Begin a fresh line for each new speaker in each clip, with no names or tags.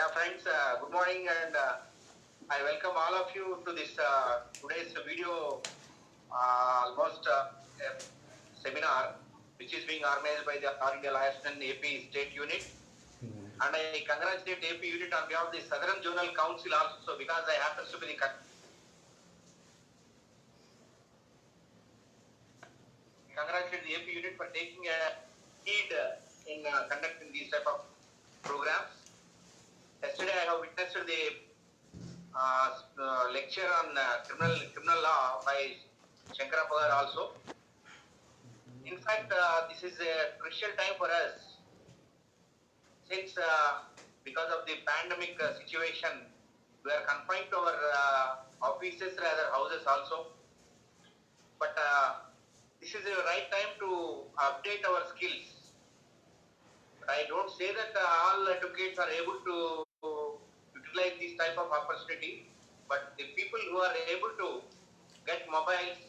Yeah, friends, good morning, and I welcome all of you to this today's video, almost seminar, which is being organized by the All India Liaison AP State Unit. And I congratulate AP Unit on behalf of the Southern Zonal Council also, because I happen to be the congratulate the AP Unit for taking a lead in conducting these type of programs. Yesterday, I have witnessed the lecture on criminal law by Shankara Pagar also. In fact, this is a crucial time for us since because of the pandemic situation, we are confined to our offices rather houses also. But this is the right time to update our skills. I don't say that all advocates are able to utilize this type of opportunity, but the people who are able to get mobiles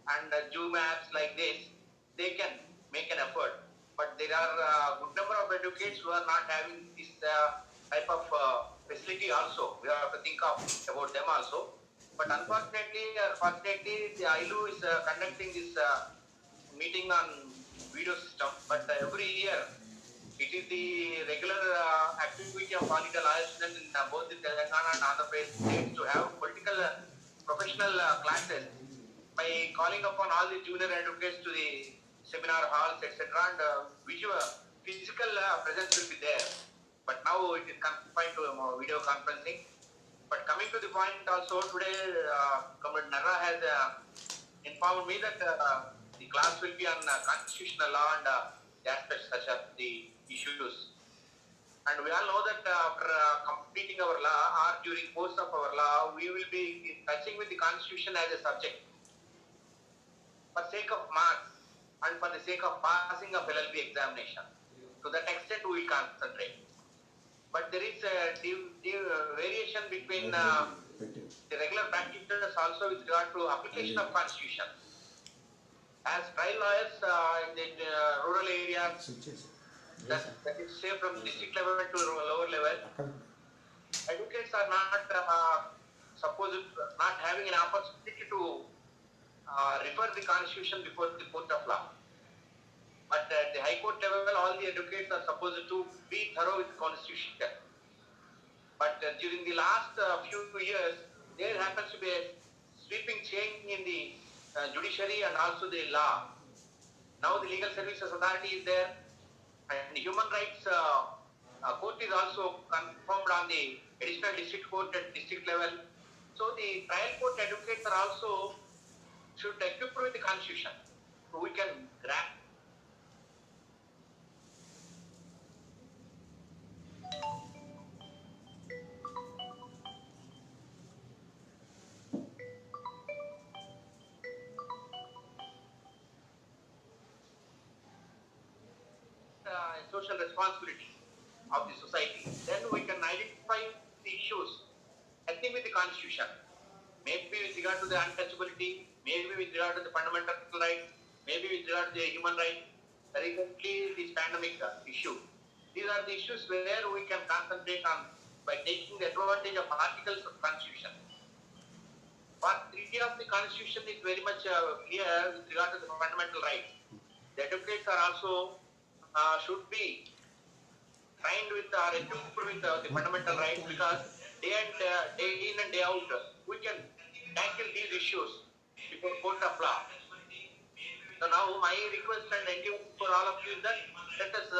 and Zoom apps like this, they can make an effort. But there are a good number of advocates who are not having this type of facility also. We have to think of about them also. But unfortunately, fortunately, the ILU is conducting this meeting on video system. But every year, it is the regular activity of all India Law Students in both the Telangana and Andhra Pradesh states to have political professional classes by calling upon all the junior advocates to the seminar halls, etc. And visual, physical presence will be there. But now it is confined to video conferencing. But coming to the point also, today Comrade Narra has informed me that the class will be on constitutional law and the aspects such as the issues. And we all know that after completing our law or during course of our law, we will be touching with the constitution as a subject for sake of marks and for the sake of passing of LLB examination. To that extent, we will concentrate. But there is a variation between the regular practitioners also with regard to application of constitution. As trial lawyers in the rural areas, that is say from district level to lower level, advocates are not supposed not having an opportunity to refer the constitution before the court of law. But at the high court level, all the advocates are supposed to be thorough with constitution. But during the last few years, there happens to be a sweeping change in the judiciary and also the law. Now the Legal Services Authority is there, and the Human Rights Court is also confirmed on the additional district court at district level. So the trial court advocates are also should equip with the constitution, so we can grasp. Social responsibility of the society. Then we can identify the issues acting with the constitution. Maybe with regard to the untouchability, maybe with regard to the fundamental rights, maybe with regard to the human rights, recently this pandemic issue. These are the issues where we can concentrate on by taking the advantage of articles of constitution. Part 3 of the constitution is very much clear with regard to the fundamental rights. The advocates are also should be trained with or equipped with the fundamental rights, because day in and day out we can tackle these issues before court of law. So now my request and endeavor for all of you is that let us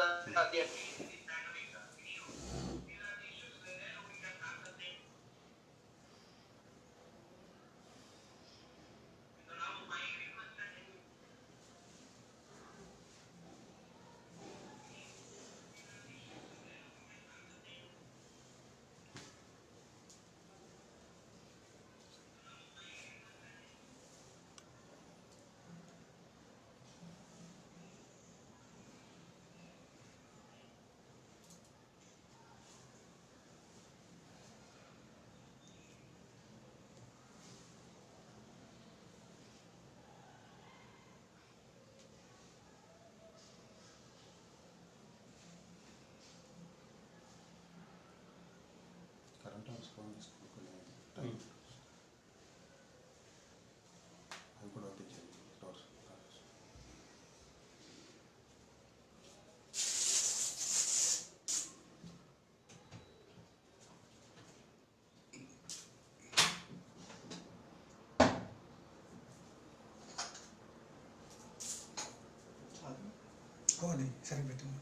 అది సరిగ్గా పెట్టింది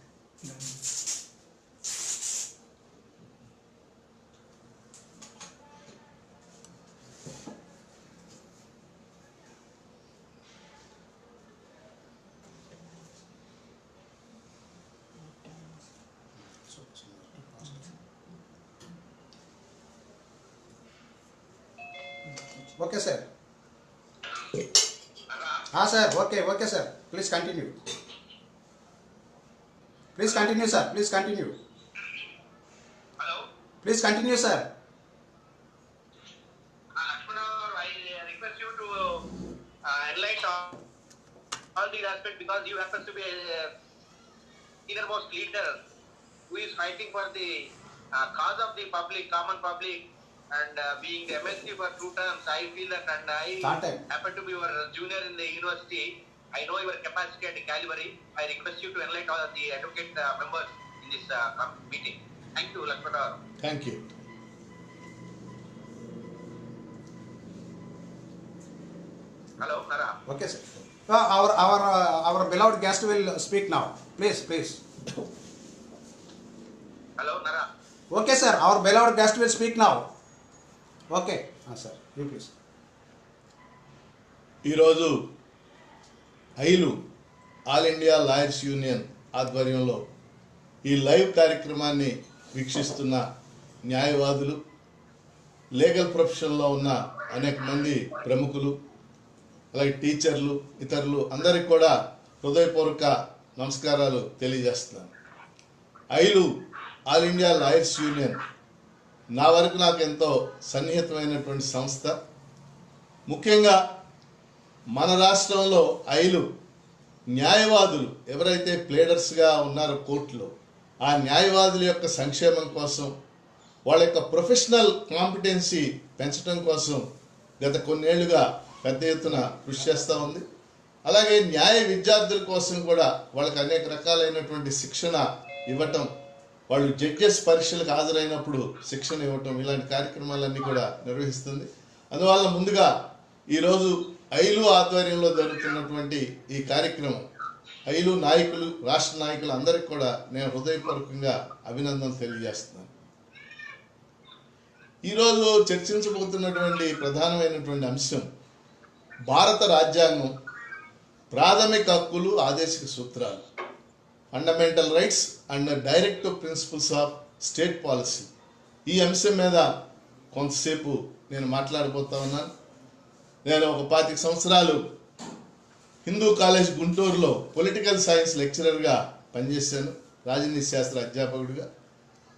దాన్ని.
Okay sir. Sir okay okay sir, please continue. Please continue sir, please continue.
Hello?
Please continue sir.
Lakshmana, I request you to enlighten all these aspects because you happen to be a senior-most leader who is fighting for the cause of the public, common public, and being the MSc for 2 terms. I feel that, and I happen to be your junior in the university. I know your capacity and caliber. I request you to enlighten all the advocate members in this meeting. Thank you, Lakshmana.
Thank you.
Hello, Nara.
Okay sir. Our beloved guest will speak now. Please, please.
Hello, Nara.
Okay sir, our beloved guest will speak now. Okay, sir, you please.
ఈరోజు ఐలు All India Lawyers union ఆధ్వర్యంలో ఈ live కార్యక్రమాన్ని వీక్షిస్తున్న న్యాయవాదులు, legal ప్రొఫెషన్లో ఉన్న అనేక మంది ప్రముఖులు, అలాగే టీచర్లు, ఇతరులు అందరికి కూడా హృదయపూర్వక నమస్కారాలు తెలియజేస్తున్నాను. ఐలు ఆల్ ఇండియా లాయర్స్ యూనియన్ నా వరకు నాకు ఎంతో సన్నిహితమైనటువంటి సంస్థ. ముఖ్యంగా మన రాష్ట్రంలో ఐలు న్యాయవాదులు ఎవరైతే ప్లేడర్స్గా ఉన్నారో కోర్టులో, ఆ న్యాయవాదుల యొక్క సంక్షేమం కోసం, వాళ్ళ యొక్క ప్రొఫెషనల్ కాంపిటెన్సీ పెంచడం కోసం గత కొన్నేళ్లుగా పెద్ద ఎత్తున కృషి చేస్తూ ఉంది. అలాగే న్యాయ విద్యార్థుల కోసం కూడా వాళ్ళకి అనేక రకాలైనటువంటి శిక్షణ ఇవ్వటం, వాళ్ళు జడ్జెస్ పరీక్షలకు హాజరైనప్పుడు శిక్షణ ఇవ్వటం, ఇలాంటి కార్యక్రమాలన్నీ కూడా నిర్వహిస్తుంది. అందువల్ల ముందుగా ఈరోజు ఐలు ఆధ్వర్యంలో జరుగుతున్నటువంటి ఈ కార్యక్రమం, ఐలు నాయకులు, రాష్ట్ర నాయకులు అందరికీ కూడా నేను హృదయపూర్వకంగా అభినందనలు తెలియజేస్తున్నాను. ఈరోజు చర్చించబోతున్నటువంటి ప్రధానమైనటువంటి అంశం భారత రాజ్యాంగం ప్రాథమిక హక్కులు, ఆదేశిక సూత్రాలు, fundamental rights and directive principles of state policy. ఈ అంశం మీద కొంతసేపు నేను మాట్లాడబోతా ఉన్నాను. నేను ఒక 25 సంవత్సరాలు హిందూ కాలేజ్ గుంటూరులో పొలిటికల్ సైన్స్ లెక్చరర్గా పనిచేశాను, రాజనీతి శాస్త్ర అధ్యాపకుడిగా.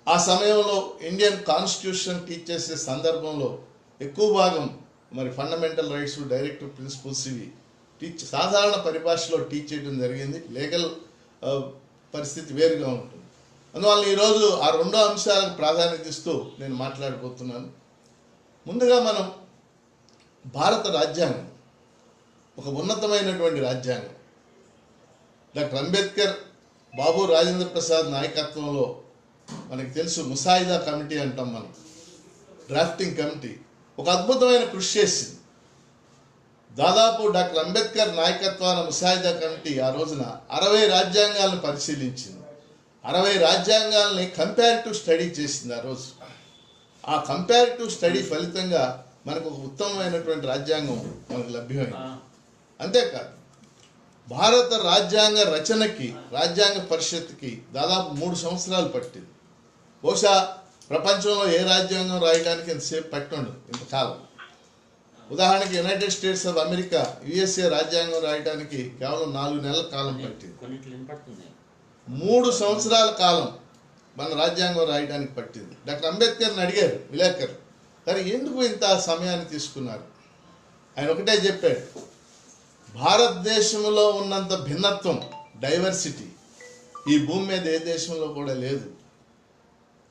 ఆ సమయంలో ఇండియన్ కాన్స్టిట్యూషన్ టీచ్ చేసే సందర్భంలో ఎక్కువ భాగం మరి ఫండమెంటల్ రైట్స్, డైరెక్టివ్ ప్రిన్సిపల్స్ ఇవి సాధారణ పరిభాషలో టీచ్ చేయడం జరిగింది. లీగల్ పరిస్థితి వేరుగా ఉంటుంది. అందువల్ల ఈరోజు ఆ 2 అంశాలకు ప్రాధాన్యత ఇస్తూ నేను మాట్లాడబోతున్నాను. ముందుగా మనం భారత రాజ్యాంగం ఒక ఉన్నతమైనటువంటి రాజ్యాంగం. డాక్టర్ అంబేద్కర్, బాబు రాజేంద్ర ప్రసాద్ నాయకత్వంలో మనకి తెలుసు ముసాయిదా కమిటీ అంటాం మనం, డ్రాఫ్టింగ్ కమిటీ ఒక అద్భుతమైన కృషి చేసింది. దాదాపు డాక్టర్ అంబేద్కర్ నాయకత్వాన ముసాయిదా కమిటీ ఆ రోజున 60 రాజ్యాంగాలను పరిశీలించింది. 60 రాజ్యాంగాల్ని కంపారిటివ్ స్టడీ చేసింది ఆ రోజు. ఆ కంపారిటివ్ స్టడీ ఫలితంగా మనకు ఒక ఉత్తమమైనటువంటి రాజ్యాంగం మనకు లభ్యమైంది. అంతేకాదు భారత రాజ్యాంగ రచనకి, రాజ్యాంగ పరిషత్కి దాదాపు 3 సంవత్సరాలు పట్టింది. బహుశా ప్రపంచంలో ఏ రాజ్యాంగం రాయడానికి ఇంతసేపు పట్టిండదు ఇంతకాలం. ఉదాహరణకి United states of America, USA రాజ్యాంగం రాయడానికి కేవలం 4 నెలల కాలం పట్టింది. 3 సంవత్సరాల కాలం మన రాజ్యాంగం రాయడానికి పట్టింది. డాక్టర్ అంబేద్కర్ని అడిగారు విలేకరు, సరే ఎందుకు ఇంత సమయాన్ని తీసుకున్నారు? ఆయన ఒకటే చెప్పాడు, భారతదేశంలో ఉన్నంత భిన్నత్వం, డైవర్సిటీ ఈ భూమి మీద ఏ దేశంలో కూడా లేదు.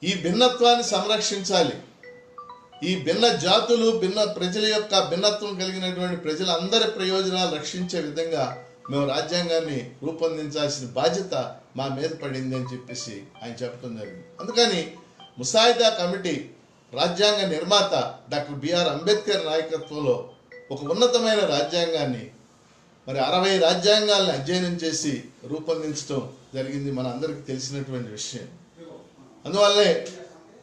ఈ భిన్నత్వాన్ని సంరక్షించాలి. ఈ భిన్న జాతులు, భిన్న ప్రజల యొక్క భిన్నత్వం కలిగినటువంటి ప్రజలందరి ప్రయోజనాలు రక్షించే విధంగా మేము రాజ్యాంగాన్ని రూపొందించాల్సిన బాధ్యత మా మీద పడింది అని చెప్పేసి ఆయన చెప్పడం జరిగింది. అందుకని ముసాయిదా కమిటీ రాజ్యాంగ నిర్మాత డాక్టర్ బిఆర్ అంబేద్కర్ నాయకత్వంలో ఒక ఉన్నతమైన రాజ్యాంగాన్ని మరి 60 రాజ్యాంగాలను అధ్యయనం చేసి రూపొందించడం జరిగింది, మన అందరికీ తెలిసినటువంటి విషయం. అందువల్లే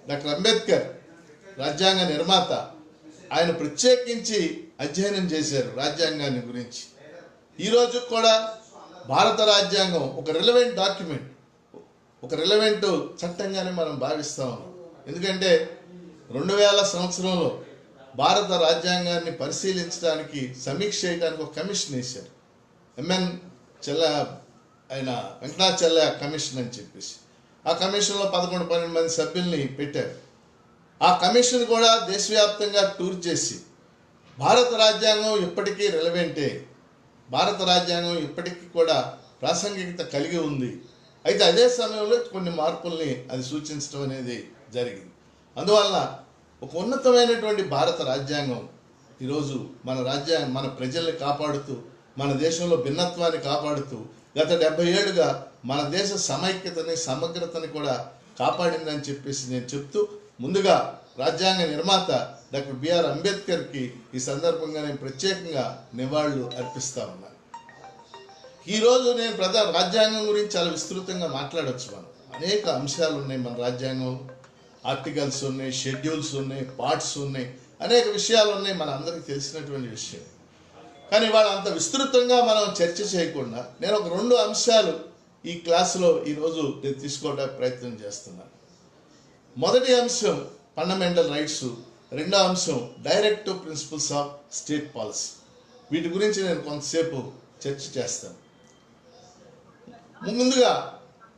డాక్టర్ అంబేద్కర్ రాజ్యాంగ నిర్మాత, ఆయన ప్రత్యేకించి అధ్యయనం చేశారు రాజ్యాంగాన్ని గురించి. ఈరోజు కూడా భారత రాజ్యాంగం ఒక రిలవెంట్ డాక్యుమెంట్, ఒక రిలవెంట్ చట్టంగానే మనం భావిస్తా ఉన్నాం. ఎందుకంటే 2000 సంవత్సరంలో భారత రాజ్యాంగాన్ని పరిశీలించడానికి, సమీక్ష చేయడానికి ఒక కమిషన్ వేశారు. ఎంఎన్ ఆయన వెంకటాచల కమిషన్ అని చెప్పేసి. ఆ కమిషన్లో 11-12 మంది సభ్యుల్ని పెట్టారు. ఆ కమిషన్ కూడా దేశవ్యాప్తంగా టూర్ చేసి భారత రాజ్యాంగం ఇప్పటికీ రిలవెంటే, భారత రాజ్యాంగం ఇప్పటికీ కూడా ప్రాసంగికత కలిగి ఉంది, అయితే అదే సమయంలో కొన్ని మార్పుల్ని అది సూచించడం అనేది జరిగింది. అందువల్ల ఒక ఉన్నతమైనటువంటి భారత రాజ్యాంగం ఈరోజు మన ప్రజల్ని కాపాడుతూ, మన దేశంలో భిన్నత్వాన్ని కాపాడుతూ గత 70 ఏళ్ళుగా మన దేశ సమైక్యతని, సమగ్రతని కూడా కాపాడిందని చెప్పేసి నేను చెప్తూ, ముందుగా రాజ్యాంగ నిర్మాత డాక్టర్ బిఆర్ అంబేద్కర్కి ఈ సందర్భంగా నేను ప్రత్యేకంగా నివాళులు అర్పిస్తా ఉన్నాను. ఈరోజు నేను రాజ్యాంగం గురించి చాలా విస్తృతంగా మాట్లాడవచ్చు. మనం అనేక అంశాలు ఉన్నాయి మన రాజ్యాంగం, ఆర్టికల్స్ ఉన్నాయి, షెడ్యూల్స్ ఉన్నాయి, పార్ట్స్ ఉన్నాయి, అనేక విషయాలు ఉన్నాయి, మన అందరికీ తెలిసినటువంటి విషయం. కానీ వాళ్ళు అంత విస్తృతంగా మనం చర్చ చేయకుండా నేను ఒక 2 అంశాలు ఈ క్లాసులో ఈరోజు నేను తీసుకోవడానికి ప్రయత్నం చేస్తున్నాను. మొదటి అంశం ఫండమెంటల్ రైట్స్, రెండో అంశం directive principles of state policy. వీటి గురించి నేను కొంతసేపు చర్చ చేస్తాను. ముందుగా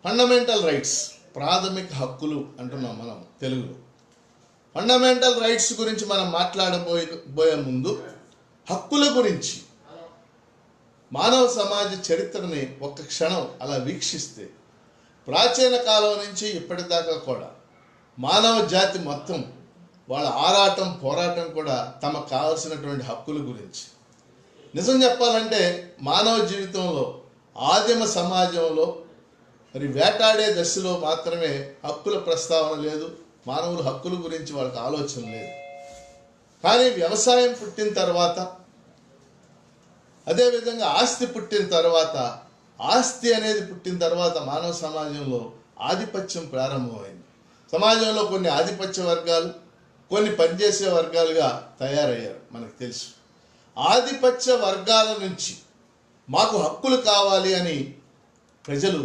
ఫండమెంటల్ రైట్స్, ప్రాథమిక హక్కులు అంటున్నాం మనం తెలుగులో. ఫండమెంటల్ రైట్స్ గురించి మనం మాట్లాడబోయే ముందు హక్కుల గురించి మానవ సమాజ చరిత్రని ఒక్క క్షణం అలా వీక్షిస్తే ప్రాచీన కాలం నుంచి ఇప్పటిదాకా కూడా మానవ జాతి మొత్తం వాళ్ళ ఆరాటం, పోరాటం కూడా తమకు కావాల్సినటువంటి హక్కుల గురించి. నిజం చెప్పాలంటే మానవ జీవితంలో ఆదిమ సమాజంలో మరి వేటాడే దశలో మాత్రమే హక్కుల ప్రస్తావన లేదు, మానవుల హక్కుల గురించి వాళ్ళకి ఆలోచన లేదు. కానీ వ్యవసాయం పుట్టిన తర్వాత, అదేవిధంగా ఆస్తి పుట్టిన తర్వాత, ఆస్తి అనేది పుట్టిన తర్వాత మానవ సమాజంలో ఆధిపత్యం ప్రారంభమైంది. సమాజంలో కొన్ని ఆధిపత్య వర్గాలు, కొన్ని పనిచేసే వర్గాలుగా తయారయ్యారు. మనకు తెలుసు. ఆధిపత్య వర్గాల నుంచి మాకు హక్కులు కావాలి అని ప్రజలు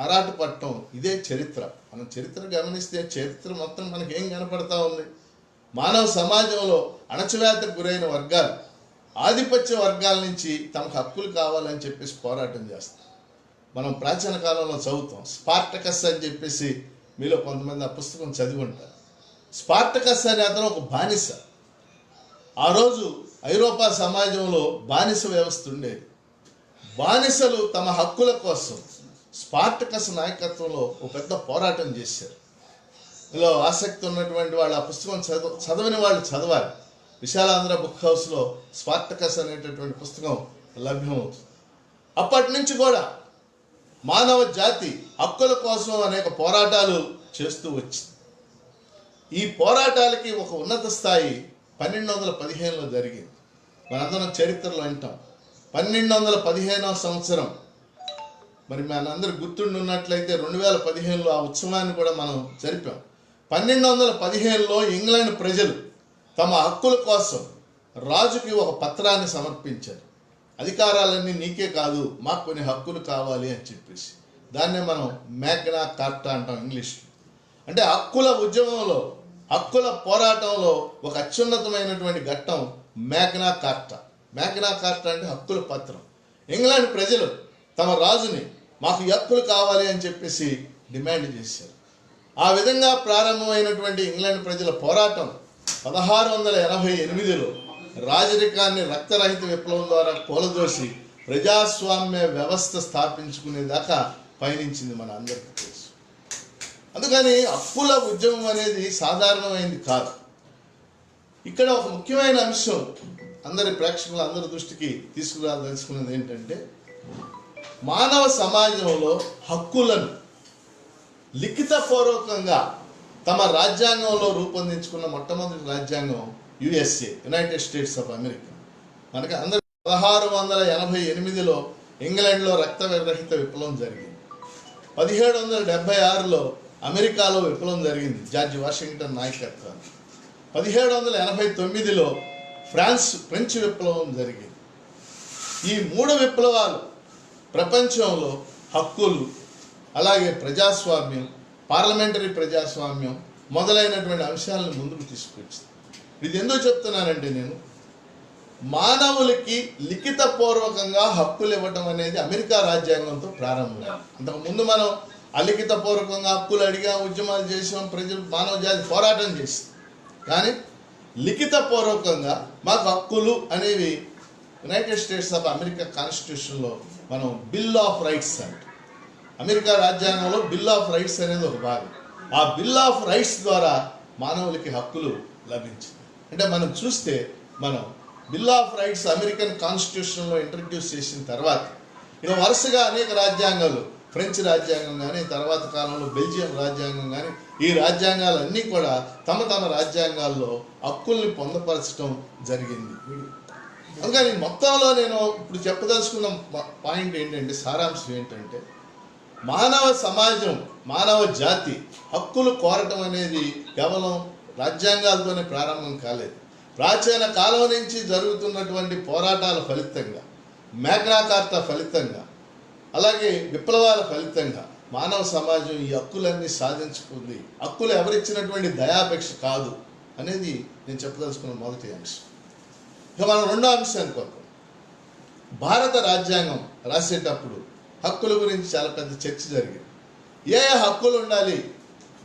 ఆరాటపడటం ఇదే చరిత్ర. మనం చరిత్ర గమనిస్తే చరిత్ర మొత్తం మనకి ఏం కనపడతా ఉంది? మానవ సమాజంలో అణచివేతకు గురైన వర్గాలు ఆధిపత్య వర్గాల నుంచి తమకు హక్కులు కావాలని చెప్పేసి పోరాటం చేస్తాం. మనం ప్రాచీన కాలంలో చదువుతాం. స్పార్టకస్ అని చెప్పేసి మీలో కొంతమంది ఆ పుస్తకం చదివి ఉంటారు. స్పార్టకస్ అనే అతను ఒక బానిస. ఆ రోజు ఐరోపా సమాజంలో బానిస వ్యవస్థ ఉండేది. బానిసలు తమ హక్కుల కోసం స్పార్టకస్ నాయకత్వంలో ఒక పెద్ద పోరాటం చేశారు. ఇందులో ఆసక్తి ఉన్నటువంటి వాళ్ళు ఆ పుస్తకం చదవని వాళ్ళు చదవాలి. విశాలాంధ్ర బుక్ హౌస్లో స్పార్టకస్ అనేటటువంటి పుస్తకం లభ్యమవుతుంది. అప్పటి నుంచి కూడా మానవ జాతి హక్కుల కోసం అనేక పోరాటాలు చేస్తూ వచ్చింది. ఈ పోరాటాలకి ఒక ఉన్నత స్థాయి 1215లో జరిగింది. మనందరం చరిత్రలో అంటాం 1215వ సంవత్సరం. మరి మనందరూ గుర్తుండున్నట్లయితే 2015లో ఆ ఉత్సవాన్ని కూడా మనం జరిపాం. 1215లో ఇంగ్లాండ్ ప్రజలు తమ హక్కుల కోసం రాజుకి ఒక పత్రాన్ని సమర్పించారు. అధికారాలన్నీ నీకే కాదు, మాకు కొన్ని హక్కులు కావాలి అని చెప్పేసి. దాన్నే మనం మ్యాగ్నా కార్టా అంటాం ఇంగ్లీష్. అంటే హక్కుల ఉద్యమంలో, హక్కుల పోరాటంలో ఒక అత్యున్నతమైనటువంటి ఘట్టం మ్యాగ్నా కార్టా. మ్యాగ్నా కార్టా అంటే హక్కుల పత్రం. ఇంగ్లాండ్ ప్రజలు తమ రాజుని మాకు హక్కులు కావాలి అని చెప్పేసి డిమాండ్ చేశారు. ఆ విధంగా ప్రారంభమైనటువంటి ఇంగ్లాండ్ ప్రజల పోరాటం 1688లో రాజరికాన్ని రక్తరహిత విప్లవం ద్వారా కూలదోసి ప్రజాస్వామ్య వ్యవస్థ స్థాపించుకునేదాకా పయనించింది మన అందరికీ తెలుసు. అందుకని హక్కుల ఉద్యమం అనేది సాధారణమైంది కాదు. ఇక్కడ ఒక ముఖ్యమైన అంశం అందరి ప్రేక్షకులు అందరి దృష్టికి తీసుకురాదలుచుకున్నది ఏంటంటే, మానవ సమాజంలో హక్కులను లిఖితపూర్వకంగా తమ రాజ్యాంగంలో రూపొందించుకున్న మొట్టమొదటి రాజ్యాంగం USA, United states of America. మనకి అందరి 1688లో ఇంగ్లాండ్లో రక్త రహిత విప్లవం జరిగింది. 1776లో అమెరికాలో విప్లవం జరిగింది జార్జ్ వాషింగ్టన్ నాయకత్వాన్ని. 1789లో ఫ్రెంచ్ విప్లవం జరిగింది. ఈ 3 విప్లవాలు ప్రపంచంలో హక్కులు, అలాగే ప్రజాస్వామ్యం, పార్లమెంటరీ ప్రజాస్వామ్యం మొదలైనటువంటి అంశాలను ముందుకు తీసుకొచ్చింది. ఇది ఎందుకు చెప్తున్నానంటే, నేను మానవులకి లిఖితపూర్వకంగా హక్కులు ఇవ్వటం అనేది అమెరికా రాజ్యాంగంతో ప్రారంభం. అంతకుముందు మనం అలిఖితపూర్వకంగా హక్కులు అడిగాం, ఉద్యమాలు చేసాం, ప్రజలు మానవ జాతి పోరాటం చేసింది. కానీ లిఖితపూర్వకంగా మాకు హక్కులు అనేవి యునైటెడ్ స్టేట్స్ ఆఫ్ అమెరికా కాన్స్టిట్యూషన్లో మనం బిల్ ఆఫ్ రైట్స్ అంటే, అమెరికా రాజ్యాంగంలో బిల్ ఆఫ్ రైట్స్ అనేది ఒక భాగం. ఆ బిల్ ఆఫ్ రైట్స్ ద్వారా మానవులకి హక్కులు లభించింది. అంటే మనం చూస్తే, మనం బిల్ ఆఫ్ రైట్స్ అమెరికన్ కాన్స్టిట్యూషన్లో ఇంట్రడ్యూస్ చేసిన తర్వాత ఇక వరుసగా అనేక రాజ్యాంగాలు, ఫ్రెంచ్ రాజ్యాంగం కానీ, తర్వాత కాలంలో బెల్జియం రాజ్యాంగం కానీ, ఈ రాజ్యాంగాలన్నీ కూడా తమ తమ రాజ్యాంగాల్లో హక్కుల్ని పొందపరచడం జరిగింది. అందుకని మొత్తంలో నేను ఇప్పుడు చెప్పదలుచుకున్న పాయింట్ ఏంటంటే, సారాంశం ఏంటంటే, మానవ సమాజం, మానవ జాతి హక్కులు కోరటం అనేది కేవలం రాజ్యాంగాలతోనే ప్రారంభం కాలేదు. ప్రాచీన కాలం నుంచి జరుగుతున్నటువంటి పోరాటాల ఫలితంగా, మ్యాగ్నా కార్టా ఫలితంగా, అలాగే విప్లవాల ఫలితంగా మానవ సమాజం ఈ హక్కులన్నీ సాధించుకుంది. హక్కులు ఎవరిచ్చినటువంటి దయాపేక్ష కాదు అనేది నేను చెప్పదలుచుకున్న మొదటి అంశం. ఇక మనం రెండో అంశానికి వద్దాం. భారత రాజ్యాంగం రాసేటప్పుడు హక్కుల గురించి చాలా పెద్ద చర్చ జరిగింది. ఏ హక్కులు ఉండాలి,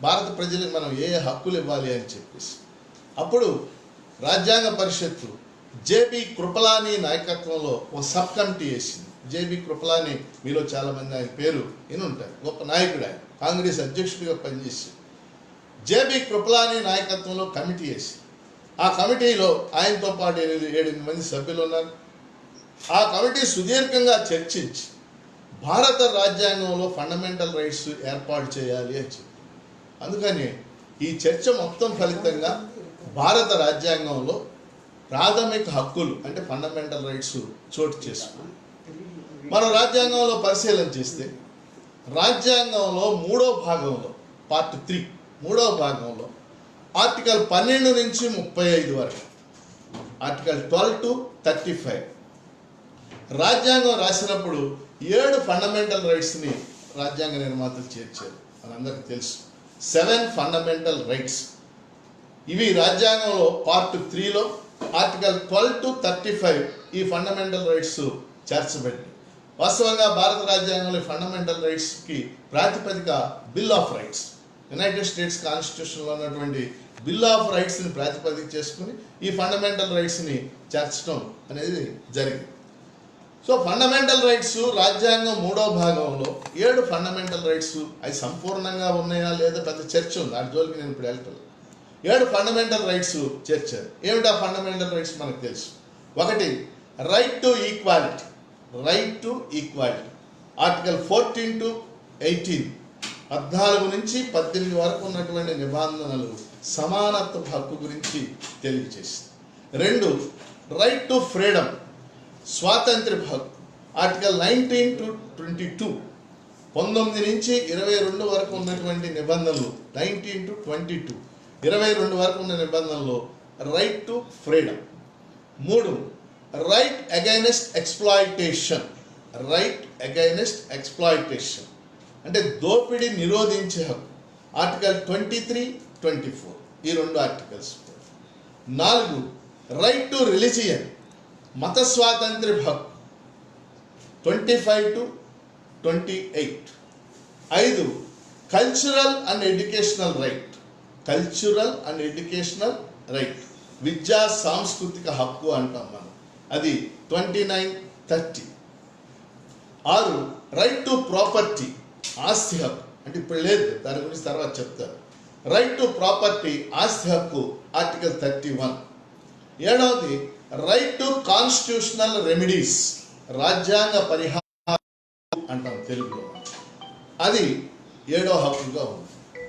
భారత ప్రజలకు మనం ఏ హక్కులు ఇవ్వాలి అని చెప్పేసి. అప్పుడు రాజ్యాంగ పరిషత్తు జేబీ కృపలాని నాయకత్వంలో ఒక సబ్ కమిటీ వేసింది. జేబీ కృపలాని మీలో చాలామంది ఆయన పేరు వినుంటారు, గొప్ప నాయకుడు ఆయన, కాంగ్రెస్ అధ్యక్షుడిగా పనిచేసి. జేబీ కృపలాని నాయకత్వంలో కమిటీ వేసి, ఆ కమిటీలో ఆయనతో పాటు 7 మంది సభ్యులు ఉన్నారు. ఆ కమిటీ సుదీర్ఘంగా చర్చించి భారత రాజ్యాంగంలో ఫండమెంటల్ రైట్స్ ఏర్పాటు చేయాలి అని చెప్పి. అందుకని ఈ చర్చ మొత్తం ఫలితంగా భారత రాజ్యాంగంలో ప్రాథమిక హక్కులు అంటే ఫండమెంటల్ రైట్స్ చోటు చేసుకున్నాయి. మనం రాజ్యాంగంలో పరిశీలన చేస్తే, రాజ్యాంగంలో 3వ భాగంలో పార్ట్ 3 3వ భాగంలో ఆర్టికల్ 12 నుంచి 35 వరకు, ఆర్టికల్ 12 to 35 రాజ్యాంగం రాసినప్పుడు 7 ఫండమెంటల్ రైట్స్ని రాజ్యాంగ నిర్మాతలు చేర్చారు. మనందరికీ తెలుసు 7 ఫండమెంటల్ రైట్స్. ఇవి రాజ్యాంగంలో పార్ట్ 3లో ఆర్టికల్ 12 to 35 ఈ ఫండమెంటల్ రైట్స్ చేర్చబడింది. వాస్తవంగా భారత రాజ్యాంగంలో ఫండమెంటల్ రైట్స్కి ప్రాతిపదిక bill of rights. United States కాన్స్టిట్యూషన్లో ఉన్నటువంటి బిల్ ఆఫ్ రైట్స్ని ప్రాతిపదిక చేసుకుని ఈ ఫండమెంటల్ రైట్స్ని చేర్చడం అనేది జరిగింది. సో ఫండమెంటల్ రైట్స్ రాజ్యాంగం 3వ భాగంలో 7 ఫండమెంటల్ రైట్స్, అవి సంపూర్ణంగా ఉన్నాయా లేదా పెద్ద చర్చ ఉంది, ఆ జోలికి నేను ఇప్పుడు వెళ్తాను. 7 ఫండమెంటల్ రైట్స్ చేర్చారు. ఏమిటా ఫండమెంటల్ రైట్స్ మనకు తెలుసు. ఒకటి, right to equality. Right to equality article 14 to 18 14 నుంచి 18 వరకు ఉన్నటువంటి నిబంధనలు సమానత్వ హక్కు గురించి తెలియజేసింది. 2, రైట్ టు ఫ్రీడమ్, స్వాతంత్ర్య హక్కు ఆర్టికల్ 19 to 22 19 నుంచి 22 వరకు ఉన్నటువంటి నిబంధనలు 19 to 22 22 వరకు ఉన్న నిబంధనలు right to freedom. 3, right against exploitation. Right against exploitation అంటే దోపిడీ నిరోధించే హక్కు ఆర్టికల్ 23, 24 ఈ 2 ఆర్టికల్స్. 4, రైట్ టు రిలీజియన్, మత స్వాతంత్ర్య హక్కు 25 to 28. 5, cultural and educational right. Cultural and educational right విద్యా సాంస్కృతిక హక్కు అంటాం మనం, అది 29, 30. 6, రైట్ టు ప్రాపర్టీ, ఆస్తి హక్కు అంటే ఇప్పుడు లేదు, దాని గురించి తర్వాత చెప్తారు. రైట్ టు ప్రాపర్టీ ఆస్తి హక్కు ఆర్టికల్ 31. 7వది, రైట్ టు కాన్స్టిట్యూషనల్ రెమెడీస్, రాజ్యాంగ పరిహారం అంటాం తెలుగులో, అది 7వ హక్కుగా ఉంది.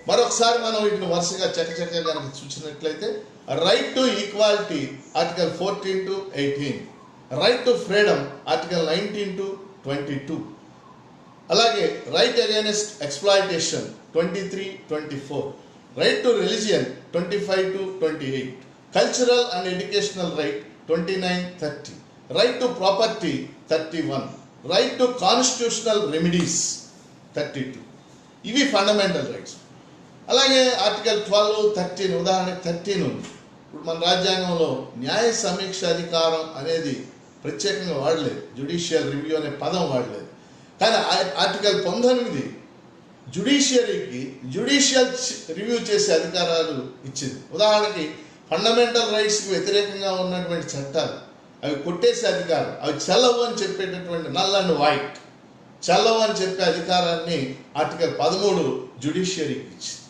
మరొకసారి మనం వీటిని వరుసగా చక్కచక్క కనుక చూసినట్లయితే, right to equality article 14 to 18, right to freedom article 19 to 22. అలాగే right against exploitation 23-24, right to religion 25 to 28, cultural and educational right 29-30, right to property 31, right to constitutional remedies 32. ఇవి ఫండమెంటల్ రైట్స్. అలాగే ఆర్టికల్ 12, 13, ఉదాహరణకి 13 ఉంది. ఇప్పుడు మన రాజ్యాంగంలో న్యాయ సమీక్ష అధికారం అనేది ప్రత్యేకంగా వాడలేదు, జ్యుడిషియల్ రివ్యూ అనే పదం వాడలేదు. కానీ ఆర్టికల్ 19 జ్యుడిషియరీకి జ్యుడిషియల్ రివ్యూ చేసే అధికారాలు ఇచ్చింది. ఉదాహరణకి ఫండమెంటల్ రైట్స్కి వ్యతిరేకంగా ఉన్నటువంటి చట్టాలు అవి కొట్టేసే అధికారం, అవి చెల్లవు అని చెప్పేటటువంటి నల్ అండ్ వైట్ చెల్లవు అని చెప్పే అధికారాన్ని ఆర్టికల్ 13 జ్యుడిషియరీకి ఇచ్చింది.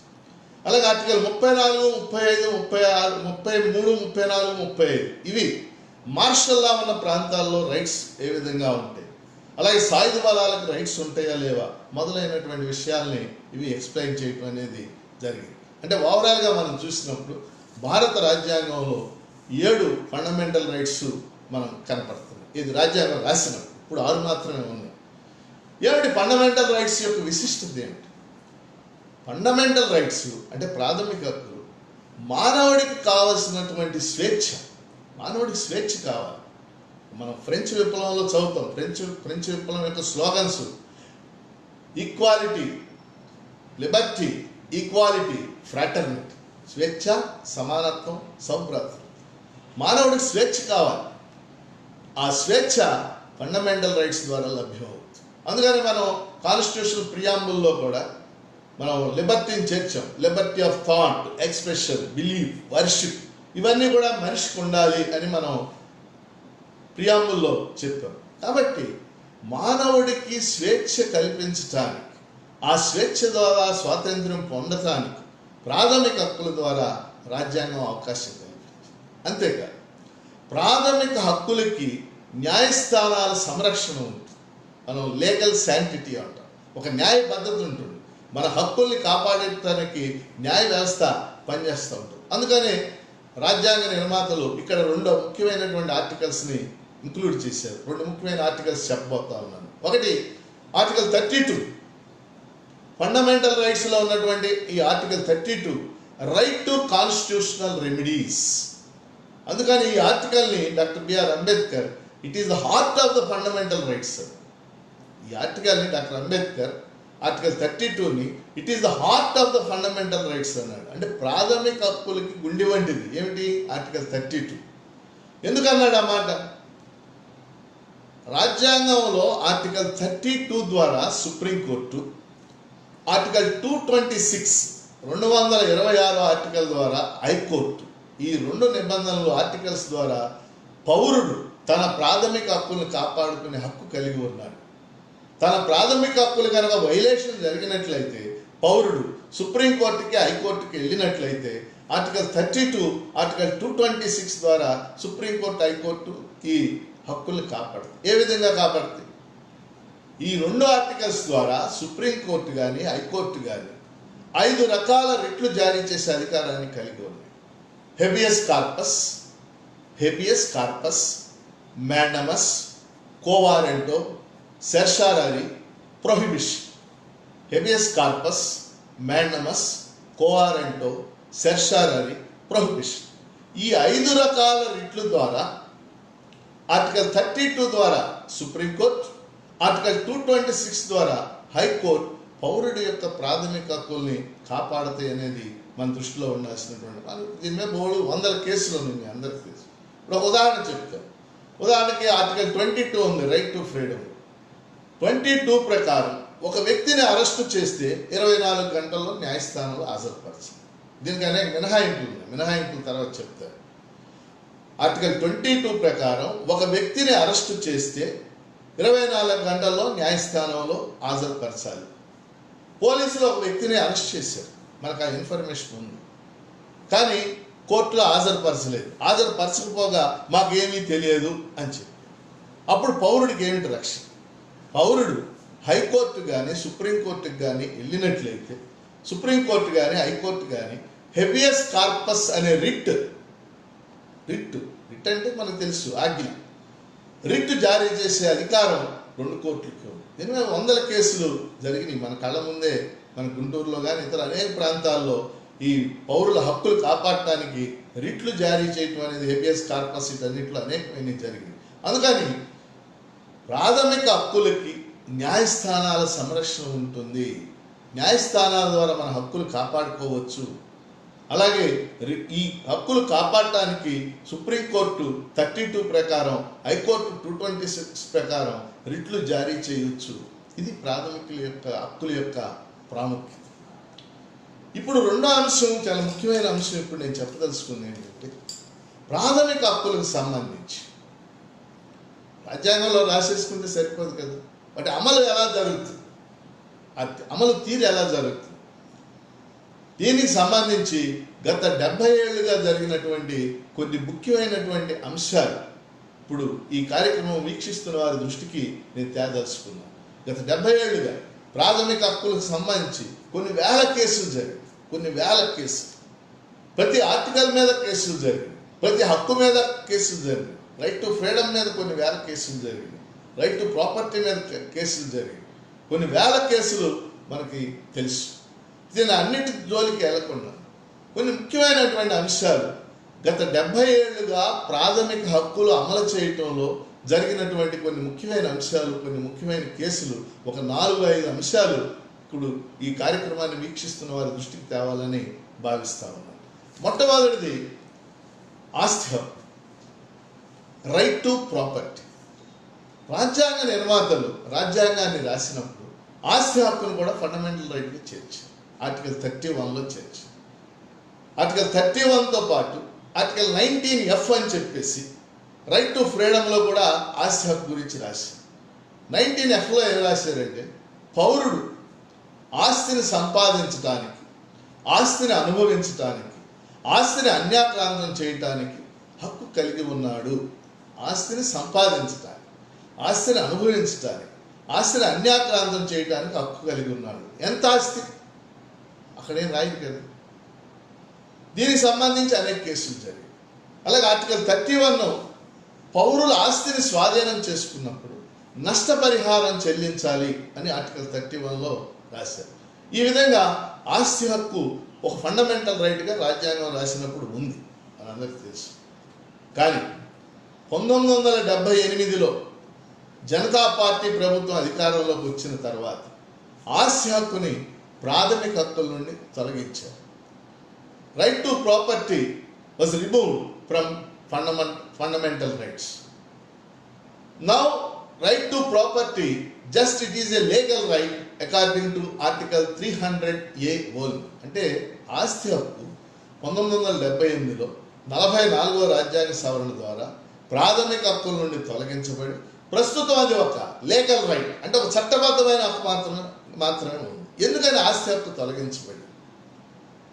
అలాగే ఆర్టికల్ 34, 35, 36, 33, 34, 35 ఇవి మార్షల్ లా ఉన్న ప్రాంతాల్లో రైట్స్ ఏ విధంగా ఉంటాయి, అలాగే సాయుధ బలాలకు రైట్స్ ఉంటాయా లేవా మొదలైనటువంటి విషయాల్ని ఇవి ఎక్స్ప్లెయిన్ చేయడం అనేది జరిగింది. అంటే ఓవరాల్గా మనం చూసినప్పుడు భారత రాజ్యాంగంలో 7 ఫండమెంటల్ రైట్స్ మనం కనపడుతుంది. ఇది రాజ్యాంగం రాసినప్పుడు, ఇప్పుడు 6 మాత్రమే ఉన్నాయి. ఏమిటి ఫండమెంటల్ రైట్స్ యొక్క విశిష్టత ఏమిటి? ఫండమెంటల్ రైట్స్ అంటే ప్రాథమిక హక్కులు. మానవుడికి కావలసినటువంటి స్వేచ్ఛ, మానవుడికి స్వేచ్ఛ కావాలి. మనం ఫ్రెంచ్ విప్లవంలో చదువుతాం, ఫ్రెంచ్ విప్లవం యొక్క slogans equality, Liberty, equality, fraternity, స్వేచ్ఛ, సమానత్వం, సౌభ్రాతృత్వం. మానవుడికి స్వేచ్ఛ కావాలి. ఆ స్వేచ్ఛ ఫండమెంటల్ రైట్స్ ద్వారా లభ్యమవుతుంది. అందుకని మనం కాన్స్టిట్యూషన్ ప్రియాంబుల్లో కూడా మనం లిబర్టీని చేర్చాం. Liberty of thought, expression, belief, worship ఇవన్నీ కూడా మనిషికి ఉండాలి అని మనం ప్రియాంబుల్లో చెప్పాం. కాబట్టి మానవుడికి స్వేచ్ఛ కల్పించటానికి, ఆ స్వేచ్ఛ ద్వారా స్వాతంత్ర్యం పొందటానికి ప్రాథమిక హక్కుల ద్వారా రాజ్యాంగం అవకాశం కల్పించింది. అంతేకాదు ప్రాథమిక హక్కులకి న్యాయస్థానాల సంరక్షణ ఉంటుంది. మనం లీగల్ శాంటిటీ అంటాం. ఒక న్యాయ పద్ధతి ఉంటుంది. మన హక్కుల్ని కాపాడటానికి న్యాయ వ్యవస్థ పనిచేస్తూ ఉంటుంది. అందుకని రాజ్యాంగ నిర్మాతలు ఇక్కడ 2 ముఖ్యమైనటువంటి ఆర్టికల్స్ని ఇంక్లూడ్ చేశారు. 2 ముఖ్యమైన ఆర్టికల్స్ చెప్పబోతా ఉన్నాను. ఒకటి ఆర్టికల్ 32, ఫండమెంటల్ రైట్స్లో ఉన్నటువంటి ఈ article 32 right to constitutional remedies. అందుకని ఈ ఆర్టికల్ని doctor BR Ambedkar it is the heart of the fundamental rights. ఈ ఆర్టికల్ని డాక్టర్ అంబేద్కర్ ఆర్టికల్ 32ని it is the heart of the fundamental rights అన్నాడు. అంటే ప్రాథమిక హక్కులకి గుండె వంటిది ఏమిటి ఆర్టికల్ 32. ఎందుకన్నాడు ఆ మాట? రాజ్యాంగంలో ఆర్టికల్ 32 ద్వారా సుప్రీంకోర్టు, ఆర్టికల్ 226 226 ఆర్టికల్ ద్వారా హైకోర్టు, ఈ 2 నిబంధనలు ఆర్టికల్స్ ద్వారా పౌరుడు తన ప్రాథమిక హక్కులను కాపాడుకునే హక్కు కలిగి ఉన్నాడు. తన ప్రాథమిక హక్కులు కనుక వైలేషన్ జరిగినట్లయితే పౌరుడు సుప్రీంకోర్టుకి, హైకోర్టుకి వెళ్ళినట్లయితే ఆర్టికల్ 32, ఆర్టికల్ 226 ద్వారా సుప్రీంకోర్టు, హైకోర్టు ఈ హక్కుల్ని కాపాడుతుంది. ఏ విధంగా కాపాడుతుంది? ఈ 2 ఆర్టికల్స్ ద్వారా సుప్రీంకోర్టు కానీ, హైకోర్టు కానీ 5 రకాల రిట్లు జారీ చేసే అధికారాన్ని కలిగి ఉన్నాయి. Habeas corpus, mandamus, quo warranto, certiorari, prohibition. Habeas corpus, mandamus, quo warranto, certiorari, prohibition. ఈ 5 రకాల రిట్ల ద్వారా ఆర్టికల్ 32 ద్వారా సుప్రీంకోర్టు, ఆర్టికల్ 226 ద్వారా హైకోర్టు పౌరుడి యొక్క ప్రాథమిక హక్కుల్ని కాపాడతాయి అనేది మన దృష్టిలో ఉండాల్సినటువంటి. దీని మీద 100 కేసులు ఉన్నాయి, మీ అందరికీ తెలుసు. ఇప్పుడు ఒక ఉదాహరణ చెప్తాను. ఉదాహరణకి ఆర్టికల్ 22 ఉంది, రైట్ టు ఫ్రీడమ్. 22 ప్రకారం ఒక వ్యక్తిని అరెస్టు చేస్తే 24 గంటల్లో న్యాయస్థానంలో హాజరుపరచాలి. దీనికి అనేక మినహాయింపులు ఉన్నాయి, మినహాయింపుల తర్వాత చెప్తారు. ఆర్టికల్ 22 ప్రకారం ఒక వ్యక్తిని అరెస్టు చేస్తే 24 గంటల్లో న్యాయస్థానంలో హాజరుపరచాలి. పోలీసులు ఒక వ్యక్తిని అరెస్ట్ చేశారు, మనకు ఆ ఇన్ఫర్మేషన్ ఉంది, కానీ కోర్టులో హాజరుపరచలేదు. హాజరుపరచకపోగా మాకేమీ తెలియదు అని చెప్పి అప్పుడు పౌరుడికి ఏమిటి రక్షణ? పౌరుడు హైకోర్టు కానీ, సుప్రీంకోర్టుకి కానీ వెళ్ళినట్లయితే, సుప్రీంకోర్టు కానీ, హైకోర్టు కానీ హెబియస్ కార్పస్ అనే రిట్ అంటే మనకు తెలుసు ఆజ్ఞ. రిట్ జారీ చేసే అధికారం 2 కోర్టులకు. దీని మీద వందల కేసులు జరిగినాయి మన కళ్ళ ముందే. మన గుంటూరులో కానీ ఇతర అనేక ప్రాంతాల్లో ఈ పౌరుల హక్కులు కాపాడటానికి రిట్లు జారీ చేయటం అనేది హేబియస్ కార్పస్ అన్నింటిలో అనేకమైన జరిగింది. అందుకని ప్రాథమిక హక్కులకి న్యాయస్థానాల సంరక్షణ ఉంటుంది. న్యాయస్థానాల ద్వారా మన హక్కులు కాపాడుకోవచ్చు. అలాగే ఈ హక్కులు కాపాడటానికి సుప్రీంకోర్టు 32 ప్రకారం, హైకోర్టు 226 ప్రకారం రిట్లు జారీ చేయవచ్చు. ఇది ప్రాథమికుల యొక్క హక్కుల యొక్క ప్రాముఖ్యత. ఇప్పుడు రెండో అంశం, చాలా ముఖ్యమైన అంశం ఇప్పుడు నేను చెప్పదలుచుకుంది ఏంటంటే, ప్రాథమిక హక్కులకు సంబంధించి రాజ్యాంగంలో రాసేసుకుంటే సరిపోదు కదా, వాటి అమలు ఎలా జరుగుతుంది, అమలు తీరు ఎలా జరుగుతుంది, దీనికి సంబంధించి గత 70 ఏళ్ళుగా జరిగినటువంటి కొన్ని ముఖ్యమైనటువంటి అంశాలు ఇప్పుడు ఈ కార్యక్రమం వీక్షిస్తున్న వారి దృష్టికి నేను తేదలుచుకున్నాను. గత 70 ఏళ్ళుగా ప్రాథమిక హక్కులకు సంబంధించి కొన్ని వేల కేసులు జరిగాయి. కొన్ని వేల కేసులు, ప్రతి ఆర్టికల్ మీద కేసులు జరిగాయి, ప్రతి హక్కు మీద కేసులు జరిగాయి. రైట్ టు ఫ్రీడమ్ మీద కొన్ని వేల కేసులు జరిగాయి, రైట్ టు ప్రాపర్టీ మీద కేసులు జరిగాయి. కొన్ని వేల కేసులు మనకి తెలుసు. దీని అన్నిటి జోలికి వెళ్లకుండా కొన్ని ముఖ్యమైనటువంటి అంశాలు గత 70 ఏళ్ళుగా ప్రాథమిక హక్కులు అమలు చేయటంలో జరిగినటువంటి కొన్ని ముఖ్యమైన అంశాలు, కొన్ని ముఖ్యమైన కేసులు, ఒక 4-5 అంశాలు ఇప్పుడు ఈ కార్యక్రమాన్ని వీక్షిస్తున్న వారి దృష్టికి తేవాలని భావిస్తా ఉన్నాను. మొట్టమొదటిది ఆస్తి హక్కు, రైట్ టు ప్రాపర్టీ. రాజ్యాంగ నిర్మాతలు రాజ్యాంగాన్ని రాసినప్పుడు ఆస్తి హక్కును కూడా ఫండమెంటల్ రైట్గా చేర్చారు. ఆర్టికల్ 31లో చేర్చారు. ఆర్టికల్ 31తో పాటు ఆర్టికల్ 19F అని చెప్పేసి రైట్ టు ఫ్రీడమ్లో కూడా ఆస్తి హక్కు గురించి రాశారు. 19Fలో ఏం రాశారంటే, పౌరుడు ఆస్తిని సంపాదించడానికి, ఆస్తిని అనుభవించటానికి, ఆస్తిని అన్యాక్రాంతం చేయటానికి హక్కు కలిగి ఉన్నాడు. ఆస్తిని సంపాదించటానికి, ఆస్తిని అనుభవించటానికి, ఆస్తిని అన్యాక్రాంతం చేయడానికి హక్కు కలిగి ఉన్నాడు. ఎంత ఆస్తి అక్కడేం రాయదు కదా. దీనికి సంబంధించి అనేక కేసులు జరిగాయి. అలాగే ఆర్టికల్ 31 పౌరుల ఆస్తిని స్వాధీనం చేసుకున్నప్పుడు నష్టపరిహారం చెల్లించాలి అని ఆర్టికల్ 31లో రాశారు. ఈ విధంగా ఆస్తి హక్కు ఒక ఫండమెంటల్ రైట్గా రాజ్యాంగం రాసినప్పుడు ఉంది, మనందరికీ తెలుసు. కానీ 1978లో జనతా పార్టీ ప్రభుత్వం అధికారంలోకి వచ్చిన తర్వాత ఆస్తి హక్కుని ప్రాథమిక హక్కుల నుండి తొలగించారు. Right to property was removed from fundamental rights. Now, right to property, just it is a legal right according to Article 300A only. అంటే ఆస్తి హక్కు 1978లో 44వ రాజ్యాంగ సవరణ ద్వారా ప్రాథమిక హక్కుల నుండి తొలగించబడి ప్రస్తుతం అది ఒక లీగల్ రైట్, అంటే ఒక చట్టబద్ధమైన హక్కు మాత్రమే ఉంది. ఎందుకని ఆస్తి హక్కు తొలగించబడి?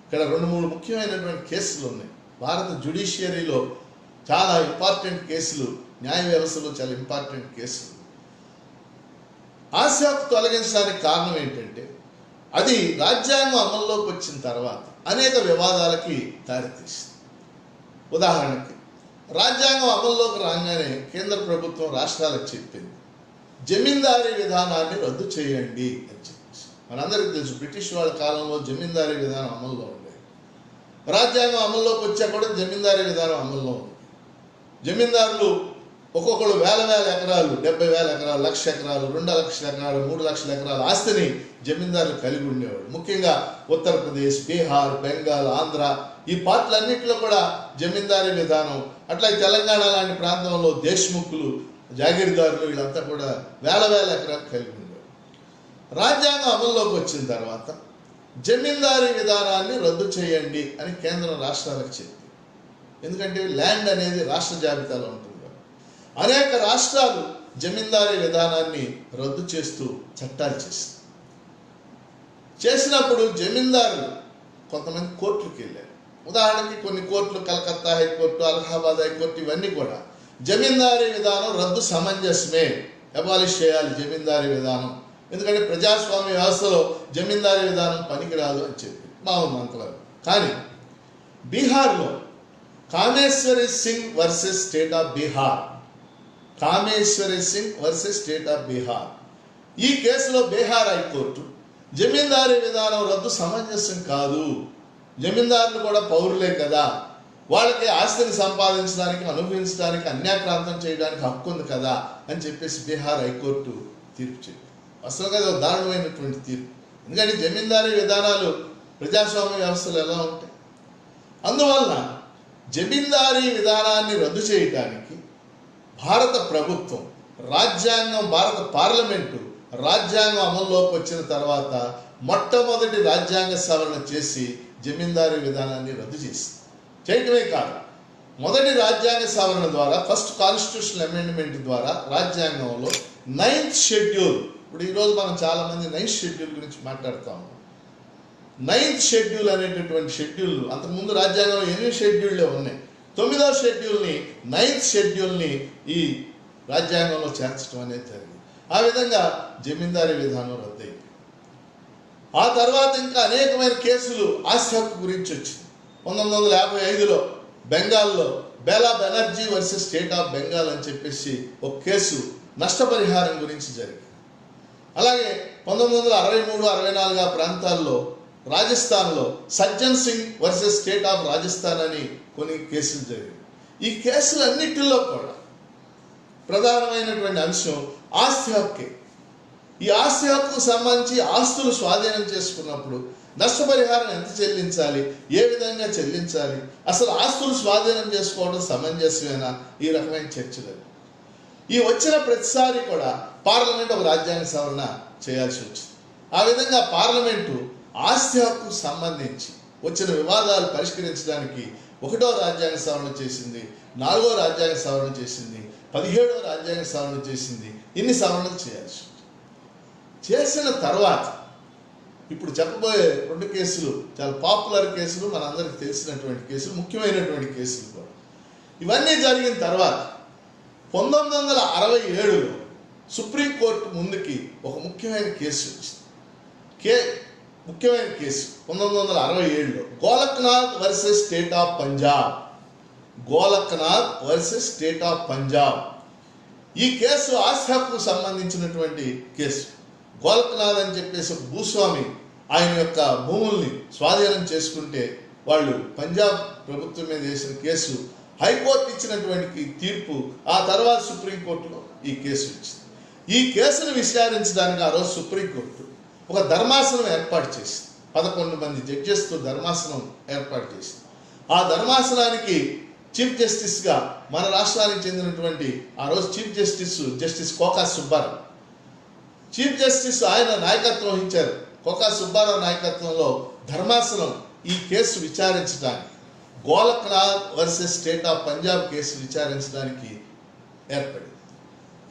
ఇక్కడ 2-3 ముఖ్యమైనటువంటి కేసులు ఉన్నాయి. భారత జ్యుడిషియరీలో చాలా ఇంపార్టెంట్ కేసులు, న్యాయ వ్యవస్థలో చాలా ఇంపార్టెంట్ కేసులు. ఆస్తి హక్కు తొలగించడానికి కారణం ఏంటంటే, అది రాజ్యాంగం అమల్లోకి వచ్చిన తర్వాత అనేక వివాదాలకి దారితీసింది. ఉదాహరణకి, రాజ్యాంగం అమల్లోకి రాగానే కేంద్ర ప్రభుత్వం రాష్ట్రాలకు చెప్పింది, జమీందారీ విధానాన్ని రద్దు చేయండి అని చెప్పేసి. మనందరికీ తెలుసు, బ్రిటిష్ వాళ్ళ కాలంలో జమీందారీ విధానం అమల్లో ఉండేది. రాజ్యాంగం అమల్లోకి వచ్చా కూడా జమీందారీ విధానం అమల్లో ఉంది. జమీందారులు ఒక్కొక్కరు వేల ఎకరాలు, 70,000 ఎకరాలు, 1,00,000 ఎకరాలు, 2,00,000 ఎకరాలు, 3,00,000 ఎకరాల ఆస్తిని జమీందారులు కలిగి ఉండేవాడు. ముఖ్యంగా ఉత్తరప్రదేశ్, బీహార్, బెంగాల్, ఆంధ్ర ఈ పార్టీలన్నింటిలో కూడా జమీందారీ విధానం. అట్లాగే తెలంగాణ లాంటి ప్రాంతంలో దేశ్ముఖులు, జాగీర్దారులు వీళ్ళంతా కూడా వేల ఎకరాలు కలిగి ఉండేవారు. రాజ్యాంగం అమల్లోకి వచ్చిన తర్వాత జమీందారీ విధానాన్ని రద్దు చేయండి అని కేంద్రం రాష్ట్రాలకు చెప్పింది. ఎందుకంటే ల్యాండ్ అనేది రాష్ట్ర జాబితాలో ఉంటుంది. అనేక రాష్ట్రాలు జమీందారీ విధానాన్ని రద్దు చేస్తూ చట్టాలు చేసినప్పుడు జమీందారులు కొంతమంది కోర్టులకు వెళ్ళారు. ఉదాహరణకి కొన్ని కోర్టులు, కలకత్తా హైకోర్టు, అలహాబాద్ హైకోర్టు, ఇవన్నీ కూడా జమీందారీ విధానం రద్దు సమంజసమే, అబాలిష్ చేయాలి జమీందారీ విధానం, ఎందుకంటే ప్రజాస్వామ్య వ్యవస్థలో జమీందారీ విధానం పనికిరాదు అని చెప్పి బాగుంది అంతవరకు. కానీ బీహార్లో Kameshwari Singh versus state of Bihar Kameshwari Singh versus state of Bihar. ఈ కేసులో బీహార్ హైకోర్టు జమీందారీ విధానం రద్దు సమంజసం కాదు, జమీందారులు కూడా పౌరులే కదా, వాళ్ళకి ఆస్తిని సంపాదించడానికి అనుభవించడానికి అన్యాక్రాంతం చేయడానికి హక్కు ఉంది కదా అని చెప్పేసి బీహార్ హైకోర్టు తీర్పు చెప్పింది. అసలుగా అది దారుణమైనటువంటి తీర్పు. ఎందుకంటే జమీందారీ విధానాలు ప్రజాస్వామ్య వ్యవస్థలు ఎలా ఉంటాయి. అందువల్ల జమీందారీ విధానాన్ని రద్దు చేయడానికి భారత ప్రభుత్వం రాజ్యాంగం, భారత పార్లమెంటు రాజ్యాంగం అమల్లోకి వచ్చిన తర్వాత మొట్టమొదటి రాజ్యాంగ సవరణ చేసి జమీందారీ విధానాన్ని రద్దు చేసింది. చేయటమే కాదు, మొదటి రాజ్యాంగ సవరణ ద్వారా, ఫస్ట్ కాన్స్టిట్యూషనల్ అమెండ్మెంట్ ద్వారా రాజ్యాంగంలో 9th షెడ్యూల్, ఇప్పుడు ఈరోజు మనం చాలామంది 9th షెడ్యూల్ గురించి మాట్లాడుతూ ఉన్నాం. 9th షెడ్యూల్ అనేటటువంటి షెడ్యూల్, అంతకుముందు రాజ్యాంగంలో 8 షెడ్యూళ్ళే ఉన్నాయి. 9వ షెడ్యూల్ని 9th షెడ్యూల్ని ఈ రాజ్యాంగంలో చేర్చడం అనేది జరిగింది. ఆ విధంగా జమీందారీ విధానం రద్దయింది. ఆ తర్వాత ఇంకా అనేకమైన కేసులు ఆస్తి హక్కు గురించి వచ్చింది. 1955లో బెంగాల్లో Bela Banerjee versus state of Bengal అని చెప్పేసి ఒక కేసు నష్టపరిహారం గురించి జరిగింది. అలాగే 1963, 64 ఆ ప్రాంతాల్లో రాజస్థాన్లో Sajjan Singh versus state of Rajasthan అని కొన్ని కేసులు జరిగాయి. ఈ కేసులన్నిటిలో కూడా ప్రధానమైనటువంటి అంశం ఆస్తి హక్కే. ఈ ఆస్తి హక్కుకు సంబంధించి ఆస్తులు స్వాధీనం చేసుకున్నప్పుడు నష్టపరిహారం ఎంత చెల్లించాలి, ఏ విధంగా చెల్లించాలి, అసలు ఆస్తులు స్వాధీనం చేసుకోవడం సమంజసమేనా, ఈ రకమైన చర్చలు. ఈ వచ్చిన ప్రతిసారి కూడా పార్లమెంట్ ఒక రాజ్యాంగ సవరణ చేయాల్సి వచ్చింది. ఆ విధంగా పార్లమెంటు ఆస్తి హక్కుకు సంబంధించి వచ్చిన వివాదాలు పరిష్కరించడానికి 1వ రాజ్యాంగ సవరణ చేసింది, 4వ రాజ్యాంగ సవరణ చేసింది, 17వ రాజ్యాంగ సవరణ చేసింది. ఇన్ని సవరణలు చేయాల్సి చేసిన తర్వాత ఇప్పుడు చెప్పబోయే 2 కేసులు చాలా పాపులర్ కేసులు, మనందరికీ తెలిసినటువంటి కేసులు, ముఖ్యమైనటువంటి కేసులు కూడా. ఇవన్నీ జరిగిన తర్వాత 1967లో సుప్రీంకోర్టు ముందుకి ఒక ముఖ్యమైన కేసు వచ్చింది. ముఖ్యమైన కేసు 1967లో Golaknath versus state of Punjab. Golaknath versus state of Punjab. ఈ కేసు ఆస్తి హక్కుకు సంబంధించినటువంటి కేసు. గోలక్నాథ్ అని చెప్పేసి ఒక భూస్వామి ఆయన యొక్క భూముల్ని స్వాధీనం చేసుకుంటే వాళ్ళు పంజాబ్ ప్రభుత్వం మీద వేసిన కేసు, హైకోర్టు ఇచ్చినటువంటి తీర్పు, ఆ తర్వాత సుప్రీంకోర్టులో ఈ కేసు వచ్చింది. ఈ కేసును విచారించడానికి ఆ రోజు సుప్రీంకోర్టు ఒక ధర్మాసనం ఏర్పాటు చేసింది. 11 మంది జడ్జెస్తో ధర్మాసనం ఏర్పాటు చేసింది. ఆ ధర్మాసనానికి చీఫ్ జస్టిస్గా మన రాష్ట్రానికి చెందినటువంటి ఆ రోజు chief justice Koka Subbarao, chief justice ఆయన నాయకత్వం వహించారు. కోకా సుబ్బారావు నాయకత్వంలో ధర్మాసనం ఈ కేసు విచారించడానికి, Golaknath versus state of Punjab case విచారించడానికి ఏర్పడింది.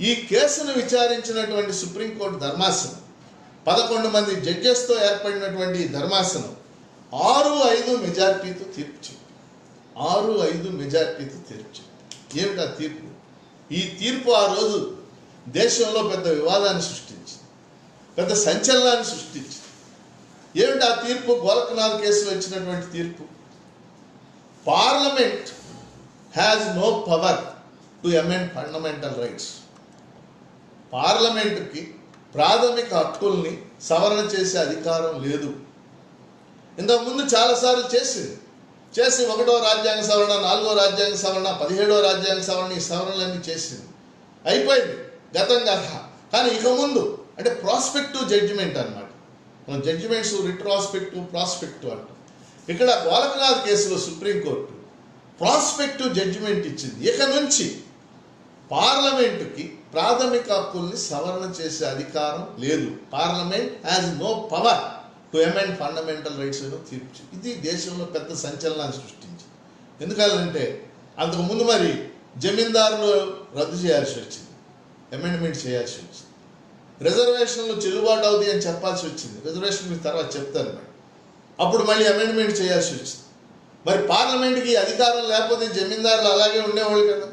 ఈ కేసును విచారించినటువంటి సుప్రీంకోర్టు ధర్మాసనం 11 మంది జడ్జెస్తో ఏర్పడినటువంటి ధర్మాసనం 6-5 మెజార్టీతో తీర్పు చెప్పింది. 6-5 మెజార్టీతో తీర్పు చెప్పింది. ఏమిటా తీర్పు? ఈ తీర్పు ఆ రోజు దేశంలో పెద్ద వివాదాన్ని సృష్టించింది, పెద్ద సంచలనాన్ని సృష్టించింది. ఏమిటి ఆ తీర్పు? గోలక్నాథ్ కేసులో ఇచ్చినటువంటి తీర్పు, parliament has no power to amend fundamental rights. పార్లమెంటుకి ప్రాథమిక హక్కుల్ని సవరణ చేసే అధికారం లేదు. ఇంతకుముందు చాలాసార్లు చేసి 1వ రాజ్యాంగ సవరణ, 4వ రాజ్యాంగ సవరణ, 17వ రాజ్యాంగ సవరణ, ఈ సవరణలన్నీ చేసింది, అయిపోయింది గతం కథ. కానీ ఇక ముందు అంటే ప్రాస్పెక్టివ్ జడ్జిమెంట్ అన్నమాట. మనం జడ్జిమెంట్స్ రిట్రాస్పెక్టివ్, ప్రాస్పెక్టివ్ అంటాం. ఇక్కడ గోలక్నాథ్ కేసులో సుప్రీంకోర్టు ప్రాస్పెక్టివ్ జడ్జిమెంట్ ఇచ్చింది. ఇక నుంచి పార్లమెంటుకి ప్రాథమిక హక్కుల్ని సవరణ చేసే అధికారం లేదు. Parliament has no power to amend fundamental rights అని తీర్పు. ఇది దేశంలో పెద్ద సంచలనాన్ని సృష్టించింది. ఎందుకంటే అంతకుముందు మరి జమీందారులు రద్దు చేయాల్సి వచ్చింది, అమెండ్మెంట్ చేయాల్సి వచ్చింది. రిజర్వేషన్లు చెల్లుబాటు అవుతాయి అని చెప్పాల్సి వచ్చింది. రిజర్వేషన్ మీరు తర్వాత చెప్తాను మరి. అప్పుడు మళ్ళీ అమెండ్మెంట్ చేయాల్సి వచ్చింది. మరి పార్లమెంట్కి అధికారం లేకపోతే జమీందారులు అలాగే ఉండేవాళ్ళు కదా,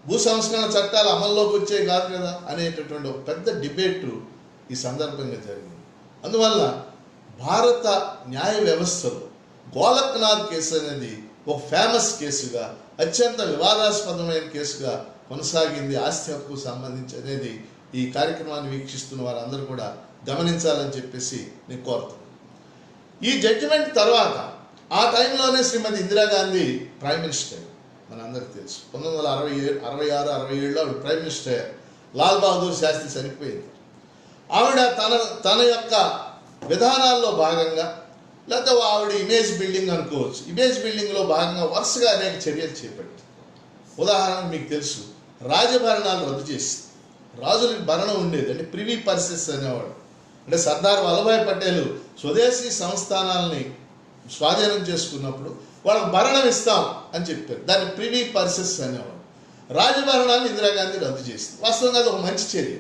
భూ సంస్కరణ చట్టాలు అమల్లోకి వచ్చేవి కాదు కదా అనేటటువంటి ఒక పెద్ద డిబేట్ ఈ సందర్భంగా జరిగింది. అందువల్ల భారత న్యాయ వ్యవస్థలో గోలక్నాథ్ కేసు అనేది ఒక ఫేమస్ కేసుగా, అత్యంత వివాదాస్పదమైన కేసుగా కొనసాగింది ఆస్తి హక్కు సంబంధించి అనేది ఈ కార్యక్రమాన్ని వీక్షిస్తున్న వారందరూ కూడా గమనించాలని చెప్పేసి నేను కోరుతున్నాను. ఈ జడ్జిమెంట్ తర్వాత ఆ టైంలోనే శ్రీమతి ఇందిరాగాంధీ ప్రైమ్ మినిస్టర్, మనందరికీ తెలుసు. 1966-67లో ఆవిడ ప్రైమ్ మినిస్టర్. లాల్ బహదూర్ శాస్త్రి చనిపోయింది. ఆవిడ తన యొక్క విధానాల్లో భాగంగా, లేకపోతే ఆవిడ ఇమేజ్ బిల్డింగ్ అనుకోవచ్చు, ఇమేజ్ బిల్డింగ్లో భాగంగా వరుసగా అనేక చర్యలు చేపట్టింది. ఉదాహరణకు మీకు తెలుసు, రాజభరణాలు రద్దు చేసి, రాజులకు భరణం ఉండేది, అంటే ప్రివీ పర్సెస్ అనేవాడు. అంటే సర్దార్ వల్లభాయ్ పటేల్ స్వదేశీ సంస్థానాలని స్వాధీనం చేసుకున్నప్పుడు వాళ్ళకు భరణం ఇస్తాం అని చెప్పారు. దాన్ని ప్రివీ పర్సెస్ అనేవాడు. రాజభరణాన్ని ఇందిరాగాంధీ రద్దు చేసింది. వాస్తవంగా అది ఒక మంచి చర్య.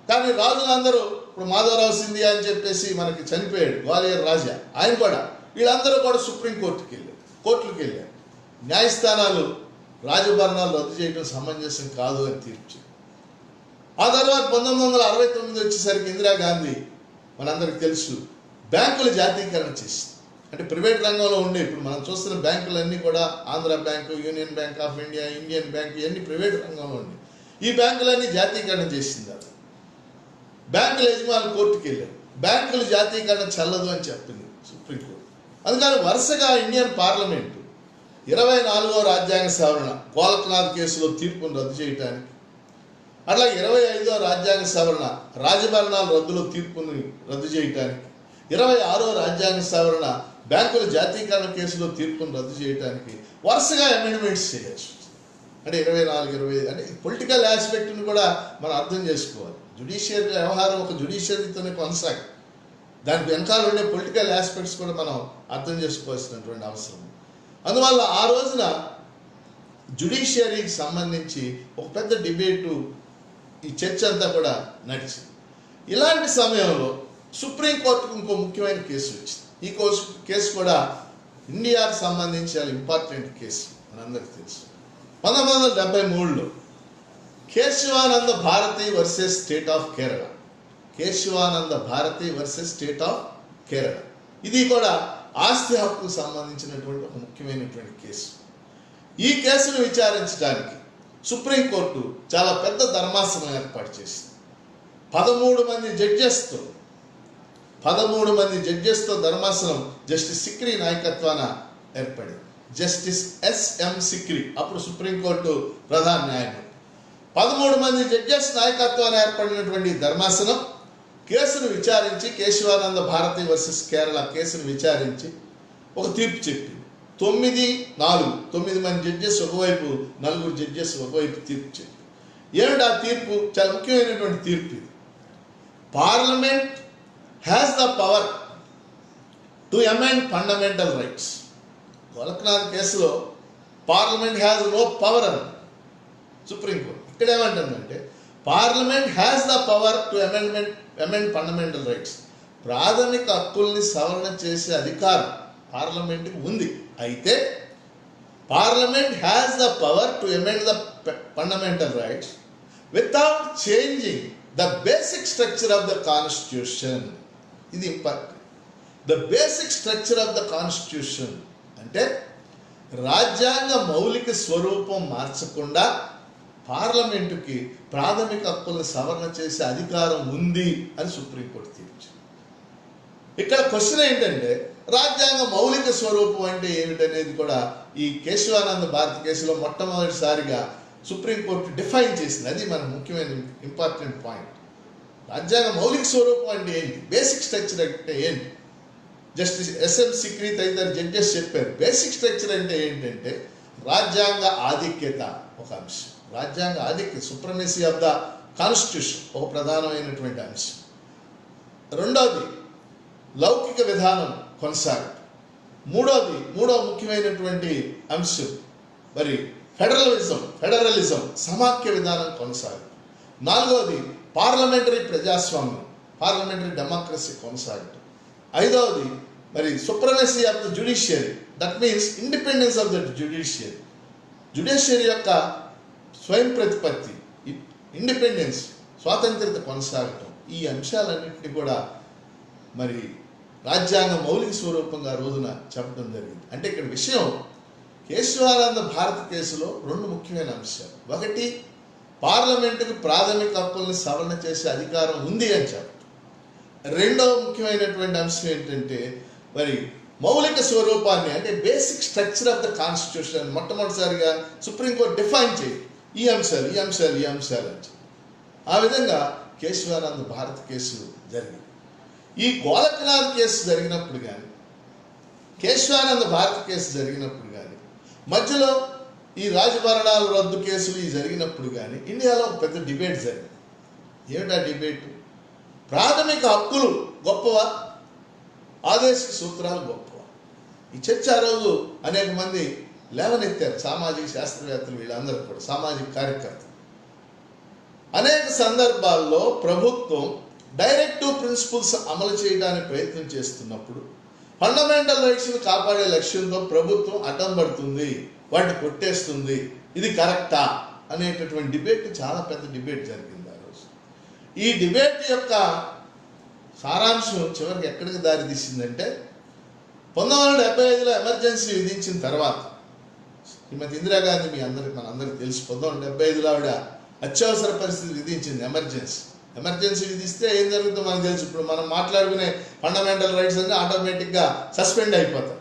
కానీ రాజులందరూ, ఇప్పుడు మాధవరావు సింధియా అని చెప్పేసి మనకి చనిపోయాడు, గ్వాలియర్ రాజా, ఆయన కూడా, వీళ్ళందరూ కూడా సుప్రీంకోర్టుకి వెళ్ళారు. న్యాయస్థానాలు రాజభరణాలు రద్దు చేయడం సమంజసం కాదు అని తీర్పు. ఆ తర్వాత 1969 వచ్చేసరికి ఇందిరాగాంధీ, మనందరికి తెలుసు, బ్యాంకుల జాతీకరణ చేసింది. అంటే ప్రైవేట్ రంగంలో ఉండే, ఇప్పుడు మనం చూస్తున్న బ్యాంకులన్నీ కూడా Andhra bank, union bank of India, Indian bank, ఇవన్నీ ప్రైవేట్ రంగంలో ఉండే. ఈ బ్యాంకులన్నీ జాతీకరణ చేసింది. బ్యాంకుల యజమానులు కోర్టుకు వెళ్ళారు. బ్యాంకుల జాతీకరణ చెల్లదు అని చెప్పింది సుప్రీంకోర్టు. అందుకని వరుసగా ఇండియన్ పార్లమెంటు 24వ రాజ్యాంగ సవరణ కోలక్నాథ్ కేసులో తీర్పును రద్దు చేయడానికి, అట్లా 25వ రాజ్యాంగ సవరణ రాజభరణాల రద్దులో తీర్పుని రద్దు చేయడానికి, 26వ రాజ్యాంగ సవరణ బ్యాంకుల జాతీకరణ కేసులో తీర్పును రద్దు చేయడానికి వరుసగా అమెండ్మెంట్స్ చేయొచ్చు. అంటే 24, 25 అంటే పొలిటికల్ ఆస్పెక్ట్ని కూడా మనం అర్థం చేసుకోవాలి. జ్యుడిషియరీ వ్యవహారం ఒక జ్యుడిషియరీతోనే కొనసాగి, దానికి వెనకాల ఉండే పొలిటికల్ ఆస్పెక్ట్స్ కూడా మనం అర్థం చేసుకోవాల్సినటువంటి అవసరం. అందువల్ల ఆ రోజున జ్యుడిషియరీకి సంబంధించి ఒక పెద్ద డిబేటు, ఈ చర్చ అంతా కూడా నడిచింది. ఇలాంటి సమయంలో సుప్రీంకోర్టుకు ఇంకో ముఖ్యమైన కేసు వచ్చింది. ఈ కేసు కూడా ఇండియాకు సంబంధించి చాలా ఇంపార్టెంట్ కేసు, మనందరికీ తెలుసు. 1973లో Kesavananda Bharati versus state of Kerala. Kesavananda Bharati versus state of Kerala. ఇది కూడా ఆస్తి హక్కుకు సంబంధించినటువంటి ఒక ముఖ్యమైనటువంటి కేసు. ఈ కేసును విచారించడానికి సుప్రీంకోర్టు చాలా పెద్ద ధర్మాసనం ఏర్పాటు చేసింది. 13 మంది జడ్జెస్తో ధర్మాసనం జస్టిస్ సిక్రీ నాయకత్వాన ఏర్పడింది. Justice S.M. సిక్రీ అప్పుడు సుప్రీంకోర్టు ప్రధాన న్యాయమూర్తి. 13 మంది జడ్జెస్ నాయకత్వాన్ని ఏర్పడినటువంటి ధర్మాసనం కేసును విచారించి, కేశవానంద భారతి వర్సెస్ కేరళ కేసును విచారించి ఒక తీర్పు చెప్పింది. 9-4 మంది జడ్జెస్ ఒకవైపు, 4 జడ్జెస్ ఒకవైపు తీర్పు చెప్పింది. ఏమిటి ఆ తీర్పు? చాలా ముఖ్యమైనటువంటి తీర్పు ఇది. Parliament has the power to amend fundamental rights. Golaknath కేసులో పార్లమెంట్ హ్యాస్ నో పవర్ అని సుప్రీంకోర్టు. ఇక్కడ ఏమంటుందంటే parliament has the power to amend fundamental rights. ప్రాథమిక హక్కుల్ని సవరణ చేసే అధికారం పార్లమెంట్కి ఉంది. అయితే parliament has the power to amend the fundamental rights without changing the basic structure of the constitution. ఇది important. The basic structure of the constitution అంటే రాజ్యాంగ మౌలిక స్వరూపం మార్చకుండా పార్లమెంటుకి ప్రాథమిక హక్కులను సవరణ చేసే అధికారం ఉంది అని సుప్రీంకోర్టు తీర్చింది. ఇక్కడ క్వశ్చన్ ఏంటంటే రాజ్యాంగ మౌలిక స్వరూపం అంటే ఏమిటనేది కూడా ఈ కేశవానంద భారతి కేసులో మొట్టమొదటిసారిగా సుప్రీంకోర్టు డిఫైన్ చేసింది. అది మన ముఖ్యమైన ఇంపార్టెంట్ పాయింట్. రాజ్యాంగ మౌలిక స్వరూపం అంటే ఏంటి, బేసిక్ స్ట్రక్చర్ అంటే ఏంటి? Justice S.M. సిక్రీ తదితర జడ్జెస్ చెప్పారు. బేసిక్ స్ట్రక్చర్ అంటే ఏంటంటే రాజ్యాంగ ఆధిక్యత ఒక అంశం. రాజ్యాంగ ఆధిక్యత, సుప్రమసీ ఆఫ్ ద కాన్స్టిట్యూషన్ ఒక ప్రధానమైనటువంటి అంశం. రెండవది లౌకిక విధానం కొనసాగటం. మూడవ ముఖ్యమైనటువంటి అంశం మరి ఫెడరలిజం సమాఖ్య విధానం కొనసాగటం. నాలుగవది పార్లమెంటరీ ప్రజాస్వామ్యం, పార్లమెంటరీ డెమోక్రసీ కొనసాగటం. ఐదవది మరి supremacy of the judiciary, that means independence of the judiciary యొక్క స్వయం ప్రతిపత్తి, ఇండిపెండెన్స్, స్వాతంత్ర్యత కొనసాగటం. ఈ అంశాలన్నింటినీ కూడా మరి రాజ్యాంగ మౌలిక స్వరూపంగా రోజున చెప్పడం జరిగింది. అంటే ఇక్కడ విషయం కేశవానంద భారత్ కేసులో రెండు ముఖ్యమైన అంశాలు. ఒకటి, పార్లమెంటుకు ప్రాథమిక హక్కుల్ని సవరణ చేసే అధికారం ఉంది అని చెప్పారు. రెండవ ముఖ్యమైనటువంటి అంశం ఏంటంటే మరి మౌలిక స్వరూపాన్ని, అంటే basic structure of the constitution మొట్టమొదటిసారిగా సుప్రీంకోర్టు డిఫైన్ చేయాలి. ఈ అంశాలు అని. ఆ విధంగా కేశవానంద భారత్ కేసు జరిగింది. ఈ గోలక్నాథ్ కేసు జరిగినప్పుడు కానీ, కేశవానంద భారత్ కేసు జరిగినప్పుడు కానీ, మధ్యలో ఈ రాజభరణాల రద్దు కేసులు ఈ జరిగినప్పుడు కానీ ఇండియాలో ఒక పెద్ద డిబేట్ జరిగింది. ఏమిటా డిబేట్? ప్రాథమిక హక్కులు గొప్పవా, ఆదేశిక సూత్రాలు గొప్పవా? ఈ చర్చ ఆ రోజు అనేక మంది లేవనెత్తారు. సామాజిక శాస్త్రవేత్తలు, వీళ్ళందరూ కూడా సామాజిక కార్యకర్తలు. అనేక సందర్భాల్లో ప్రభుత్వం డైరెక్టివ్ ప్రిన్సిపల్స్ అమలు చేయడానికి ప్రయత్నం చేస్తున్నప్పుడు ఫండమెంటల్ రైట్స్ని కాపాడే లక్ష్యంతో ప్రభుత్వం అడ్డం పడుతుంది, వాటిని కొట్టేస్తుంది. ఇది కరెక్టా అనేటటువంటి డిబేట్, చాలా పెద్ద డిబేట్ జరిగింది ఆ రోజు. ఈ డిబేట్ యొక్క సారాంశం చివరికి ఎక్కడికి దారి తీసిందంటే 1975లో ఎమర్జెన్సీ విధించిన తర్వాత శ్రీమతి ఇందిరాగాంధీ మనందరికీ తెలుసు. 1975లో ఆవిడ అత్యవసర పరిస్థితి విధించింది. ఎమర్జెన్సీ విధిస్తే ఏం జరుగుతుందో మనకు తెలుసు. ఇప్పుడు మనం మాట్లాడుకునే ఫండమెంటల్ రైట్స్ అన్నీ ఆటోమేటిక్గా సస్పెండ్ అయిపోతాయి.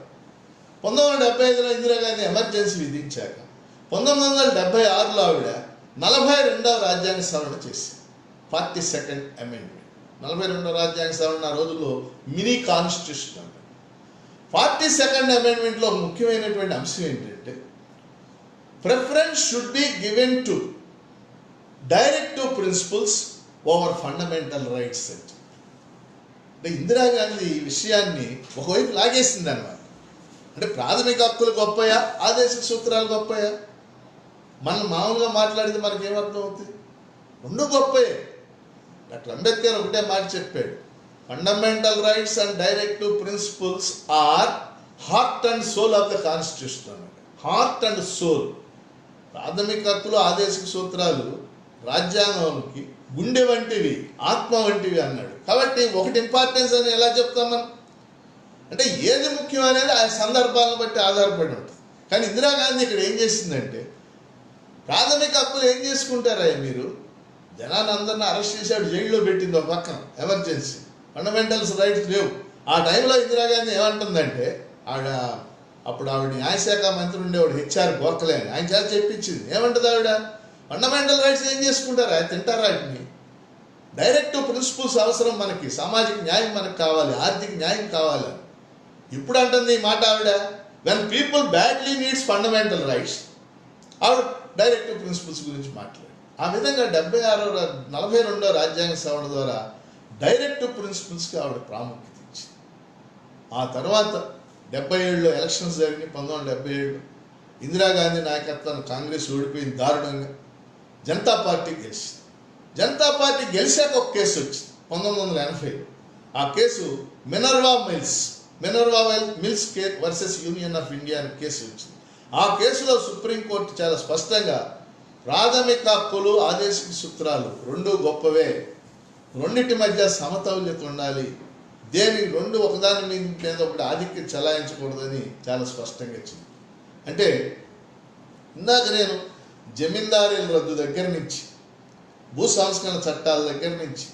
1975లో ఇందిరాగాంధీ ఎమర్జెన్సీ విధించాక 1976లో ఆవిడ 42వ రాజ్యాంగ సవరణ చేసింది. 42nd amendment. 42వ రాజ్యాంగ సవరణ ఆ రోజుల్లో మినీ కాన్స్టిట్యూషన్ అంటారు. 42nd అమెండ్మెంట్లో ముఖ్యమైనటువంటి అంశం ఏంటంటే preference should be given to directive principles over fundamental rights. అంటే ఇందిరాగాంధీ ఈ విషయాన్ని ఒకవైపు లాగేసింది అన్నమాట. అంటే ప్రాథమిక హక్కులు గొప్పయా, ఆదేశిక సూత్రాలు గొప్పయా? మనం మామూలుగా మాట్లాడితే మనకేమర్థం అవుతుంది? రెండు గొప్పయే. డాక్టర్ అంబేద్కర్ ఒకటే మాట చెప్పాడు, fundamental rights and directive principles are heart and soul of the constitution అన్నమాట. Heart and soul. ప్రాథమిక హక్కులు, ఆదేశిక సూత్రాలు రాజ్యాంగానికి గుండె వంటివి, ఆత్మ వంటివి అన్నాడు. కాబట్టి ఒకటి ఇంపార్టెన్స్ అని ఎలా చెప్తాం మనం? అంటే ఏది ముఖ్యం అనేది ఆ సందర్భాలను బట్టి ఆధారపడి ఉంటుంది. కానీ ఇందిరాగాంధీ ఇక్కడ ఏం చేసిందంటే, ప్రాథమిక హక్కులు ఏం చేసుకుంటారా మీరు? జనాన్ని అందరిని అరెస్ట్ చేశాడు, జైల్లో పెట్టింది ఒక పక్కన, ఎమర్జెన్సీ, ఫండమెంటల్స్ రైట్స్ లేవు. ఆ టైంలో ఇందిరాగాంధీ ఏమంటుందంటే, అప్పుడు ఆవిడ న్యాయశాఖ మంత్రి ఉండేవాడు హెచ్ఆర్ గోఖలే అని, ఆయన చేత చెప్పించింది. ఏమంటుంది ఆవిడ? ఫండమెంటల్ రైట్స్ ఏం చేసుకుంటారా, తింటారా వాటిని? డైరెక్టివ్ ప్రిన్సిపల్స్ అవసరం మనకి, సామాజిక న్యాయం మనకు కావాలి, ఆర్థిక న్యాయం కావాలి. ఇప్పుడు అంటుంది ఈ మాట ఆవిడ, when people badly needs fundamental rights, ఆవిడ డైరెక్టివ్ ప్రిన్సిపల్స్ గురించి మాట్లాడు. ఆ విధంగా 42వ రాజ్యాంగ సవరణ ద్వారా డైరెక్టివ్ ప్రిన్సిపల్స్కి ఆవిడ ప్రాముఖ్యత ఇచ్చింది. ఆ తర్వాత 77లో ఎలక్షన్స్ జరిగినాయి. 1977 ఇందిరాగాంధీ నాయకత్వాన్ని కాంగ్రెస్ ఓడిపోయింది దారుణంగా. జనతా పార్టీ గెలిచింది. జనతా పార్టీ గెలిచాక ఒక కేసు వచ్చింది 1980. ఆ case Minerva Mills versus union of India అనే కేసు వచ్చింది. ఆ కేసులో సుప్రీంకోర్టు చాలా స్పష్టంగా ప్రాథమిక హక్కులు, ఆదేశిక సూత్రాలు రెండు గొప్పవే, రెండింటి మధ్య సమతౌల్యత ఉండాలి, రెండు ఒకదాని మీద ఒకటి ఆధిక్యం చెలాయించకూడదని చాలా స్పష్టంగా ఇచ్చింది. అంటే ఇందాక నేను జమీందారీల రద్దు దగ్గర నుంచి, భూ సంస్కరణ చట్టాల దగ్గర నుంచి,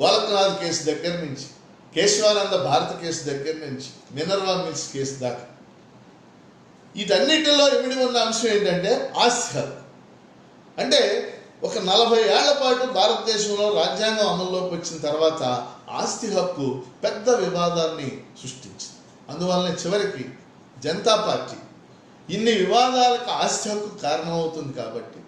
గోలక్నాథ్ కేసు దగ్గర నుంచి, కేశవానంద భారత కేసు దగ్గర నుంచి, మినర్వా మిల్స్ కేసు దాకా వీటన్నిటిలో ఇమిడి ఉన్న అంశం ఏంటంటే ఆస్తి హక్కు. అంటే ఒక 40 ఏళ్ల పాటు భారతదేశంలో రాజ్యాంగం అమల్లోకి వచ్చిన తర్వాత ఆస్తి హక్కు పెద్ద వివాదాన్ని సృష్టించింది. అందువల్లనే చివరికి జనతా పార్టీ ఇన్ని వివాదాలకు ఆస్తి హక్కు కారణమవుతుంది కాబట్టి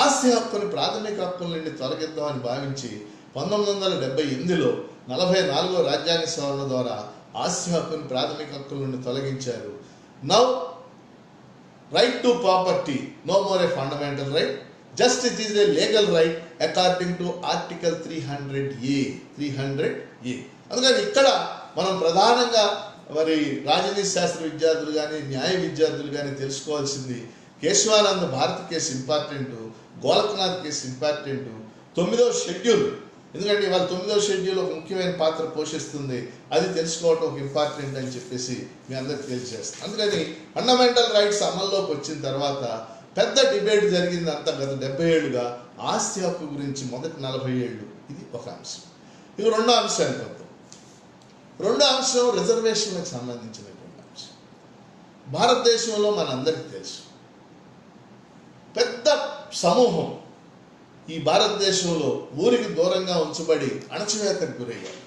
ఆస్తి హక్కుని ప్రాథమిక హక్కుల నుండి తొలగిద్దామని భావించి 1978లో 44వ రాజ్యాంగ సవరణ ద్వారా ఆస్తి హక్కుని ప్రాథమిక హక్కుల నుండి తొలగించారు. Now right to property no more a fundamental right, just it is a legal right according to article 300A. అందుకని ఇక్కడ మనం ప్రధానంగా మరి రాజనీతి శాస్త్ర విద్యార్థులు కానీ, న్యాయ విద్యార్థులు కానీ తెలుసుకోవాల్సింది, Kesavananda Bharat case important, Golaknath case important, 9వ షెడ్యూల్. ఎందుకంటే ఇవాళ 9వ షెడ్యూల్ ఒక ముఖ్యమైన పాత్ర పోషిస్తుంది, అది తెలుసుకోవటం ఒక ఇంపార్టెంట్ అని చెప్పేసి మీ అందరికి తెలియజేస్తాను. అందుకని ఫండమెంటల్ రైట్స్ అమల్లోకి వచ్చిన తర్వాత పెద్ద డిబేట్ జరిగింది అంతా గత 70 ఏళ్ళుగా ఆస్తి హక్కు గురించి. మొదటి 40 ఏళ్ళు ఇది ఒక అంశం. ఇక రెండో అంశానికి వద్దాం. రెండో అంశం రిజర్వేషన్లకు సంబంధించినటువంటి అంశం. భారతదేశంలో మనందరికీ తెలుసు, పెద్ద సమూహం ఈ భారతదేశంలో ఊరికి దూరంగా ఉంచబడి అణచివేతకు గురయ్యారు.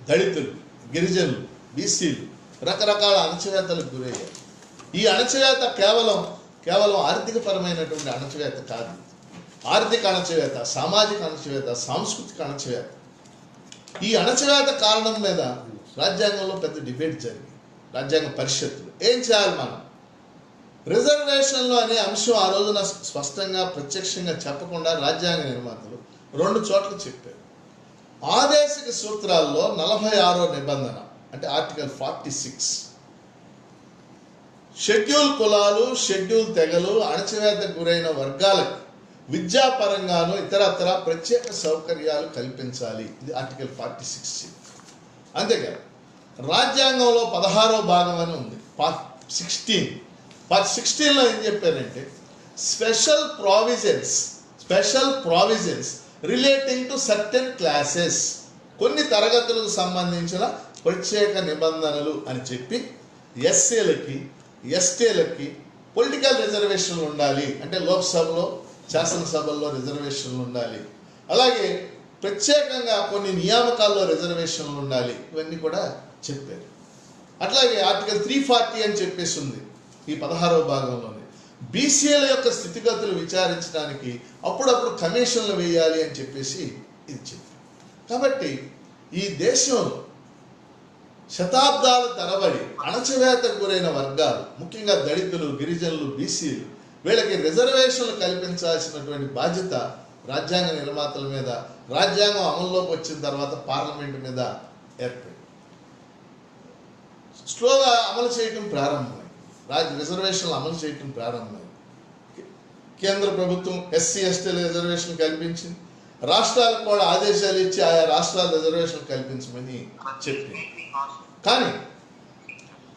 దళితులు, గిరిజనులు, బీసీలు రకరకాల అణచివేతలకు గురయ్యారు. ఈ అణచివేత కేవలం ఆర్థికపరమైనటువంటి అణచివేత కాదు. ఆర్థిక అణచివేత, సామాజిక అణచివేత, సాంస్కృతిక అణచివేత. ఈ అణచివేత కారణం మీద రాజ్యాంగంలో పెద్ద డిబేట్ జరిగింది. రాజ్యాంగ పరిషత్తులు ఏం చేయాలి మనం? రిజర్వేషన్లు అనే అంశం ఆ రోజున స్పష్టంగా ప్రత్యక్షంగా చెప్పకుండా రాజ్యాంగ నిర్మాతలు 2 చోట్ల చెప్పారు. ఆదేశిక సూత్రాల్లో 46వ నిబంధన అంటే ఆర్టికల్ 46 షెడ్యూల్ కులాలు, షెడ్యూల్ తెగలు, అణచివేతకు గురైన వర్గాలకు విద్యాపరంగాను ఇతరత్ర ప్రత్యేక సౌకర్యాలు కల్పించాలి. ఇది ఆర్టికల్ 46. అంతేకాదు రాజ్యాంగంలో 16వ భాగం అని ఉంది, పార్ట్ 16. పార్ట్ 16లో ఏం చెప్పారంటే special provisions relating to certain classes, కొన్ని తరగతులకు సంబంధించిన ప్రత్యేక నిబంధనలు అని చెప్పి ఎస్సీలకి, ఎస్టీలకి పొలిటికల్ రిజర్వేషన్లు ఉండాలి. అంటే లోక్సభలో, శాసనసభల్లో రిజర్వేషన్లు ఉండాలి. అలాగే ప్రత్యేకంగా కొన్ని నియామకాల్లో రిజర్వేషన్లు ఉండాలి. ఇవన్నీ కూడా చెప్పారు. అట్లాగే ఆర్టికల్ 340 అని చెప్పేసి ఉంది ఈ 16వ భాగంలోనే. బీసీల యొక్క స్థితిగతులు విచారించడానికి అప్పుడప్పుడు కమిషన్లు వేయాలి అని చెప్పేసి ఇది చెప్పారు. కాబట్టి ఈ దేశంలో శతాబ్దాల తరబడి అణచివేతకు గురైన వర్గాలు, ముఖ్యంగా దళితులు, గిరిజనులు, బీసీలు, వీళ్ళకి రిజర్వేషన్లు కల్పించాల్సినటువంటి బాధ్యత రాజ్యాంగ నిర్మాతల మీద, రాజ్యాంగం అమల్లోకి వచ్చిన తర్వాత పార్లమెంటు మీద ఏర్పడింది. స్లోగా అమలు చేయటం ప్రారంభమైంది. రిజర్వేషన్లు అమలు చేయటం ప్రారంభమైంది. కేంద్ర ప్రభుత్వం ఎస్సీ ఎస్టీల రిజర్వేషన్ కల్పించింది. రాష్ట్రాలకు కూడా ఆదేశాలు ఇచ్చి ఆయా రాష్ట్రాల రిజర్వేషన్ కల్పించమని చెప్పింది. కానీ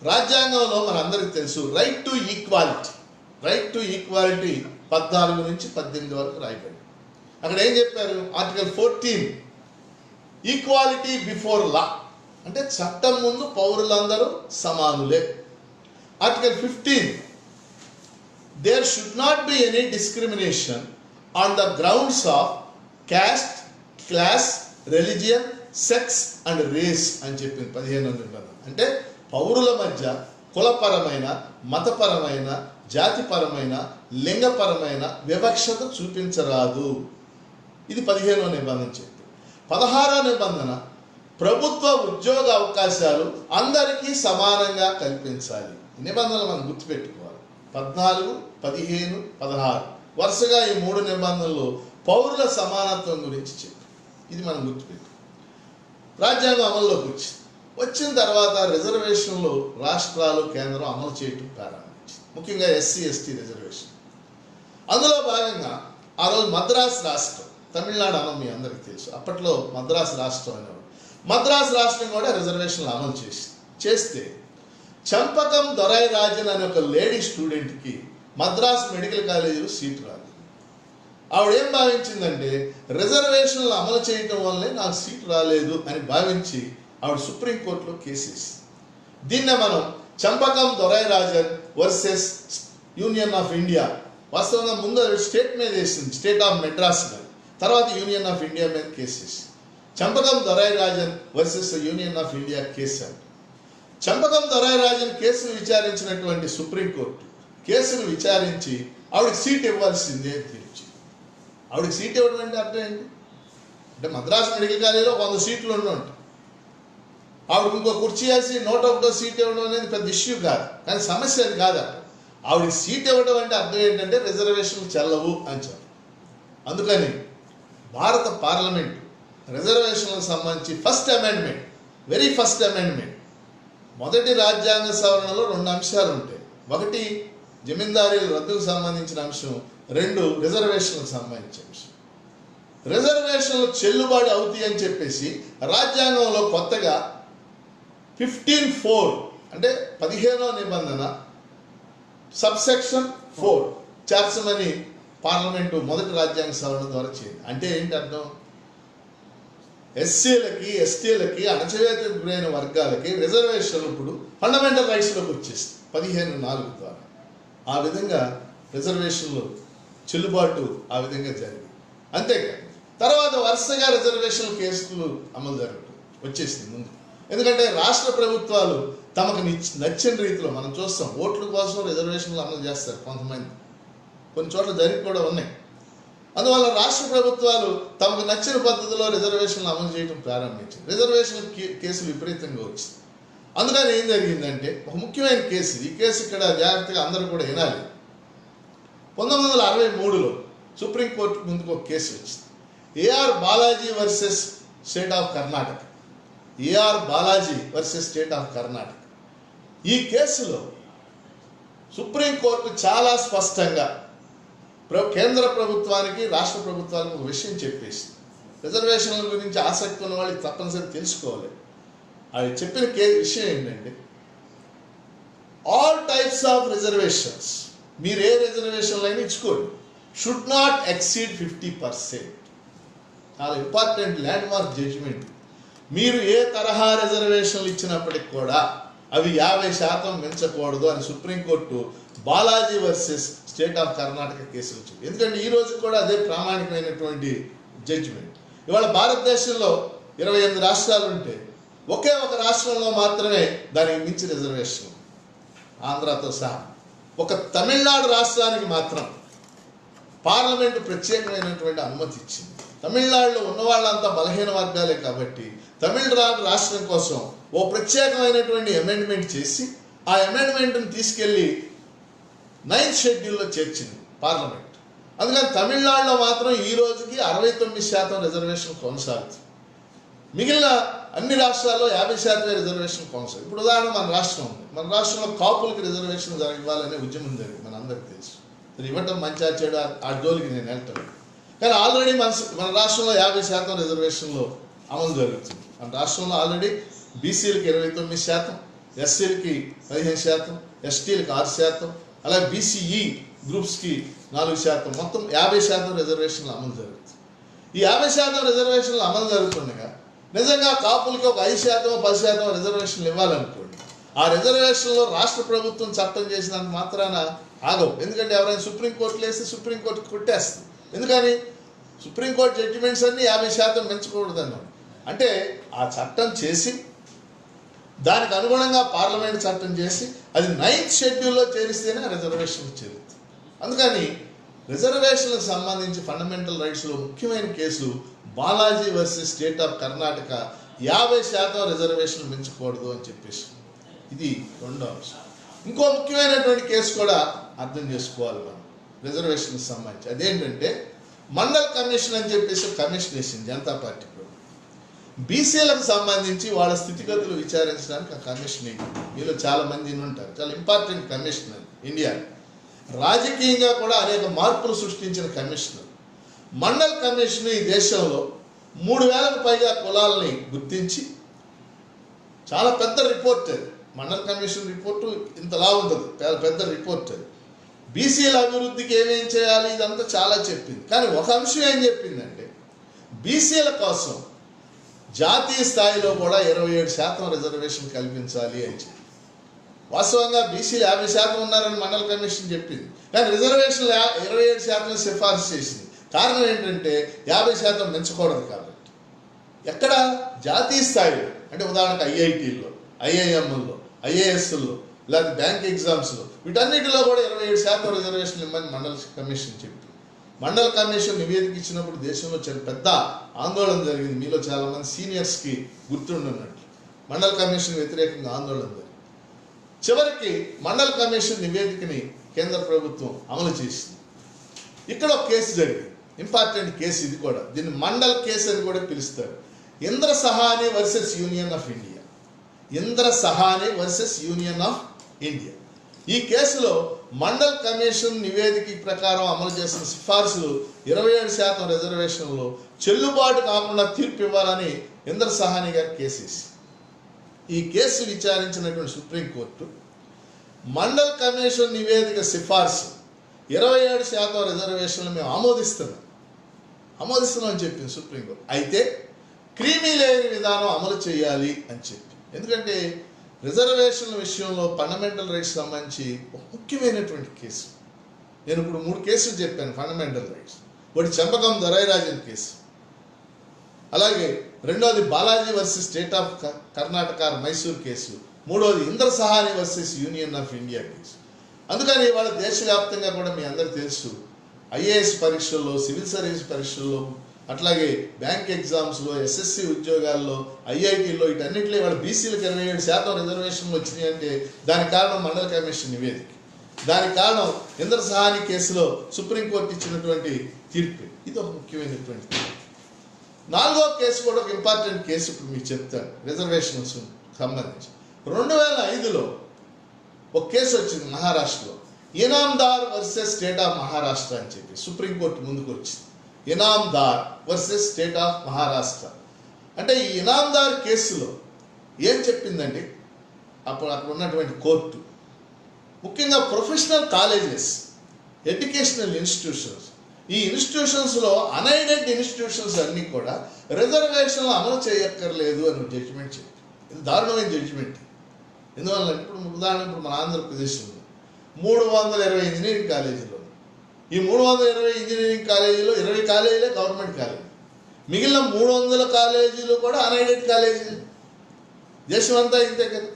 రాజ్యాంగంలో మనందరికీ తెలుసు రైట్ టు ఈక్వాలిటీ 14 నుంచి 18 వరకు రాయబడింది. అక్కడ ఏం చెప్పారు? ఆర్టికల్ 14 ఈక్వాలిటీ బిఫోర్ లా, అంటే చట్టం ముందు పౌరులందరూ సమానులే. Article 15 there should not be any discrimination on the grounds of caste, class, religion, sex and race అని చెప్పింది 15వ నిబంధన. అంటే పౌరుల మధ్య కులపరమైన, మతపరమైన, జాతిపరమైన, లింగపరమైన వివక్షత చూపించరాదు. ఇది 15వ నిబంధన చెప్పింది. 16వ నిబంధన ప్రభుత్వ ఉద్యోగ అవకాశాలు అందరికీ సమానంగా కల్పించాలి. నిబంధనలు మనం గుర్తుపెట్టుకోవాలి. 14, 15, 16 వరుసగా ఈ 3 నిబంధనలు పౌరుల సమానత్వం గురించి చెప్పి ఇది మనం గుర్తుపెట్టు. రాజ్యాంగం అమల్లోకి వచ్చిన తర్వాత రిజర్వేషన్లు రాష్ట్రాలు, కేంద్రం అమలు చేయటం ప్రారంభించింది. ముఖ్యంగా ఎస్సీ ఎస్టీ రిజర్వేషన్. అందులో భాగంగా ఆ రోజు మద్రాసు రాష్ట్రం, తమిళనాడు అనం మీ అందరికీ తెలుసు, అప్పట్లో మద్రాసు రాష్ట్రం అనేవాడు. మద్రాసు రాష్ట్రం కూడా రిజర్వేషన్లు అమలు చేస్తే చంపకం దొరై రాజన్ అనే ఒక లేడీ స్టూడెంట్కి మద్రాసు మెడికల్ కాలేజీలో సీటు రాలేదు. ఆవిడ ఏం భావించిందంటే రిజర్వేషన్లు అమలు చేయటం వల్లే నాకు సీటు రాలేదు అని భావించి ఆవిడ సుప్రీంకోర్టులో కేసేసి, దీన్నే మనం Champakam Dorai Rajan versus union of India, వాస్తవంగా ముందు స్టేట్ మీద వేసింది, స్టేట్ ఆఫ్ మెడ్రాస్ మీద, తర్వాత యూనియన్ ఆఫ్ ఇండియా మీద కేసేసి Champakam Dorai Rajan versus union of India case. Champakam Dorai Rajan కేసును విచారించినటువంటి సుప్రీంకోర్టు కేసును విచారించి ఆవిడకి సీట్ ఇవ్వాల్సిందే తీర్చి. ఆవిడకి సీట్ ఇవ్వడం అంటే అర్థం ఏంటి? అంటే మద్రాసు మెడికల్ కాలేజీలో 100 సీట్లు ఉంటాయి. ఆవిడకి ఇంకో కుర్చీ వేసి 101 సీట్ ఇవ్వడం అనేది పెద్ద ఇష్యూ కాదు. కానీ సమస్య అది కాదు. ఆవిడకి సీట్ ఇవ్వడం అంటే అర్థం ఏంటంటే రిజర్వేషన్లు చెల్లవు అని చెప్పారు. అందుకని భారత పార్లమెంటు రిజర్వేషన్లకు సంబంధించి వెరీ ఫస్ట్ అమెండ్మెంట్, మొదటి రాజ్యాంగ సవరణలో 2 అంశాలు ఉంటాయి. ఒకటి జమీందారీల రద్దుకు సంబంధించిన అంశం, 2 రిజర్వేషన్లకు సంబంధించిన అంశం. రిజర్వేషన్లు చెల్లుబాటు అవుతాయి అని చెప్పేసి రాజ్యాంగంలో కొత్తగా 15(4) అంటే 15వ నిబంధన సబ్సెక్షన్ 4 చేర్చమని పార్లమెంటు మొదటి రాజ్యాంగ సవరణ ద్వారా చేయండి. అంటే ఏంటి అర్థం? ఎస్సీలకి, ఎస్టీలకి, అణచివేతకు గురైన వర్గాలకి రిజర్వేషన్లు ఇప్పుడు ఫండమెంటల్ రైట్స్లోకి వచ్చేస్తుంది 15(4) ద్వారా. ఆ విధంగా రిజర్వేషన్లు చెల్లుబాటు ఆ విధంగా జరిగింది. అంతేకాదు తర్వాత వరుసగా రిజర్వేషన్ కేసులు అమలు జరగటం వచ్చేసింది ముందు. ఎందుకంటే రాష్ట్ర ప్రభుత్వాలు తమకు నచ్చిన రీతిలో మనం చూస్తాం, ఓట్ల కోసం రిజర్వేషన్లు అమలు చేస్తారు కొంతమంది, కొన్ని చోట్ల జరిగి కూడా ఉన్నాయి. అందువల్ల రాష్ట్ర ప్రభుత్వాలు తమకు నచ్చిన పద్ధతిలో రిజర్వేషన్లు అమలు చేయడం ప్రారంభించారు. రిజర్వేషన్ కేసులు విపరీతంగా వచ్చింది. అందుకని ఏం జరిగిందంటే ఒక ముఖ్యమైన కేసు, ఈ కేసు ఇక్కడ జాగ్రత్తగా అందరూ కూడా వినాలి. 1963లో సుప్రీంకోర్టు ముందుకు ఒక కేసు వచ్చింది, AR Balaji versus state of Karnataka. AR Balaji versus state of Karnataka. ఈ కేసులో సుప్రీంకోర్టు చాలా స్పష్టంగా కేంద్ర ప్రభుత్వానికి, రాష్ట్ర ప్రభుత్వానికి ఒక విషయం చెప్పేసి, రిజర్వేషన్ల గురించి ఆసక్తి ఉన్న వాళ్ళు తప్పనిసరి తెలుసుకోవాలి. అది చెప్పిన విషయం ఏంటంటే, ఆల్ టైప్స్ ఆఫ్ రిజర్వేషన్స్, మీరు ఏ రిజర్వేషన్లు అయినా ఇచ్చుకోండి, షుడ్ నాట్ ఎక్సీడ్ 50%. చాలా ఇంపార్టెంట్ ల్యాండ్ మార్క్ జడ్జిమెంట్. మీరు ఏ తరహా రిజర్వేషన్లు ఇచ్చినప్పటికి కూడా అవి 50% మించకూడదు అని supreme court Balaji versus state of Karnataka case వచ్చింది. ఎందుకంటే ఈ రోజు కూడా అదే ప్రామాణికమైనటువంటి జడ్జిమెంట్. ఇవాళ భారతదేశంలో 28 రాష్ట్రాలు ఉంటే ఒకే ఒక రాష్ట్రంలో మాత్రమే దానికి మించి రిజర్వేషన్, ఆంధ్రాతో సహా. ఒక తమిళనాడు రాష్ట్రానికి మాత్రం పార్లమెంటు ప్రత్యేకమైనటువంటి అనుమతి ఇచ్చింది. తమిళనాడులో ఉన్న వాళ్ళంతా బలహీన వర్గాలే కాబట్టి తమిళనాడు రాష్ట్రం కోసం ఓ ప్రత్యేకమైనటువంటి అమెండ్మెంట్ చేసి ఆ అమెండ్మెంట్ని తీసుకెళ్ళి 9th షెడ్యూల్లో చేర్చింది పార్లమెంట్. అందుకని తమిళనాడులో మాత్రం ఈ రోజుకి 69% రిజర్వేషన్ కొనసాగుతుంది. మిగిలిన అన్ని రాష్ట్రాల్లో 50% రిజర్వేషన్ కొనసాగుతుంది. ఇప్పుడు ఉదాహరణ మన రాష్ట్రం ఉంది, మన రాష్ట్రంలో కాపులకి రిజర్వేషన్ ఇవ్వాలనే ఉద్యమం జరిగింది, మన అందరికీ తెలుసు. అది ఇవ్వటం మంచి చెడు ఆ జోలికి నేను వెళ్తాను. కానీ ఆల్రెడీ మన రాష్ట్రంలో 50% రిజర్వేషన్లో అమలు జరుగుతుంది. మన రాష్ట్రంలో ఆల్రెడీ బీసీలకి 29%, ఎస్సీలకి 15%, ఎస్టీలకి 6%, అలాగే బీసీఈ గ్రూప్స్కి 4%, మొత్తం 50% రిజర్వేషన్లు అమలు జరుగుతుంది. ఈ 50% రిజర్వేషన్లు అమలు జరుగుతుండగా నిజంగా కాపులకి ఒక 5%, 10% రిజర్వేషన్లు ఇవ్వాలనుకోండి, ఆ రిజర్వేషన్లో రాష్ట్ర ప్రభుత్వం చట్టం చేసినంత మాత్రాన ఆగవు. ఎందుకంటే ఎవరైనా సుప్రీంకోర్టులో వేస్తే సుప్రీంకోర్టు కొట్టేస్తుంది. ఎందుకని? సుప్రీంకోర్టు జడ్జిమెంట్స్ అన్నీ 50% మించకూడదన్నాడు. అంటే ఆ చట్టం చేసి దానికి అనుగుణంగా పార్లమెంట్ చట్టం చేసి అది 9th షెడ్యూల్లో చేరిస్తేనే రిజర్వేషన్లు చేరుతుంది. అందుకని రిజర్వేషన్లకు సంబంధించి ఫండమెంటల్ రైట్స్లో ముఖ్యమైన case Balaji versus state of Karnataka. 50% రిజర్వేషన్లు మించకూడదు అని చెప్పేసి ఇది రెండో అంశం. ఇంకో ముఖ్యమైనటువంటి కేసు కూడా అర్థం చేసుకోవాలి మనం రిజర్వేషన్కి సంబంధించి. అదేంటంటే మండల్ కమిషన్ అని చెప్పేసి కమిషన్ వేసింది జనతా పార్టీ ప్రభుత్వం. బీసీలకు సంబంధించి వాళ్ళ స్థితిగతులు విచారించడానికి ఆ కమిషన్ వేసింది. మీలో చాలా మంది ఉంటారు, చాలా ఇంపార్టెంట్ కమిషనర్ ఇండియా. రాజకీయంగా కూడా అనేక మార్పులు సృష్టించిన కమిషనర్. మండల్ కమిషన్ ఈ దేశంలో 3000కు పైగా కులాలని గుర్తించి చాలా పెద్ద రిపోర్ట్ అది. మండల్ కమిషన్ రిపోర్టు ఇంతలా ఉంటుంది, పెద్ద రిపోర్ట్ అది. బీసీల అభివృద్ధికి ఏమేం చేయాలి ఇదంతా చాలా చెప్పింది. కానీ ఒక అంశం ఏం చెప్పిందంటే బీసీల కోసం జాతీయ స్థాయిలో కూడా 27% రిజర్వేషన్ కల్పించాలి అని చెప్పి. వాస్తవంగా బీసీలు 50% ఉన్నారని మండల్ కమిషన్ చెప్పింది, కానీ రిజర్వేషన్లు 27% సిఫార్సు చేసింది. కారణం ఏంటంటే 50% మించకూడదు కాబట్టి. ఎక్కడ? జాతీయ స్థాయిలో, అంటే ఉదాహరణకు ఐఐటీల్లో, ఐఐఎంల్లో, ఐఏఎస్ల్లో, లేకపోతే బ్యాంక్ ఎగ్జామ్స్లో, వీటన్నిటిలో కూడా 27% రిజర్వేషన్లు ఇవ్వమని మండల్ కమిషన్ చెప్పి. మండల్ కమిషన్ నివేదిక ఇచ్చినప్పుడు దేశంలో చాలా పెద్ద ఆందోళన జరిగింది. మీలో చాలామంది సీనియర్స్కి గుర్తుండున్నట్లు మండల్ కమిషన్ వ్యతిరేకంగా ఆందోళన జరిగింది. చివరికి మండల్ కమిషన్ నివేదికని కేంద్ర ప్రభుత్వం అమలు చేసింది. ఇక్కడ ఒక కేసు జరిగింది, ఇంపార్టెంట్ కేసు ఇది కూడా. దీన్ని మండల్ కేసు అని కూడా పిలుస్తారు. Indra Sawhney versus union of India. Indra Sawhney versus union of India. ఈ కేసులో మండల్ కమిషన్ నివేదిక ప్రకారం అమలు చేసిన సిఫార్సులు 27% రిజర్వేషన్లో చెల్లుబాటు కాకుండా తీర్పు ఇవ్వాలని ఇంద్ర సహాని గారు కేసేసి ఈ కేసు విచారించినటువంటి సుప్రీంకోర్టు మండల్ కమిషన్ నివేదిక సిఫార్సు 27% రిజర్వేషన్లు మేము ఆమోదిస్తున్నాం అని చెప్పింది సుప్రీంకోర్టు. అయితే క్రీమీ లేయర్ విధానం అమలు చేయాలి అని చెప్పి, ఎందుకంటే రిజర్వేషన్ల విషయంలో ఫండమెంటల్ రైట్స్ సంబంధించి ఒక ముఖ్యమైనటువంటి కేసు. నేను ఇప్పుడు 3 కేసులు చెప్పాను ఫండమెంటల్ రైట్స్. ఒకటి చంపకం దొరైరాజన్ కేసు, అలాగే రెండోది Balaji versus state of Karnataka Mysore case, మూడోది Indra Sawhney versus union of India case. అందుకని ఇవాళ దేశవ్యాప్తంగా కూడా మీ అందరూ తెలుసు, ఐఏఎస్ పరీక్షల్లో, సివిల్ సర్వీస్ పరీక్షల్లో, అట్లాగే బ్యాంక్ ఎగ్జామ్స్లో, ఎస్ఎస్సి ఉద్యోగాల్లో, ఐఐటీలో, వీటన్నిటిలో ఇవాళ బీసీలకు 27% రిజర్వేషన్లు వచ్చినాయి అంటే దానికి కారణం మండల కమిషన్ నివేదిక. దానికి కారణం ఇంద్ర సహాని కేసులో సుప్రీంకోర్టు ఇచ్చినటువంటి తీర్పు. ఇది ఒక ముఖ్యమైనటువంటి తీర్పు. 4వ కేసు కూడా ఒక ఇంపార్టెంట్ కేసు ఇప్పుడు మీకు చెప్తాను రిజర్వేషన్స్ సంబంధించి. 2005లో ఒక కేసు వచ్చింది మహారాష్ట్రలో, Inamdar versus state of Maharashtra అని చెప్పి సుప్రీంకోర్టు ముందుకు వచ్చింది. Inamdar versus state of Maharashtra అంటే ఈ ఇనామ్దార్ కేసులో ఏం చెప్పిందండి, అప్పుడు అక్కడ ఉన్నటువంటి కోర్టు ముఖ్యంగా ప్రొఫెషనల్ కాలేజెస్, ఎడ్యుకేషనల్ ఇన్స్టిట్యూషన్స్, ఈ ఇన్స్టిట్యూషన్స్లో అన్ఎయిడెడ్ ఇన్స్టిట్యూషన్స్ అన్నీ కూడా రిజర్వేషన్లు అమలు చేయక్కర్లేదు అని జడ్జిమెంట్ చెప్పింది. ఇది దారుణమైన జడ్జిమెంట్. ఎందువల్ల ఇప్పుడు ఉదాహరణ ఇప్పుడు మన ఆంధ్రప్రదేశ్లో 320 ఇంజనీరింగ్ కాలేజీలు, ఈ 320 ఇంజనీరింగ్ కాలేజీలో 20 కాలేజీలే గవర్నమెంట్ కాలేజీ, మిగిలిన 300 కాలేజీలు కూడా అన్ఎయిడెడ్ కాలేజీలు. దేశం అంతా ఇంతే కదా.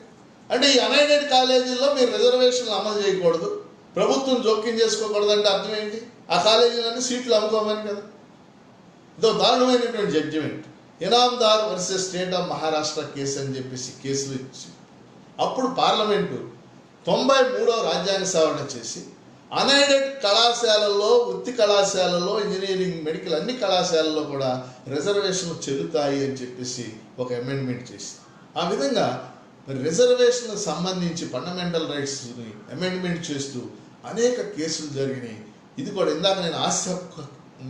అంటే ఈ అన్ఎయిడెడ్ కాలేజీల్లో మీరు రిజర్వేషన్లు అమలు చేయకూడదు, ప్రభుత్వం జోక్యం చేసుకోకూడదు అంటే అర్థం ఏంటి? ఆ కాలేజీలన్నీ సీట్లు అమ్ముకోమని కదా. ఇదో దారుణమైనటువంటి judgement. Inamdar versus state of Maharashtra case అని చెప్పేసి కేసులు ఇచ్చి అప్పుడు పార్లమెంటు 93వ రాజ్యాంగ సవరణ చేసి అన్ఎయిడెడ్ కళాశాలల్లో, వృత్తి కళాశాలల్లో, ఇంజనీరింగ్, మెడికల్ అన్ని కళాశాలల్లో కూడా రిజర్వేషన్లు చెల్లుతాయి అని చెప్పేసి ఒక అమెండ్మెంట్ చేసి, ఆ విధంగా రిజర్వేషన్లకు సంబంధించి ఫండమెంటల్ రైట్స్ని అమెండ్మెంట్ చేస్తూ అనేక కేసులు జరిగినాయి. ఇది కూడా ఇందాక నేను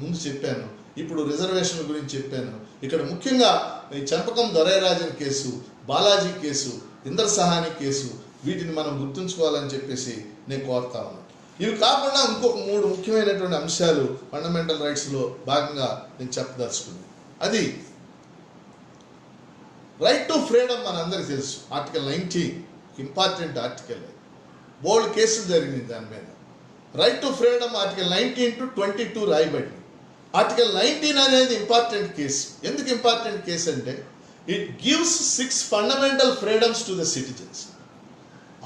ముందు చెప్పాను, ఇప్పుడు రిజర్వేషన్ల గురించి చెప్పాను. ఇక్కడ ముఖ్యంగా ఈ Champakam Dorairajan case, Balaji case, Indra Sawhney case, వీటిని మనం గుర్తుంచుకోవాలని చెప్పేసి నేను కోరుతా ఉన్నాను. ఇవి కాకుండా ఇంకొక 3 ముఖ్యమైనటువంటి అంశాలు ఫండమెంటల్ రైట్స్లో భాగంగా నేను చెప్పదలుచుకున్నాను. అది రైట్ టు ఫ్రీడమ్. మనందరికీ తెలుసు, ఆర్టికల్ 19 ఇంపార్టెంట్ ఆర్టికల్. బోల్డ్ కేసులు జరిగింది దాని మీద. Right to freedom article 19 to 22 రాయబడింది. ఆర్టికల్ 19 అనేది ఇంపార్టెంట్ కేసు. ఎందుకు ఇంపార్టెంట్ కేసు అంటే it gives 6 fundamental freedoms to the citizens.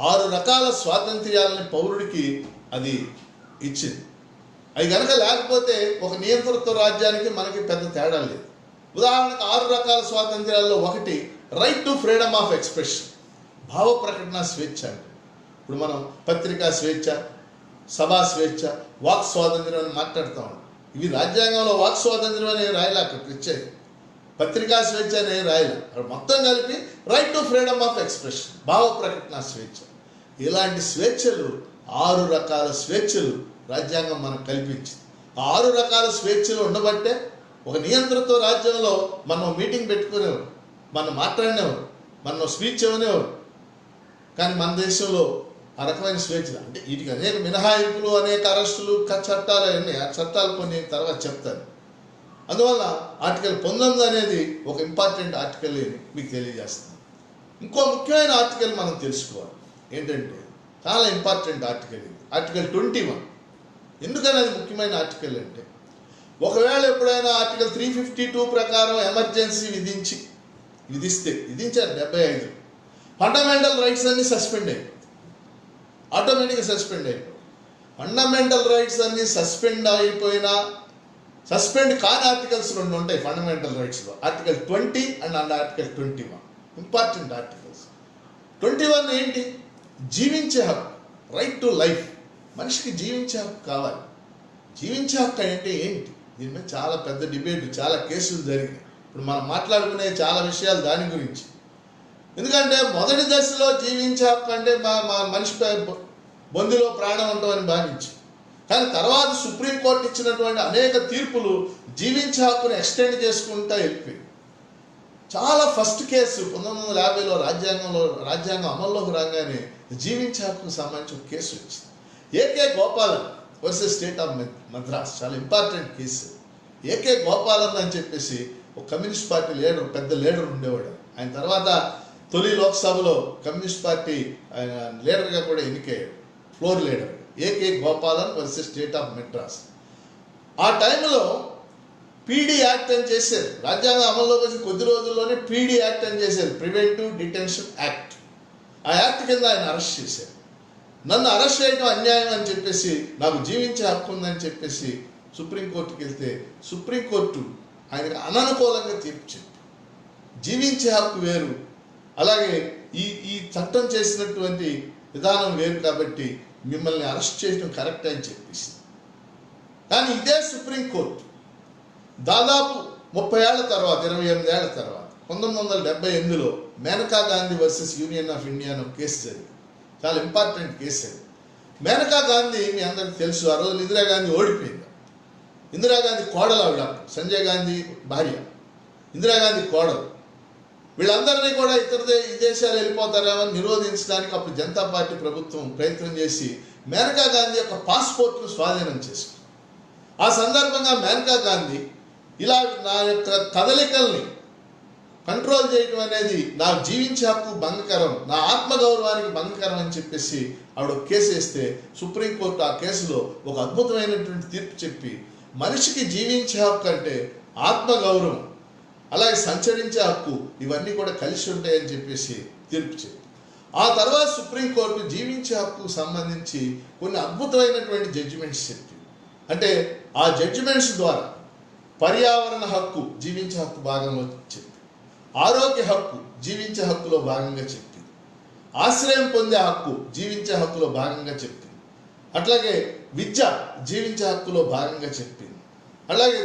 6 రకాల స్వాతంత్ర్యాలని పౌరుడికి అది ఇచ్చింది. అవి కనుక లేకపోతే ఒక నియంతృత్వ రాజ్యానికి మనకి పెద్ద తేడా లేదు. ఉదాహరణకు 6 రకాల స్వాతంత్ర్యాల్లో ఒకటి right to freedom of expression, భావ ప్రకటన స్వేచ్ఛ. అంటే ఇప్పుడు మనం పత్రికా స్వేచ్ఛ, సభా స్వేచ్ఛ, వాక్ స్వాతంత్ర్యం అని మాట్లాడుతూ ఉంటాం. ఇవి రాజ్యాంగంలో వాక్ స్వాతంత్ర్యం అనేది రాయలే, అక్కడ ఇచ్చేది పత్రికా స్వేచ్ఛ అనేది రాయలే. అక్కడ మొత్తం కలిపి right to freedom of expression, భావ ప్రకటన స్వేచ్ఛ. ఇలాంటి స్వేచ్ఛలు 6 రకాల స్వేచ్ఛలు రాజ్యాంగం మనకు కల్పించింది. 6 రకాల స్వేచ్ఛలు ఉండబట్టే ఒక నియంతృత్వ రాజ్యంలో మనం మీటింగ్ పెట్టుకునేవారు, మనం మాట్లాడినేవారు, మనం స్పీచ్ ఇవ్వనేవారు. కానీ మన దేశంలో ఆ రకమైన స్వేచ్ఛ అంటే వీటికి అనేక మినహాయింపులు, అనేక అరెస్టులు, చట్టాలు అవన్నీ, ఆ చట్టాలు కొన్ని తర్వాత చెప్తాను. అందువల్ల ఆర్టికల్ 19 అనేది ఒక ఇంపార్టెంట్ ఆర్టికల్ అని మీకు తెలియజేస్తాను. ఇంకో ముఖ్యమైన ఆర్టికల్ మనం తెలుసుకోవాలి ఏంటంటే, చాలా ఇంపార్టెంట్ ఆర్టికల్ ఇది, ఆర్టికల్ 21. ఎందుకని అది ముఖ్యమైన ఆర్టికల్ అంటే, ఒకవేళ ఎప్పుడైనా ఆర్టికల్ 352 ప్రకారం ఎమర్జెన్సీ విధించారు 75, ఫండమెంటల్ రైట్స్ అన్ని సస్పెండ్ అయిపోయి ఆటోమేటిక్గా సస్పెండ్ అయిపోయి. ఫండమెంటల్ రైట్స్ అన్ని సస్పెండ్ అయిపోయినా సస్పెండ్ కాని ఆర్టికల్స్ 2 ఉంటాయి ఫండమెంటల్ రైట్స్లో, article 20 and article 21. Important articles. 21 ఏంటి? జీవించే హక్కు, రైట్ టు లైఫ్. మనిషికి జీవించే హక్కు కావాలి. జీవించే హక్కు అంటే ఏంటి? దీని మీద చాలా పెద్ద డిబేట్, చాలా కేసులు జరిగినాయి. ఇప్పుడు మనం మాట్లాడుకునే చాలా విషయాలు దాని గురించి. ఎందుకంటే మొదటి దశలో జీవించే హక్కు అంటే మనిషి బొందిలో ప్రాణం ఉంటామని భావించి. కానీ తర్వాత సుప్రీంకోర్టు ఇచ్చినటువంటి అనేక తీర్పులు జీవించే హక్కును ఎక్స్టెండ్ చేసుకుంటా వెళ్ళిపోయి చాలా ఫస్ట్ కేసు 1950లో రాజ్యాంగం అమల్లోకి రాగానే జీవించే హక్కుకు సంబంధించి ఒక కేసు వచ్చింది. AK Gopalan versus state of Madras. చాలా ఇంపార్టెంట్ కేసు. ఏకే గోపాలన్ అని చెప్పేసి ఒక కమ్యూనిస్ట్ పార్టీ లీడర్, పెద్ద లీడర్ ఉండేవాడు. ఆయన తర్వాత తొలి లోక్సభలో కమ్యూనిస్ట్ పార్టీ ఆయన లీడర్గా కూడా ఎన్నికయ్యాడు, floor leader. AK Gopalan versus state of Madras. ఆ టైంలో పీడీ యాక్ట్ అని చేశారు. రాజ్యాంగం అమల్లోకి వచ్చి కొద్ది రోజుల్లోనే పీడీ యాక్ట్ అని చేశారు, ప్రివెంటివ్ డిటెన్షన్ యాక్ట్. ఆ యాక్ట్ కింద ఆయన అరెస్ట్ చేశారు. నన్ను అరెస్ట్ చేయడం అన్యాయం అని చెప్పేసి, నాకు జీవించే హక్కు ఉందని చెప్పేసి సుప్రీంకోర్టుకి వెళ్తే సుప్రీంకోర్టు ఆయనకు అననుకూలంగా తీర్పు చెప్పి, జీవించే హక్కు వేరు, అలాగే ఈ చట్టం చేసినటువంటి విధానం వేరు, కాబట్టి మిమ్మల్ని అరెస్ట్ చేయడం కరెక్ట్ అని చెప్పేసి. కానీ ఇదే సుప్రీంకోర్టు దాదాపు 30 ఏళ్ల తర్వాత, 28 ఏళ్ల తర్వాత 1978లో Maneka Gandhi versus union of India అని ఒక కేసు జరిగింది. చాలా ఇంపార్టెంట్ కేసు అది. మేనకా గాంధీ మీ అందరికి తెలుసు, ఆ రోజు ఇందిరాగాంధీ ఓడిపోయింది. ఇందిరాగాంధీ కోడలు ఆవిడ, సంజయ్ గాంధీ భార్య, ఇందిరాగాంధీ కోడలు. వీళ్ళందరినీ కూడా ఇతర దేశాలు వెళ్ళిపోతారేమో నిరోధించడానికి అప్పుడు జనతా పార్టీ ప్రభుత్వం ప్రయత్నం చేసి మేనకా గాంధీ యొక్క పాస్పోర్ట్ను స్వాధీనం చేసుకుంది. ఆ సందర్భంగా మేనకా గాంధీ ఇలా నా యొక్క కదలికల్ని కంట్రోల్ చేయడం అనేది నా జీవించే హక్కు భంగకరం, నా ఆత్మగౌరవానికి భంగకరం అని చెప్పేసి ఆవిడ కేసు వేస్తే సుప్రీంకోర్టు ఆ కేసులో ఒక అద్భుతమైనటువంటి తీర్పు చెప్పి, మనిషికి జీవించే హక్కు అంటే ఆత్మగౌరవం, అలాగే సంచరించే హక్కు, ఇవన్నీ కూడా కలిసి ఉంటాయని చెప్పేసి తీర్పు చెప్పి, ఆ తర్వాత సుప్రీంకోర్టు జీవించే హక్కుకు సంబంధించి కొన్ని అద్భుతమైనటువంటి జడ్జిమెంట్స్ చెప్పి, అంటే ఆ జడ్జిమెంట్స్ ద్వారా పర్యావరణ హక్కు జీవించే హక్కు భాగంలో చెప్పి, ఆరోగ్య హక్కు జీవించే హక్కులో భాగంగా చెప్పింది, ఆశ్రయం పొందే హక్కు జీవించే హక్కులో భాగంగా చెప్పింది, అట్లాగే విద్య జీవించే హక్కులో భాగంగా చెప్పింది, అలాగే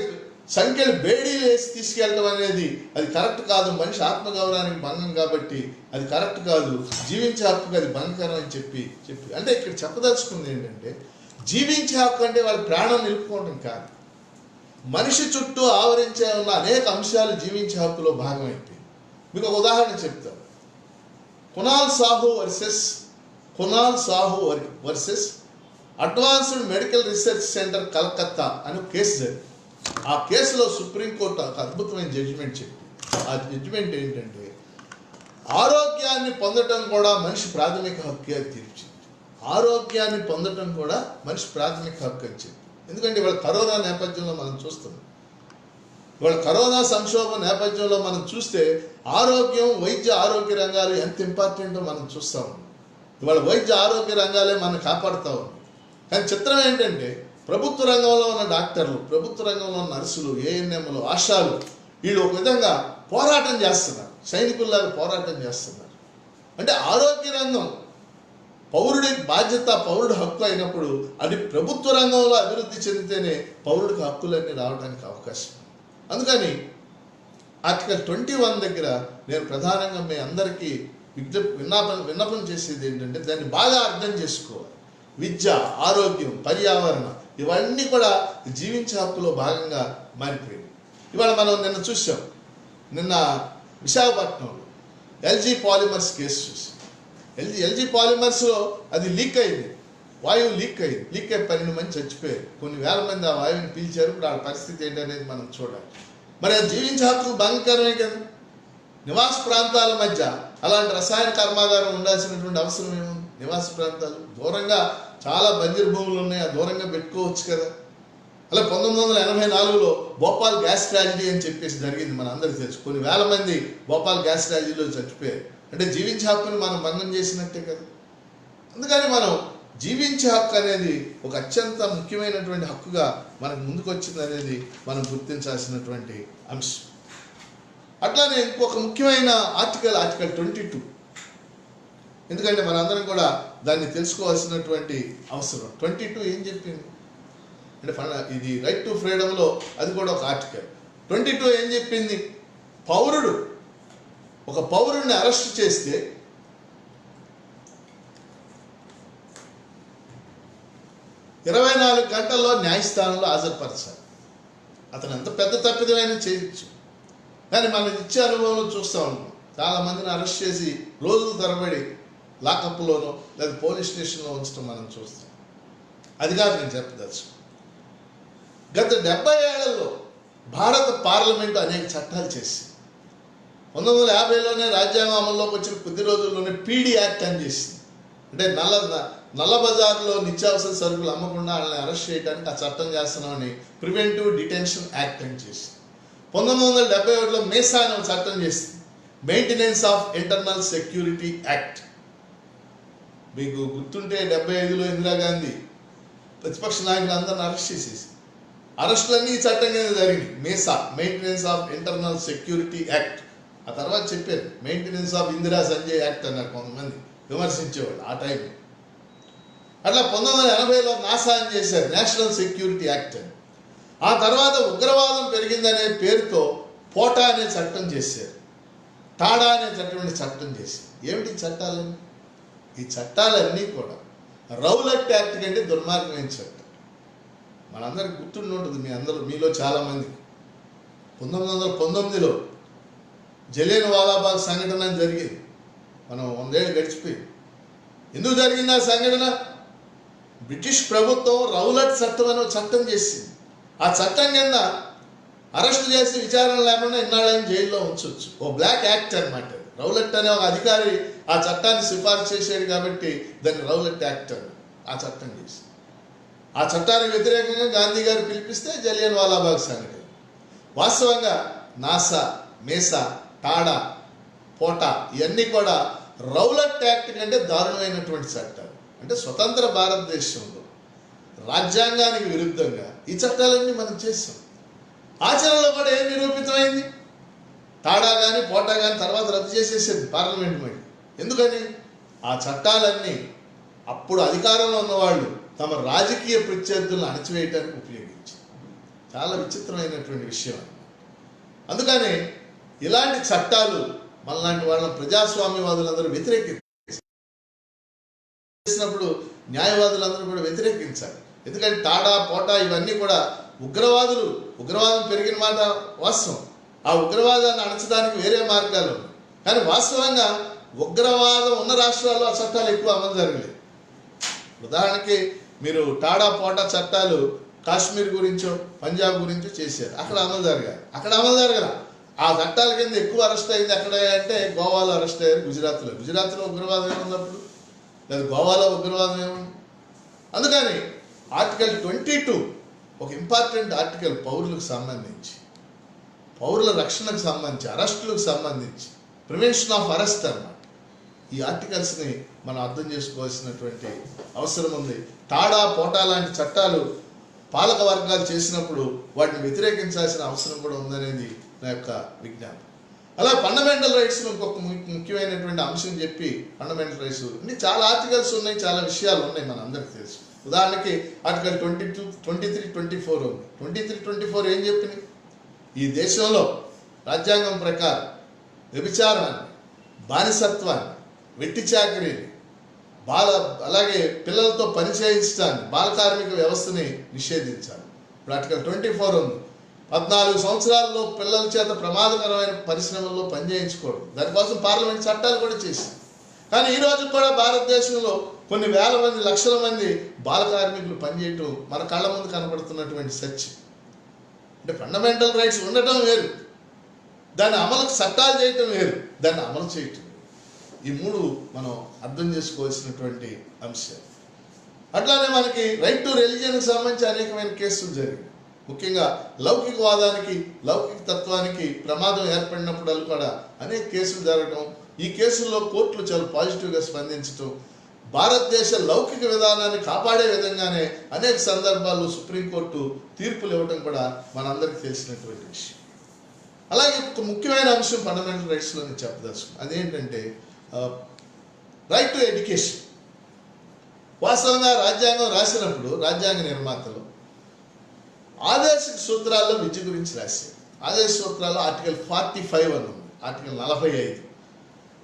సంఖ్యలు బేడీలు వేసి తీసుకెళ్ళడం అనేది అది కరెక్ట్ కాదు, మనిషి ఆత్మగౌరవానికి భంగం కాబట్టి అది కరెక్ట్ కాదు, జీవించే హక్కుకి అది భంగకరం అని చెప్పి అంటే ఇక్కడ చెప్పదలుచుకుంది ఏంటంటే, జీవించే హక్కు అంటే వాళ్ళ ప్రాణం నిలుపుకోవడం కాదు, మనిషి చుట్టూ ఆవరించే ఉన్న అనేక అంశాలు జీవించే హక్కులో భాగమైపోయింది. మీకు ఒక ఉదాహరణ చెప్తాను. Kunal Sahu versus advanced medical research centre Calcutta అని కేసు జరిగింది. ఆ కేసులో సుప్రీంకోర్టు ఒక అద్భుతమైన జడ్జిమెంట్ చెప్పింది. ఆ జడ్జిమెంట్ ఏంటంటే, ఆరోగ్యాన్ని పొందటం కూడా మనిషి ప్రాథమిక హక్కు అని తీర్చింది. ఆరోగ్యాన్ని పొందటం కూడా మనిషి ప్రాథమిక హక్కు అని చెప్పి. ఎందుకంటే ఇవాళ కరోనా నేపథ్యంలో మనం చూస్తున్నాం, ఇవాళ కరోనా సంక్షోభం నేపథ్యంలో మనం చూస్తే ఆరోగ్యం, వైద్య ఆరోగ్య రంగాలు ఎంత ఇంపార్టెంటో మనం చూస్తూ ఉన్నాం. ఇవాళ వైద్య ఆరోగ్య రంగాలే మనం కాపాడుతూ ఉన్నాం. కానీ చిత్రం ఏంటంటే, ప్రభుత్వ రంగంలో ఉన్న డాక్టర్లు, ప్రభుత్వ రంగంలో ఉన్న నర్సులు, ఏఎన్ఎంలు, ఆశాలు, వీళ్ళు ఒక విధంగా పోరాటం చేస్తున్నారు, సైనికుల్లాగా పోరాటం చేస్తున్నారు. అంటే ఆరోగ్య రంగం పౌరుడి బాధ్యత, పౌరుడి హక్కు అయినప్పుడు అది ప్రభుత్వ రంగంలో అభివృద్ధి చెందితేనే పౌరుడికి హక్కులన్నీ రావడానికి అవకాశం. అందుకని ఆర్టికల్ 21 దగ్గర నేను ప్రధానంగా మీ అందరికీ విన్నపం చేసేది ఏంటంటే, దాన్ని బాగా అర్థం చేసుకోవాలి. విద్య, ఆరోగ్యం, పర్యావరణం ఇవన్నీ కూడా జీవించే హక్కులో భాగంగా మారిపోయింది. ఇవాళ మనం నిన్న చూసాం, నిన్న విశాఖపట్నంలో ఎల్జీ పాలిమర్స్ కేసు చూసాం. ఎల్జీ పాలిమర్స్లో అది లీక్ అయింది, వాయువు లీక్ అయింది. లీక్ అయి 12 మంది చచ్చిపోయారు, కొన్ని వేల మంది ఆ వాయువుని పీల్చారు. ఇప్పుడు ఆ పరిస్థితి ఏంటనేది మనం చూడాలి. మరి అది జీవించే హక్కు భంగకరమే కదా. నివాస ప్రాంతాల మధ్య అలాంటి రసాయన కర్మాగారం ఉండాల్సినటువంటి అవసరం ఏముంది? నివాస ప్రాంతాలు దూరంగా చాలా బంజరు భూములు ఉన్నాయి, ఆ దూరంగా పెట్టుకోవచ్చు కదా. అలా 1984లో భోపాల్ గ్యాస్ ట్రాజడీ అని చెప్పేసి జరిగింది, మన అందరికీ తెలుసు. కొన్ని వేల మంది భోపాల్ గ్యాస్ ట్రాజడీలో చచ్చిపోయారు. అంటే జీవించే హక్కుని మనం భంగం చేసినట్టే కదా. అందుకని మనం జీవించే హక్కు అనేది ఒక అత్యంత ముఖ్యమైనటువంటి హక్కుగా మనకు ముందుకు వచ్చింది అనేది మనం గుర్తించాల్సినటువంటి అంశం. అట్లానే ఇంకొక ముఖ్యమైన ఆర్టికల్ 22. ఎందుకంటే మనందరం కూడా దాన్ని తెలుసుకోవాల్సినటువంటి అవసరం. 22 ఏం చెప్పింది అంటే, ఇది రైట్ టు ఫ్రీడమ్లో అది కూడా ఒక ఆర్టికల్. 22 ఏం చెప్పింది? ఒక పౌరుడిని అరెస్ట్ చేస్తే 24 గంటల్లో న్యాయస్థానంలో హాజరుపరచాలి. అతను ఎంత పెద్ద తప్పిదమైనా చేయొచ్చు. కానీ మనం ఇచ్చే అనుభవంలో చూస్తూ ఉంటాం, చాలామందిని అరెస్ట్ చేసి రోజుల తరబడి లాకప్లోనో లేదా పోలీస్ స్టేషన్లో ఉంచడం మనం చూస్తాం. అది కాదు నేను చెప్పదలుచు. గత 70 ఏళ్లలో భారత పార్లమెంటు అనేక చట్టాలు చేసి 1950లోనే రాజ్యాంగం అమల్లోకి వచ్చిన కొద్ది రోజుల్లోనే పీడీ యాక్ట్ అని చేసింది. అంటే నల్ల బజార్లో నిత్యావసర సరుకులు అమ్మకుండా వాళ్ళని అరెస్ట్ చేయడానికి ఆ చట్టం చేస్తున్నామని ప్రివెంటివ్ డిటెన్షన్ యాక్ట్ అని చేసింది. 1971లో మేసా అనే చట్టం చేసింది, maintenance of internal security act. మీకు గుర్తుంటే 75లో ఇందిరాగాంధీ ప్రతిపక్ష నాయకులు అందరిని అరెస్ట్ చేసేసి అరెస్టులన్నీ ఈ చట్టం కింద జరిగింది. MISA, maintenance of internal security act. ఆ తర్వాత చెప్పారు maintenance of Indira Sanjay act అన్నారు కొంతమంది విమర్శించేవాళ్ళు ఆ టైంలో. అట్లా 1980లో నాసా అని చేశారు, నేషనల్ సెక్యూరిటీ యాక్ట్ అని. ఆ తర్వాత ఉగ్రవాదం పెరిగిందనే పేరుతో పోటా అనే చట్టం చేశారు, టాడా అనేటటువంటి చట్టం చేశారు. ఏమిటి చట్టాలన్నీ? ఈ చట్టాలన్నీ కూడా రౌలట్ యాక్ట్ కంటే దుర్మార్గమైన చట్టం. మనందరికి గుర్తుండి ఉంటుంది, మీలో చాలామందికి 1919లో జలియన్ వాలాబాగ్ సంఘటన జరిగింది. మనం 100 ఏళ్ళు గడిచిపోయింది. ఎందుకు జరిగింది ఆ సంఘటన? బ్రిటిష్ ప్రభుత్వం రౌలట్ చట్టం అనే చట్టం చేసింది. ఆ చట్టం కింద అరెస్ట్ చేసి విచారణ లేకుండా ఇన్నాళ్ళని జైల్లో ఉంచవచ్చు. ఓ బ్లాక్ యాక్ట్ అనమాట. రౌలట్ అనే ఒక అధికారి ఆ చట్టాన్ని సిఫార్సు చేశాడు కాబట్టి దాన్ని రౌలట్ యాక్ట్ అని ఆ చట్టం చేసి, ఆ చట్టానికి వ్యతిరేకంగా గాంధీ గారు పిలిపిస్తే జలియన్ వాలాబాగ్ సంఘటన. వాస్తవంగా నాసా, మేసా, టాడా, పోటా ఇవన్నీ కూడా రౌలట్ యాక్ట్ కంటే దారుణమైనటువంటి చట్టాలు. అంటే స్వతంత్ర భారతదేశంలో రాజ్యాంగానికి విరుద్ధంగా ఈ చట్టాలన్నీ మనం చేస్తాం. ఆచరణలో కూడా ఏం నిరూపితమైంది? టాడా కానీ పోటా కానీ తర్వాత రద్దు చేసేసేది పార్లమెంట్ మళ్ళీ. ఎందుకని? ఆ చట్టాలన్నీ అప్పుడు అధికారంలో ఉన్నవాళ్ళు తమ రాజకీయ ప్రత్యర్థులను అణచివేయడానికి ఉపయోగించారు. చాలా విచిత్రమైనటువంటి విషయం. అందుకని ఇలాంటి చట్టాలు మనలాంటి వాళ్ళ ప్రజాస్వామ్యవాదులందరూ వ్యతిరేకించినప్పుడు న్యాయవాదులందరూ కూడా వ్యతిరేకించాలి. ఎందుకంటే టాడా, పోటా ఇవన్నీ కూడా ఉగ్రవాదం పెరిగిన మాట వాస్తవం. ఆ ఉగ్రవాదాన్ని అణచడానికి వేరే మార్గాలు ఉన్నాయి. కానీ వాస్తవంగా ఉగ్రవాదం ఉన్న రాష్ట్రాల్లో ఆ చట్టాలు ఎక్కువ అమలు జరగలేదు. ఉదాహరణకి మీరు టాడా, పోటా చట్టాలు కాశ్మీర్ గురించో పంజాబ్ గురించో చేశారు, అక్కడ అమలు జరగాలి. అక్కడ అమలు జరగల. ఆ చట్టాల కింద ఎక్కువ అరెస్ట్ అయింది ఎక్కడ అంటే గోవాలో అరెస్ట్ అయ్యారు, గుజరాత్లో ఉగ్రవాదం ఏమున్నప్పుడు, లేదా గోవాలో ఉగ్రవాదం ఏముంది. అందుకని ఆర్టికల్ 22 ఒక ఇంపార్టెంట్ ఆర్టికల్ పౌరులకు సంబంధించి, పౌరుల రక్షణకు సంబంధించి, అరెస్టులకు సంబంధించి, ప్రివెన్షన్ ఆఫ్ అరెస్ట్ అన్నమాట. ఈ ఆర్టికల్స్ని మనం అర్థం చేసుకోవాల్సినటువంటి అవసరం ఉంది. టాడా, పోటా లాంటి చట్టాలు పాలక వర్గాలు చేసినప్పుడు వాటిని వ్యతిరేకించాల్సిన అవసరం కూడా ఉందనేది నా యొక్క విజ్ఞానం. అలా ఫండమెంటల్ రైట్స్ ఇంకొక ముఖ్యమైనటువంటి అంశం చెప్పి, ఫండమెంటల్ రైట్స్ అన్ని చాలా ఆర్టికల్స్ ఉన్నాయి, చాలా విషయాలు ఉన్నాయి, మన అందరికీ తెలుసు. ఉదాహరణకి ఆర్టికల్ 22, 23, 24 ఉంది. 23, 24 ఏం చెప్పింది? ఈ దేశంలో రాజ్యాంగం ప్రకారం వ్యభిచారాన్ని, బానిసత్వాన్ని, వెట్టి చాకరీని, అలాగే పిల్లలతో పనిచేయించడాన్ని, బాల కార్మిక వ్యవస్థని నిషేధించాలి. ఇప్పుడు ఆర్టికల్ 24 ఉంది. 14 సంవత్సరాల్లో పిల్లల చేత ప్రమాదకరమైన పరిశ్రమల్లో పనిచేయించుకోవడం, దానికోసం పార్లమెంట్ చట్టాలు కూడా చేసింది. కానీ ఈ రోజు కూడా భారతదేశంలో కొన్ని వేల మంది, లక్షల మంది బాల కార్మికులు పనిచేయటం మన కళ్ళ ముందు కనపడుతున్నటువంటి సత్యం. అంటే ఫండమెంటల్ రైట్స్ ఉండటం వేరు, దాన్ని అమలు చట్టాలు చేయటం వేరు, దాన్ని అమలు చేయటం. ఈ మూడు మనం అర్థం చేసుకోవాల్సినటువంటి అంశాలు. అట్లానే మనకి రైట్ టు రిలీజియన్కి సంబంధించి అనేకమైన కేసులు జరిగాయి. ముఖ్యంగా లౌకికవాదానికి, లౌకిక తత్వానికి ప్రమాదం ఏర్పడినప్పుడు కూడా అనేక కేసులు జరగడం, ఈ కేసుల్లో కోర్టులు చాలా పాజిటివ్గా స్పందించడం, భారతదేశ లౌకిక విధానాన్ని కాపాడే విధంగానే అనేక సందర్భాల్లో సుప్రీంకోర్టు తీర్పులు ఇవ్వటం కూడా మనందరికీ తెలిసినటువంటి విషయం. అలాగే ఒక ముఖ్యమైన అంశం ఫండమెంటల్ రైట్స్లో నేను చెప్పదలుచుకున్నాను. అదేంటంటే రైట్ టు ఎడ్యుకేషన్. వాస్తవంగా రాజ్యాంగం రాసినప్పుడు రాజ్యాంగ నిర్మాతలు ఆదేశిక సూత్రాల్లో విద్య గురించి రాశారు. ఆదేశ సూత్రాల్లో ఆర్టికల్ 45 అని ఉంది. ఆర్టికల్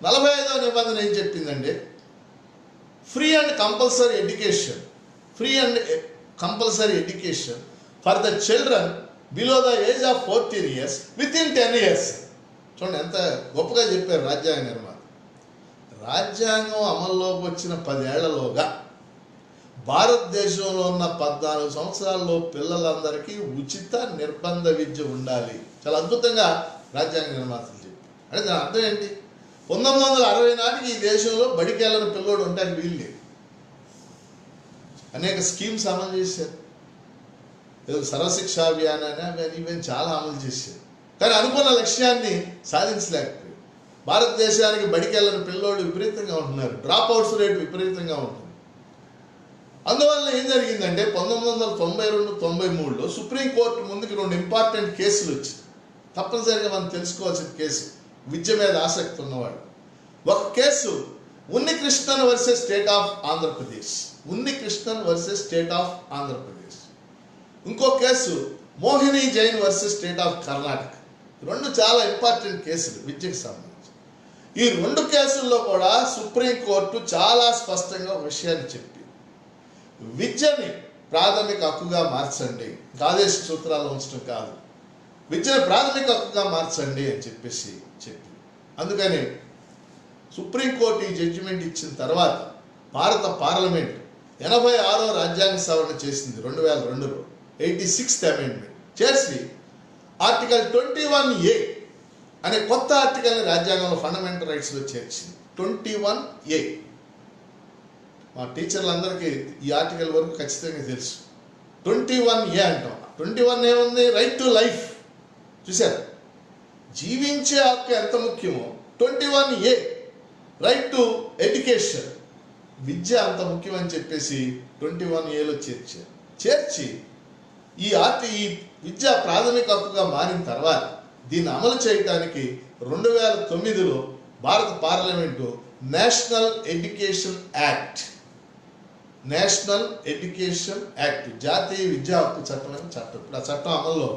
45వ నిబంధన ఏం చెప్పిందంటే free and compulsory education, free and compulsory education for the children below the age of 14 years within 10 years. చూడండి ఎంత గొప్పగా చెప్పారు రాజ్యాంగ నిర్మాత. రాజ్యాంగం అమల్లోకి వచ్చిన 10 ఏళ్లలోగా భారతదేశంలో ఉన్న 14 సంవత్సరాల్లో పిల్లలందరికీ ఉచిత నిర్బంధ విద్య ఉండాలి. చాలా అద్భుతంగా రాజ్యాంగ నిర్మాతలు చెప్పారు. అంటే దాని అర్థం ఏంటి? 1960 నాటికి ఈ దేశంలో బడికెళ్ళని పిల్లోడు ఉంటానికి వీలు లేదు. అనేక స్కీమ్స్ అమలు చేశారు. ఏదో సర్వశిక్ష అభియానాన్ని ఇవన్నీ చాలా అమలు చేశారు. కానీ అనుకున్న లక్ష్యాన్ని సాధించలేకపోయారు. భారతదేశానికి బడికెళ్ళని పిల్లోడు విపరీతంగా ఉంటున్నారు. డ్రాప్ అవుట్స్ రేటు విపరీతంగా ఉంటుంది. అందువల్ల ఏం జరిగిందంటే 1992-93లో సుప్రీంకోర్టు ముందుకు 2 ఇంపార్టెంట్ కేసులు వచ్చాయి. తప్పనిసరిగా మనం తెలుసుకోవాల్సిన కేసు విద్య మీద ఆసక్తి ఉన్నవాడు. ఒక case Unnikrishnan versus state of Andhra Pradesh. Unnikrishnan versus state of Andhra Pradesh. ఇంకో case Mohini Jain versus state of Karnataka. 2 చాలా ఇంపార్టెంట్ కేసులు విద్యకు సంబంధించి. ఈ 2 కేసుల్లో కూడా సుప్రీంకోర్టు చాలా స్పష్టంగా ఒక విషయాన్ని చెప్పి విద్యని ప్రాథమిక హక్కుగా మార్చండి, ఆదేశ సూత్రాలు ఉంచడం కాదు, విద్యను ప్రాథమిక హక్కుగా మార్చండి అని చెప్పి. అందుకని సుప్రీంకోర్టు ఈ జడ్జిమెంట్ ఇచ్చిన తర్వాత భారత పార్లమెంట్ 86వ రాజ్యాంగ సవరణ చేసింది 2002లో. 86th అమెండ్మెంట్ చేసి ఆర్టికల్ 21A అనే కొత్త ఆర్టికల్ని రాజ్యాంగంలో ఫండమెంటల్ రైట్స్లో చేర్చింది. 21A. మా టీచర్లందరికీ ఈ ఆర్టికల్ వరకు ఖచ్చితంగా తెలుసు. 21A అంటాం. 21 ఏముంది? Right to life. చూసారు, జీవించే హక్కు ఎంత ముఖ్యమో 21A రైట్ టు ఎడ్యుకేషన్, విద్య అంత ముఖ్యమని చెప్పేసి 21Aలో చేర్చి ఈ విద్య ప్రాథమిక హక్కుగా మారిన తర్వాత దీన్ని అమలు చేయడానికి 2009లో భారత పార్లమెంటు నేషనల్ ఎడ్యుకేషన్ యాక్ట్ జాతీయ విద్యా హక్కు చట్టం అని చట్టం. ఇప్పుడు ఆ చట్టం అమల్లో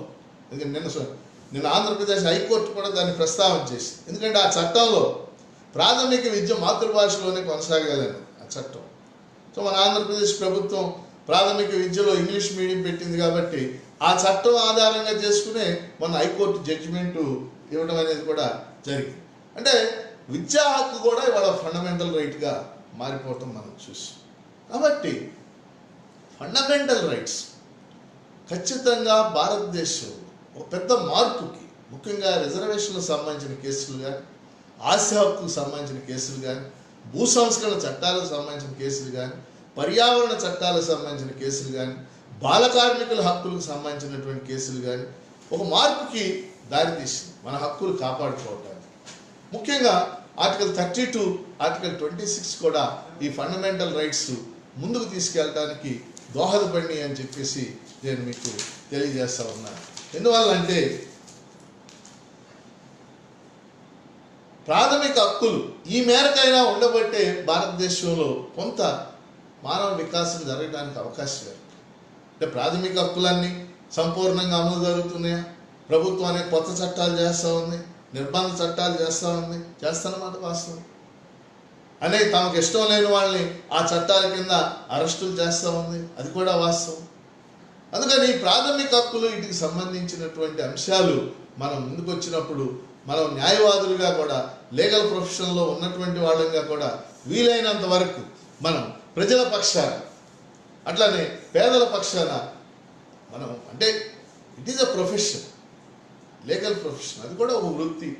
నిన్న ఆంధ్రప్రదేశ్ హైకోర్టు కూడా దాన్ని ప్రస్తావన చేసింది. ఎందుకంటే ఆ చట్టంలో ప్రాథమిక విద్య మాతృభాషలోనే కొనసాగాలని ఆ చట్టం. సో మన ఆంధ్రప్రదేశ్ ప్రభుత్వం ప్రాథమిక విద్యలో ఇంగ్లీష్ మీడియం పెట్టింది కాబట్టి ఆ చట్టం ఆధారంగా చేసుకునే మన హైకోర్టు జడ్జిమెంటు ఇవ్వడం అనేది కూడా జరిగింది. అంటే విద్యా హక్కు కూడా ఇవాళ ఫండమెంటల్ రైట్గా మారిపోవటం మనం చూసాం. కాబట్టి ఫండమెంటల్ రైట్స్ ఖచ్చితంగా భారతదేశం ఒక పెద్ద మార్పుకి, ముఖ్యంగా రిజర్వేషన్లకు సంబంధించిన కేసులు కానీ, ఆస్తి హక్కుకు సంబంధించిన కేసులు కానీ, భూ సంస్కరణ చట్టాలకు సంబంధించిన కేసులు కానీ, పర్యావరణ చట్టాలకు సంబంధించిన కేసులు కానీ, బాల కార్మికుల హక్కులకు సంబంధించినటువంటి కేసులు కానీ ఒక మార్పుకి దారితీసింది మన హక్కులు కాపాడుకోవటానికి. ముఖ్యంగా ఆర్టికల్ 32, ఆర్టికల్ 26 కూడా ఈ ఫండమెంటల్ రైట్స్ ముందుకు తీసుకెళ్ళడానికి దోహదపడి అని చెప్పేసి నేను మీకు తెలియజేస్తా ఉన్నాను. ఎందువల్లంటే ప్రాథమిక హక్కులు ఈ మేరకైనా ఉండబట్టే భారతదేశంలో కొంత మానవ వికాసం జరగడానికి అవకాశం లేదు. అంటే ప్రాథమిక హక్కులన్నీ సంపూర్ణంగా అమలు జరుగుతున్నాయా? ప్రభుత్వం అనే కొత్త చట్టాలు చేస్తూ ఉంది, నిర్బంధ చట్టాలు చేస్తూ ఉంది, చేస్తానమాట వాస్తవం. అనేక తమకు ఇష్టం లేని వాళ్ళని ఆ చట్టాల కింద అరెస్టులు చేస్తూ ఉంది, అది కూడా వాస్తవం. అందుకని ప్రాథమిక హక్కులు వీటికి సంబంధించినటువంటి అంశాలు మనం ముందుకు వచ్చినప్పుడు మనం న్యాయవాదులుగా కూడా, లీగల్ ప్రొఫెషన్లో ఉన్నటువంటి వాళ్ళంగా కూడా వీలైనంత వరకు మనం ప్రజల పక్షాన, అట్లానే పేదల పక్షాన మనం, అంటే it is a profession, legal profession, అది కూడా ఒక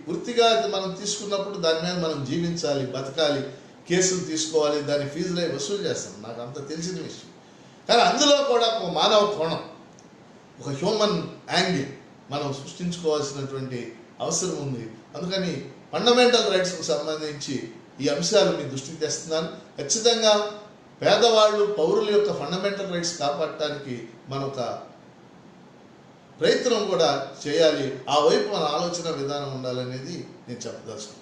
వృత్తిగా మనం తీసుకున్నప్పుడు దాని మీద మనం జీవించాలి, బతకాలి, కేసులు తీసుకోవాలి, దాని ఫీజులు వసూలు చేస్తాం, నాకు అంత తెలిసిన విషయం. కానీ అందులో కూడా ఒక మానవ కోణం, ఒక హ్యూమన్ యాంగిల్ మనం సృష్టించుకోవాల్సినటువంటి అవసరం ఉంది. అందుకని ఫండమెంటల్ రైట్స్కు సంబంధించి ఈ అంశాలు మీ దృష్టికి తెస్తున్నాను. ఖచ్చితంగా పేదవాళ్ళు, పౌరుల యొక్క ఫండమెంటల్ రైట్స్ కాపాడటానికి మనం ఒక ప్రయత్నం కూడా చేయాలి. ఆ వైపు మన ఆలోచన విధానం ఉండాలనేది నేను చెప్పదలుచుకున్నాను.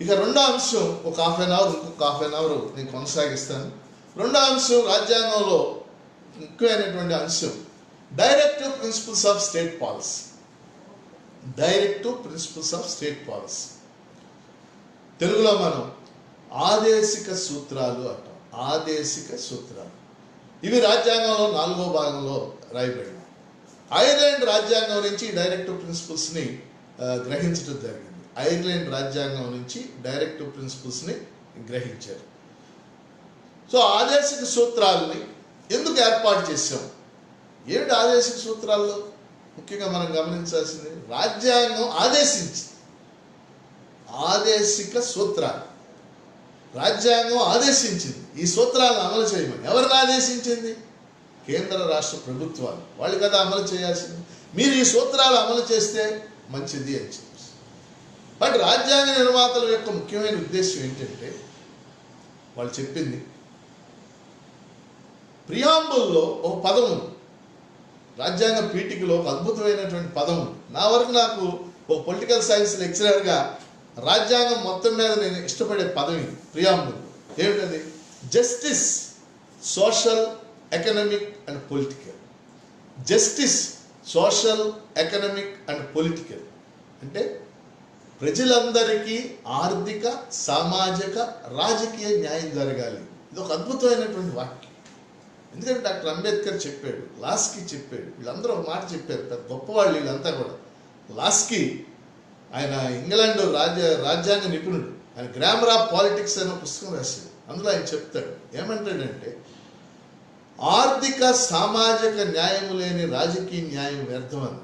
ఇక రెండో అంశం ఒక హాఫ్ అన్ అవర్ నేను కొనసాగిస్తాను. రెండో అంశం రాజ్యాంగంలో ముఖ్యమైనటువంటి అంశం directive principles of state policy. Directive principles of state policy తెలుగులో మనం ఆదేశిక సూత్రాలు అంటాం. ఆదేశిక సూత్రాలు ఇవి రాజ్యాంగంలో 4వ భాగంలో రాయబడింది. ఐర్లాండ్ రాజ్యాంగం నుంచి డైరెక్టివ్ ప్రిన్సిపల్స్ని గ్రహించడం జరిగింది. ఐర్లాండ్ రాజ్యాంగం నుంచి డైరెక్టివ్ ప్రిన్సిపల్స్ని గ్రహించారు. సో ఆదేశిక సూత్రాలని ఎందుకు ఏర్పాటు చేశాం? ఏమిటి ఆదేశిక సూత్రాల్లో ముఖ్యంగా మనం గమనించాల్సింది? రాజ్యాంగం ఆదేశించింది. ఆదేశిక సూత్రాలు రాజ్యాంగం ఆదేశించింది. ఈ సూత్రాలను అమలు చేయమని. ఎవరిని ఆదేశించింది? కేంద్ర రాష్ట్ర ప్రభుత్వాలు. వాళ్ళు కదా అమలు చేయాల్సింది. మీరు ఈ సూత్రాలు అమలు చేస్తే మంచిది అని చెప్పి. బట్ రాజ్యాంగ నిర్మాతల యొక్క ముఖ్యమైన ఉద్దేశం ఏంటంటే, వాళ్ళు చెప్పింది ప్రియాంబుల్లో ఒక పదం ఉంది. రాజ్యాంగ పీఠికలో ఒక అద్భుతమైనటువంటి పదం ఉంది. నా వరకు నాకు ఒక పొలిటికల్ సైన్స్ లెక్చరర్గా రాజ్యాంగం మొత్తం మీద నేను ఇష్టపడే పదం ఇది. ప్రియాంబుల్ ఏమిటది? Justice, social, economic and political. Justice, social, economic and political అంటే ప్రజలందరికీ ఆర్థిక, సామాజిక, రాజకీయ న్యాయం జరగాలి. ఇది ఒక అద్భుతమైనటువంటి వాక్యం. ఎందుకంటే డాక్టర్ అంబేద్కర్ చెప్పాడు, లాస్కీ చెప్పాడు, వీళ్ళందరూ ఒక మాట చెప్పారు. పెద్ద గొప్పవాళ్ళు వీళ్ళంతా కూడా. లాస్కీ ఆయన ఇంగ్లాండ్ రాజ్యాంగ నిపుణుడు. ఆయన గ్రామర్ ఆఫ్ పాలిటిక్స్ అనే పుస్తకం రాశాడు. అందులో ఆయన చెప్తాడు, ఏమంటాడంటే ఆర్థిక సామాజిక న్యాయం లేని రాజకీయ న్యాయం వ్యర్థం అని.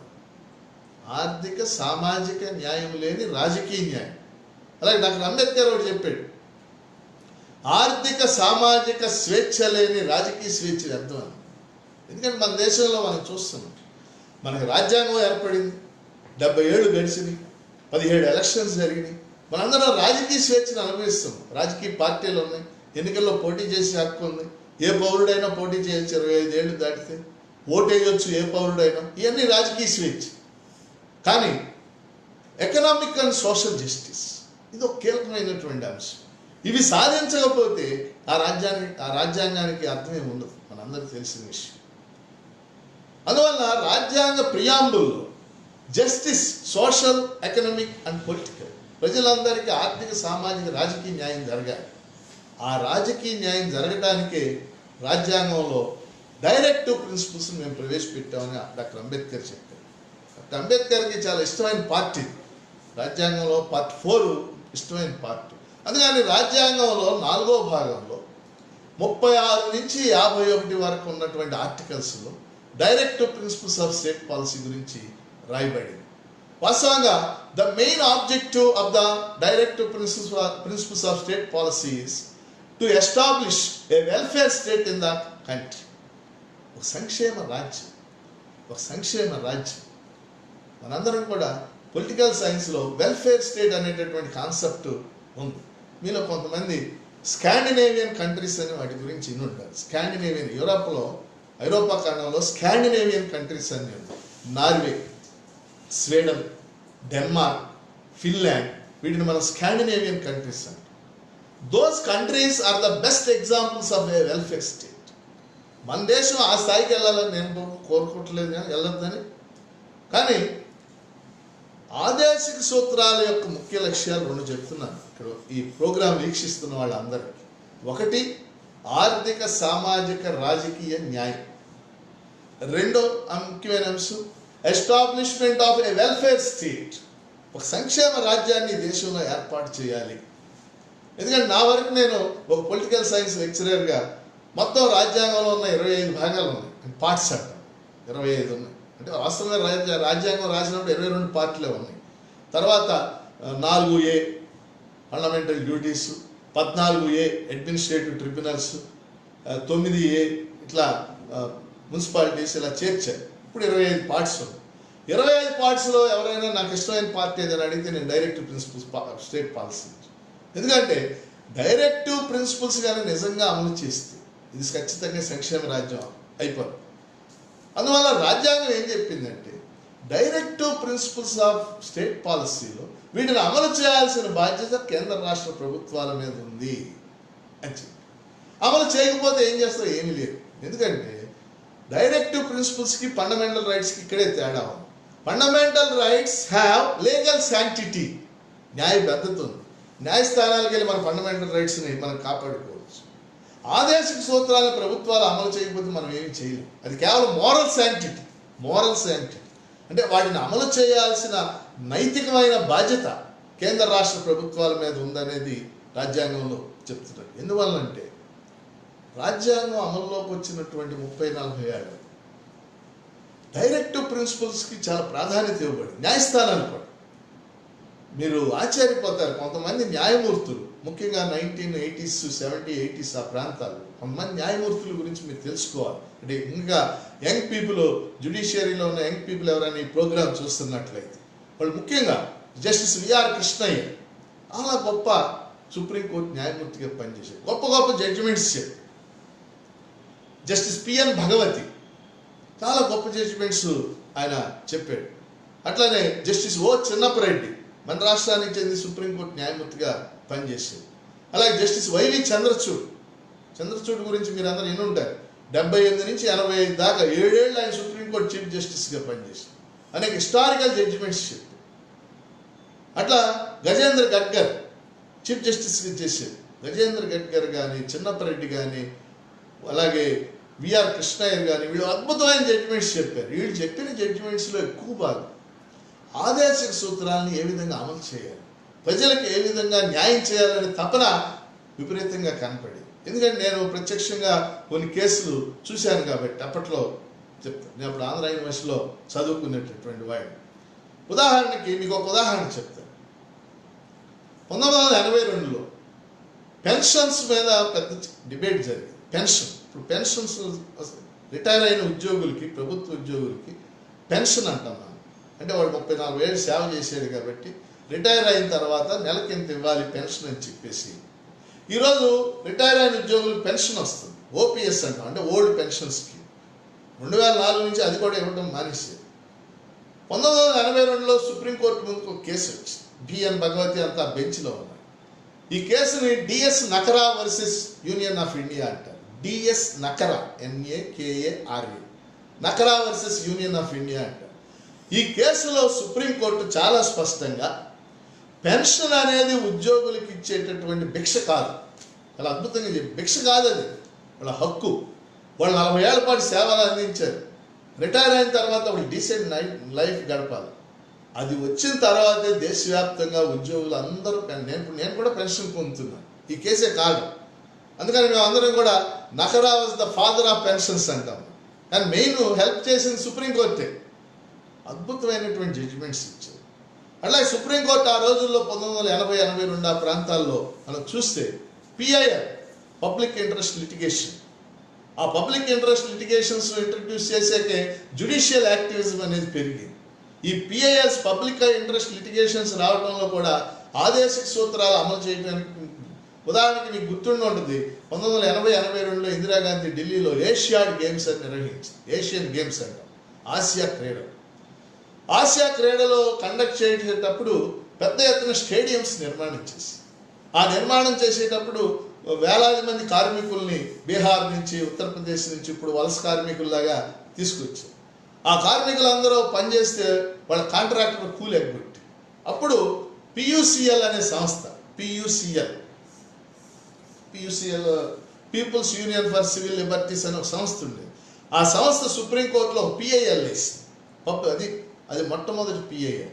ఆర్థిక సామాజిక న్యాయం లేని రాజకీయ న్యాయం. అలాగే డాక్టర్ అంబేద్కర్ ఒకటి చెప్పాడు, ఆర్థిక సామాజిక స్వేచ్ఛ లేని రాజకీయ స్వేచ్ఛ వ్యర్థం అని. ఎందుకంటే మన దేశంలో మనం చూస్తున్నాం, మనకి రాజ్యాంగం ఏర్పడింది, 70 ఏళ్ళు గడిచినాయి, 17 ఎలక్షన్స్ జరిగినాయి. మనందరం రాజకీయ స్వేచ్ఛను అనుభవిస్తున్నాం. రాజకీయ పార్టీలు ఉన్నాయి, ఎన్నికల్లో పోటీ చేసే హక్కు ఉంది. ఏ పౌరుడైనా పోటీ చేయొచ్చు, 25 ఏళ్ళు దాటితే ఓటు వేయొచ్చు ఏ పౌరుడైనా. ఇవన్నీ రాజకీయ స్వేచ్ఛ. కానీ ఎకనామిక్ అండ్ సోషల్ జస్టిస్ ఇది ఒక కీలకమైనటువంటి అంశం. ఇవి సాధించకపోతే ఆ రాజ్యాంగానికి అర్థమే ఉండదు, మనందరికీ తెలిసిన విషయం. అందువల్ల రాజ్యాంగ ప్రియాంబుల్లో justice, social, economic and political ప్రజలందరికీ ఆర్థిక, సామాజిక, రాజకీయ న్యాయం జరగాలి. ఆ రాజకీయ న్యాయం జరగడానికే రాజ్యాంగంలో డైరెక్టివ్ ప్రిన్సిపల్స్ మేము ప్రవేశపెట్టామని డాక్టర్ అంబేద్కర్ చెప్పారు. డాక్టర్ అంబేద్కర్కి చాలా ఇష్టమైన పార్టీ రాజ్యాంగంలో పార్ట్ 4 ఇష్టమైన పార్టీ. అందుకని రాజ్యాంగంలో 4వ భాగంలో 36 నుంచి 51 వరకు ఉన్నటువంటి ఆర్టికల్స్లో directive principles of state policy గురించి రాయబడింది. వాస్తవంగా the main objective of the directive principles of state policy is to establish a welfare state in the country. ఒక సంక్షేమ రాజ్యం, ఒక సంక్షేమ రాజ్యం. మనందరం కూడా పొలిటికల్ సైన్స్లో వెల్ఫేర్ స్టేట్ అనేటటువంటి కాన్సెప్ట్ ఉంది. మీలో కొంతమంది స్కాండినేవియన్ కంట్రీస్ అని వాటి గురించి వినుంటారు. స్కాండినేవియన్, ఐరోపా ఖండంలో స్కాండినేవియన్ కంట్రీస్ అని ఉంది. నార్వే, స్వీడన్, డెన్మార్క్, ఫిన్లాండ్, వీటిని మనం స్కాండినేవియన్ కంట్రీస్ అంటాం. Those countries are the best examples of a welfare state. మన దేశం ఆ స్థాయికి వెళ్ళాలని నేను కోరుకోవట్లేదు, వెళ్ళొద్దని. కానీ ఆదేశిక సూత్రాల యొక్క ముఖ్య లక్ష్యాలు 2 చెప్తున్నాను ఇక్కడ ఈ ప్రోగ్రాం వీక్షిస్తున్న వాళ్ళందరికీ. ఒకటి, ఆర్థిక, సామాజిక, రాజకీయ న్యాయం. రెండో ముఖ్యమైన అంశం, establishment of a welfare state. ఒక సంక్షేమ రాజ్యాన్ని దేశంలో ఏర్పాటు చేయాలి. ఎందుకంటే నా వరకు నేను ఒక పొలిటికల్ సైన్స్ లెక్చరర్గా మొత్తం రాజ్యాంగంలో ఉన్న 25 భాగాలు ఉన్నాయి. పార్ట్స్ అంటాం, 25 ఉన్నాయి. అంటే వాస్తవంగా రాజ్యాంగం రాసినప్పుడు 22 పార్టీలే ఉన్నాయి. తర్వాత 4A fundamental duties, 14A administrative tribunals, 9A ఇట్లా మున్సిపాలిటీస్ ఇలా చేర్చారు. ఇప్పుడు 25 పార్ట్స్ ఉన్నాయి. 25 పార్ట్స్లో ఎవరైనా నాకు ఇష్టమైన పార్టీ ఏదైనా అడిగితే నేను డైరెక్టివ్ ప్రిన్సిపల్స్ స్టేట్ పాలసీ. ఎందుకంటే డైరెక్టివ్ ప్రిన్సిపల్స్ కానీ నిజంగా అమలు చేస్తే ఇది ఖచ్చితంగా సంక్షేమ రాజ్యం అయిపోతుంది. అందువల్ల రాజ్యాంగం ఏం చెప్పిందంటే డైరెక్టివ్ ప్రిన్సిపల్స్ ఆఫ్ స్టేట్ పాలసీలో వీటిని అమలు చేయాల్సిన బాధ్యత కేంద్ర రాష్ట్ర ప్రభుత్వాల మీద ఉంది అని చెప్పి. అమలు చేయకపోతే ఏం చేస్తారో ఏమీ లేదు. ఎందుకంటే డైరెక్టివ్ ప్రిన్సిపల్స్కి ఫండమెంటల్ రైట్స్కి ఇక్కడే తేడా ఉంది. Fundamental rights have legal sanctity, న్యాయబద్ధత ఉంది. న్యాయస్థానాలకు వెళ్ళి మన ఫండమెంటల్ రైట్స్ని మనం కాపాడుకోవచ్చు. ఆదేశిక సూత్రాలను ప్రభుత్వాలు అమలు చేయకపోతే మనం ఏమి చేయలేం. అది కేవలం మోరల్ శాంక్టిటీ అంటే వాటిని అమలు చేయాల్సిన నైతికమైన బాధ్యత కేంద్ర రాష్ట్ర ప్రభుత్వాల మీద ఉందనేది రాజ్యాంగంలో చెప్తున్నారు. ఎందువల్లంటే రాజ్యాంగం అమల్లోకి వచ్చినటువంటి 30-40 ఏళ్ళు డైరెక్టివ్ ప్రిన్సిపల్స్కి చాలా ప్రాధాన్యత ఇవ్వబడింది. న్యాయస్థానాలు కూడా మీరు ఆశ్చర్యపోతారు. కొంతమంది న్యాయమూర్తులు ముఖ్యంగా 1980s 70s 80s ఆ ప్రాంతాలు కొంతమంది న్యాయమూర్తుల గురించి మీరు తెలుసుకోవాలి. అంటే ఇంకా యంగ్ పీపుల్ జ్యుడిషియరీలో ఉన్న యంగ్ పీపుల్ ఎవరైనా ఈ ప్రోగ్రామ్ చూస్తున్నట్లయితే వాళ్ళు ముఖ్యంగా జస్టిస్ విఆర్ కృష్ణయ్య చాలా గొప్ప సుప్రీంకోర్టు న్యాయమూర్తిగా పనిచేశారు. గొప్ప జడ్జిమెంట్స్ చెప్పారు. జస్టిస్ పిఎన్ భగవతి చాలా గొప్ప జడ్జిమెంట్స్ ఆయన చెప్పాడు. అట్లానే జస్టిస్ ఓ చిన్నపరెడ్డి మన రాష్ట్రానికి చెంది సుప్రీంకోర్టు న్యాయమూర్తిగా పనిచేశారు. అలాగే జస్టిస్ వైవి చంద్రచూడ్ గురించి మీరు అందరూ విని ఉంటారు. 78 నుంచి 85 దాకా 7 ఏళ్ళు ఆయన సుప్రీంకోర్టు చీఫ్ జస్టిస్గా పనిచేశారు. అనేక హిస్టారికల్ జడ్జిమెంట్స్ చెప్పారు. అట్లా గజేంద్ర గడ్కర్ చీఫ్ జస్టిస్గా చేశారు. గజేంద్ర గడ్కర్ కానీ చిన్నపరెడ్డి కానీ అలాగే విఆర్ కృష్ణయ్య కానీ వీళ్ళు అద్భుతమైన జడ్జిమెంట్స్ చెప్పారు. వీళ్ళు చెప్పిన జడ్జిమెంట్స్లో ఎక్కువ భాగం ఆదేశిక సూత్రాలను ఏ విధంగా అమలు చేయాలి, ప్రజలకు ఏ విధంగా న్యాయం చేయాలనే తపన విపరీతంగా కనపడింది. ఎందుకంటే నేను ప్రత్యక్షంగా కొన్ని కేసులు చూశాను కాబట్టి అప్పట్లో చెప్తాను. నేను అప్పుడు ఆంధ్ర యూనివర్సిటీలో చదువుకునేటటువంటి వాడు. ఉదాహరణకి మీకు ఒక ఉదాహరణ చెప్తాను. 1982లో పెన్షన్స్ మీద పెద్ద డిబేట్ జరిగింది. ఇప్పుడు పెన్షన్స్ రిటైర్ అయిన ఉద్యోగులకి, ప్రభుత్వ ఉద్యోగులకి పెన్షన్ అంటాం మనం. అంటే వాడు 34 ఏళ్ళు సేవ చేశాడు కాబట్టి రిటైర్ అయిన తర్వాత నెలకి ఎంత ఇవ్వాలి పెన్షన్ అని చెప్పేసి ఈరోజు రిటైర్ అయిన ఉద్యోగులకు పెన్షన్ వస్తుంది. ఓపీఎస్ అంటాం, అంటే ఓల్డ్ పెన్షన్ స్కీమ్. 2004 నుంచి అది కూడా ఇవ్వడం మానేసేది. 1982లో సుప్రీంకోర్టు ముందుకు ఒక కేసు వచ్చింది. బిఎన్ భగవతి అంతా బెంచ్లో ఉన్నారు. ఈ కేసుని DS Nakara versus union of India అంటారు. DS Nakara NAKARA Nakara versus union of India అంటారు. ఈ కేసులో సుప్రీంకోర్టు చాలా స్పష్టంగా పెన్షన్ అనేది ఉద్యోగులకు ఇచ్చేటటువంటి భిక్ష కాదు, చాలా అద్భుతంగా చెప్పి భిక్ష కాదు, అది వాళ్ళ హక్కు. వాళ్ళు 40 ఏళ్ల పాటు సేవలు అందించారు. రిటైర్ అయిన తర్వాత వాళ్ళు డీసెంట్ లైఫ్ గడపాలి. అది వచ్చిన తర్వాతే దేశవ్యాప్తంగా ఉద్యోగులు అందరూ నేను కూడా పెన్షన్ పొందుతున్నాను. ఈ కేసే కాదు. అందుకని మేము అందరం కూడా Nakara was the father of pensions అంటాం. కానీ మెయిన్ హెల్ప్ చేసింది సుప్రీంకోర్టే. అద్భుతమైనటువంటి జడ్జిమెంట్స్ ఇచ్చారు. అట్లాగే సుప్రీంకోర్టు ఆ రోజుల్లో 1980-82 ఆ ప్రాంతాల్లో మనం చూస్తే PIL పబ్లిక్ ఇంట్రెస్ట్ లిటిగేషన్, ఆ పబ్లిక్ ఇంట్రెస్ట్ లిటిగేషన్స్ ఇంట్రడ్యూస్ చేసాకే జ్యుడిషియల్ యాక్టివిజం అనేది పెరిగింది. ఈ PILs పబ్లిక్ ఇంట్రెస్ట్ లిటిగేషన్స్ రావడంలో కూడా ఆదేశిక సూత్రాలు అమలు చేయడానికి ఉదాహరణకి మీకు గుర్తుండి ఉంటుంది. 1980-82లో ఇందిరాగాంధీ ఢిల్లీలో ఏషియాడ్ గేమ్స్ అని నిర్వహించింది. ఏషియన్ గేమ్స్ అంటాం, ఆసియా క్రీడలో కండక్ట్ చేసేటప్పుడు పెద్ద ఎత్తున స్టేడియంస్ నిర్మాణం చేసి ఆ నిర్మాణం చేసేటప్పుడు వేలాది మంది కార్మికుల్ని బీహార్ నుంచి, ఉత్తరప్రదేశ్ నుంచి ఇప్పుడు వలస కార్మికుల్లాగా తీసుకొచ్చారు. ఆ కార్మికులందరూ పనిచేస్తే వాళ్ళ కాంట్రాక్టర్ కూలి ఎగ్గొట్టి అప్పుడు PUCL అనే సంస్థ, PUCL People's Union for Civil Liberties అనే ఒక సంస్థ ఉండేది. ఆ సంస్థ సుప్రీంకోర్టులో PIL వేసింది. అది మొట్టమొదటి PIL.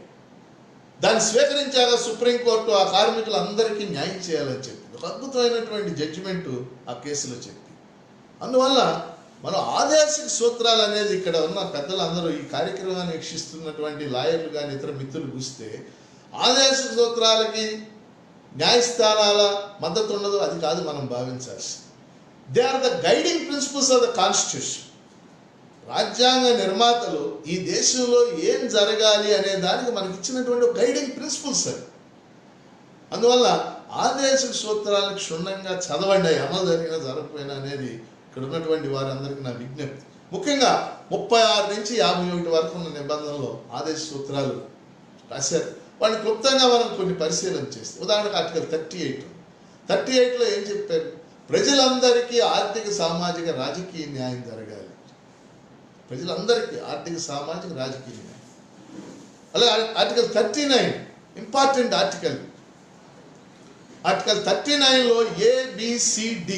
దాన్ని స్వీకరించాక సుప్రీంకోర్టు ఆ కార్మికులందరికీ న్యాయం చేయాలని చెప్పింది. ఒక అద్భుతమైనటువంటి జడ్జిమెంటు ఆ కేసులో చెప్పింది. అందువల్ల మనం ఆదేశిక సూత్రాలు అనేది ఇక్కడ ఉన్న పెద్దలందరూ ఈ కార్యక్రమాన్ని వీక్షిస్తున్నటువంటి లాయర్లు కానీ ఇతర మిత్రులు చూస్తే ఆదేశిక సూత్రాలకి న్యాయస్థానాల మద్దతు ఉండదు, అది కాదు మనం భావించాల్సి. They are the guiding principles of the constitution. రాజ్యాంగ నిర్మాతలు ఈ దేశంలో ఏం జరగాలి అనే దానికి మనకి ఇచ్చినటువంటి గైడింగ్ ప్రిన్సిపల్స్ అది. అందువల్ల ఆదేశిక సూత్రాలకు క్షుణ్ణంగా చదవండి, అమలు జరిగినా జరగకపోయినా అనేది ఇక్కడ ఉన్నటువంటి వారందరికీ నా విజ్ఞప్తి. ముఖ్యంగా 36 నుంచి 51 వరకు ఉన్న నిబంధనలో ఆదేశ సూత్రాలు రాశారు. వాటిని క్లుప్తంగా మనం కొన్ని పరిశీలన చేస్తాం. ఉదాహరణకు ఆర్టికల్ 38లో ఏం చెప్పారు? ప్రజలందరికీ ఆర్థిక, సామాజిక, రాజకీయ న్యాయం జరగాలి. ప్రజలందరికీ ఆర్థిక, సామాజిక, రాజకీయ న్యాయం. అలాగే ఆర్టికల్ 39 ఇంపార్టెంట్ ఆర్టికల్ 39లో ABCD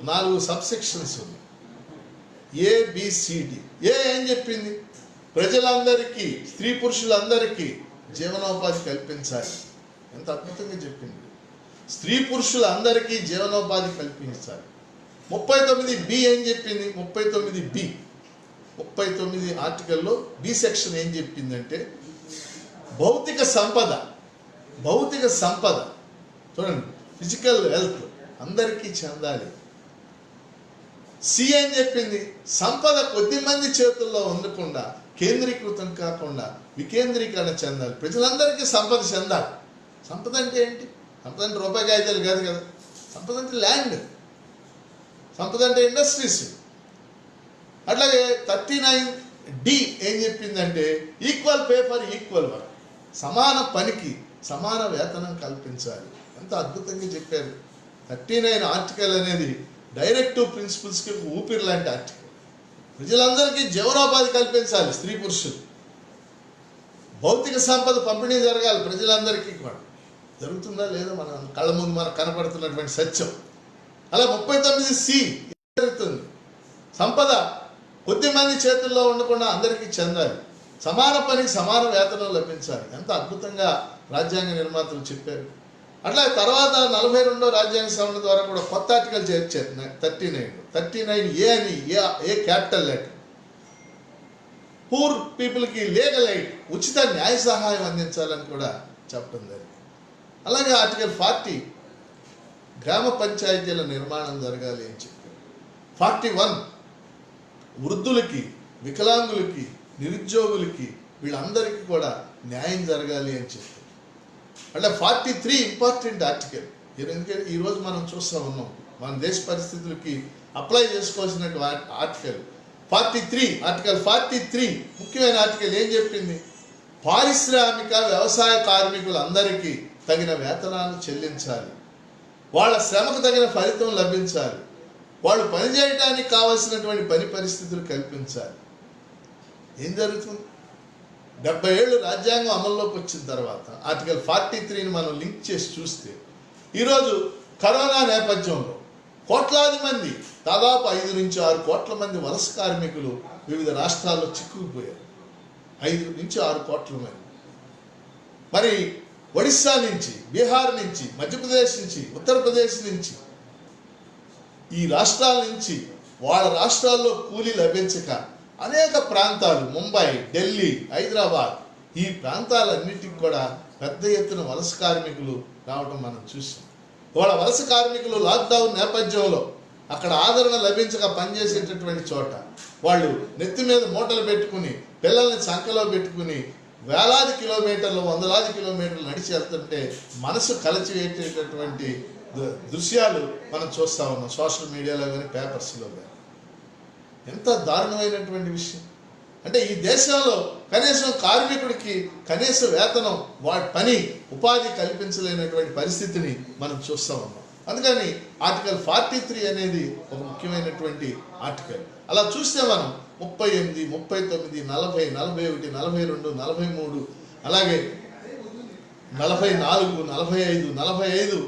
4 సబ్సెక్షన్స్ ఉన్నాయి. ABCD. ఏం చెప్పింది? ప్రజలందరికీ, స్త్రీ పురుషులందరికీ జీవనోపాధి కల్పించాలి. ఎంత అద్భుతంగా చెప్పింది. స్త్రీ పురుషులందరికీ జీవనోపాధి కల్పించాలి. 39B ఏం చెప్పింది? 39 ఆర్టికల్లో బి సెక్షన్ ఏం చెప్పిందంటే భౌతిక సంపద చూడండి, ఫిజికల్ హెల్త్ అందరికీ చెందాలి. సి ఏం చెప్పింది? సంపద కొద్ది మంది చేతుల్లో ఉండకుండా, కేంద్రీకృతం కాకుండా వికేంద్రీకరణ చెందాలి. ప్రజలందరికీ సంపద చెందాలి. సంపద అంటే ఏంటి? సంపద అంటే రూపాయి కాగితాలు కాదు కదా. సంపద అంటే ల్యాండ్, సంపద అంటే ఇండస్ట్రీస్. అట్లాగే 39D ఏం చెప్పిందంటే equal pay for equal work, సమాన పనికి సమాన వేతనం కల్పించాలి. ఎంత అద్భుతంగా చెప్పారు. 39 ఆర్టికల్ అనేది డైరెక్టివ్ ప్రిన్సిపల్స్కి ఊపిరి లాంటి ఆర్టికల్. ప్రజలందరికీ జీవనోపాధి కల్పించాలి, స్త్రీ పురుషులు. భౌతిక సంపద పంపిణీ జరగాలి ప్రజలందరికీ కూడా. జరుగుతుందా లేదా మన కళ్ళ ముందు మనకు కనపడుతున్నటువంటి సత్యం. అలా 39C జరుగుతుంది. సంపద కొద్ది మంది చేతుల్లో ఉండకుండా అందరికీ చెందాలి. సమాన పనికి సమాన వేతనం లభించాలి. ఎంత అద్భుతంగా రాజ్యాంగ నిర్మాతలు చెప్పారు. అట్లా తర్వాత 42వ రాజ్యాంగ సవరణ ద్వారా కూడా కొత్త ఆర్టికల్ చేర్చారు. 39A అని ఏ క్యాపిటల్ లెటర్. పూర్ పీపుల్కి లీగల్ ఎయిడ్, ఉచిత న్యాయ సహాయం అందించాలని కూడా చెప్పడం జరిగింది. అలాగే ఆర్టికల్ 40 గ్రామ పంచాయతీల నిర్మాణం జరగాలి అని చెప్పారు. 41 వృద్ధులకి, వికలాంగులకి, నిరుద్యోగులకి వీళ్ళందరికీ కూడా న్యాయం జరగాలి అని చెప్పారు. అంటే 43 ఇంపార్టెంట్ ఆర్టికల్. ఎందుకంటే ఈరోజు మనం చూస్తూ ఉన్నాం మన దేశ పరిస్థితులకి అప్లై చేసుకోవాల్సినటువంటి ఆర్టికల్ 43. ఆర్టికల్ 43 ముఖ్యమైన ఆర్టికల్ ఏం చెప్పింది? పారిశ్రామిక వ్యవసాయ కార్మికులందరికీ తగిన వేతనాలు చెల్లించాలి. వాళ్ళ శ్రమకు తగిన ఫలితం లభించాలి. వాళ్ళు పనిచేయడానికి కావలసినటువంటి పని పరిస్థితులు కల్పించాలి. ఏం జరుగుతుంది? 70 ఏళ్ళు రాజ్యాంగం అమల్లోకి వచ్చిన తర్వాత ఆర్టికల్ 43ని మనం లింక్ చేసి చూస్తే ఈరోజు కరోనా నేపథ్యంలో కోట్లాది మంది, దాదాపు 5 నుంచి 6 కోట్ల మంది వలస కార్మికులు వివిధ రాష్ట్రాల్లో చిక్కుకుపోయారు. 5 నుంచి 6 కోట్ల మంది. మరి ఒడిస్సా నుంచి, బీహార్ నుంచి, మధ్యప్రదేశ్ నుంచి, ఉత్తరప్రదేశ్ నుంచి, ఈ రాష్ట్రాల నుంచి వాళ్ళ రాష్ట్రాల్లో కూలీ లభించక అనేక ప్రాంతాలు, ముంబై, ఢిల్లీ, హైదరాబాద్, ఈ ప్రాంతాలన్నిటికి కూడా పెద్ద ఎత్తున వలస కార్మికులు రావడం మనం చూసాం. వాళ్ళ వలస కార్మికులు లాక్డౌన్ నేపథ్యంలో అక్కడ ఆదరణ లభించక పనిచేసేటటువంటి చోట వాళ్ళు నెత్తి మీద మూటలు పెట్టుకుని, పిల్లల్ని సంకలో పెట్టుకుని వేలాది కిలోమీటర్లు, వందలాది కిలోమీటర్లు నడిచి వెళ్తుంటే మనసు కలిచివేసేటటువంటి దృశ్యాలు మనం చూస్తూ ఉన్నాం సోషల్ మీడియాలో కానీ పేపర్స్లో కానీ. ఎంత దారుణమైనటువంటి విషయం. అంటే ఈ దేశంలో కనీసం కార్మికుడికి కనీస వేతనం, వాడి పని, ఉపాధి కల్పించలేనటువంటి పరిస్థితిని మనం చూస్తూ ఉన్నాం. అందుకని ఆర్టికల్ 43 అనేది ఒక ముఖ్యమైనటువంటి ఆర్టికల్. అలా చూస్తే మనం 38, 39, 40, 41, 42, 43, అలాగే 44, 45, 45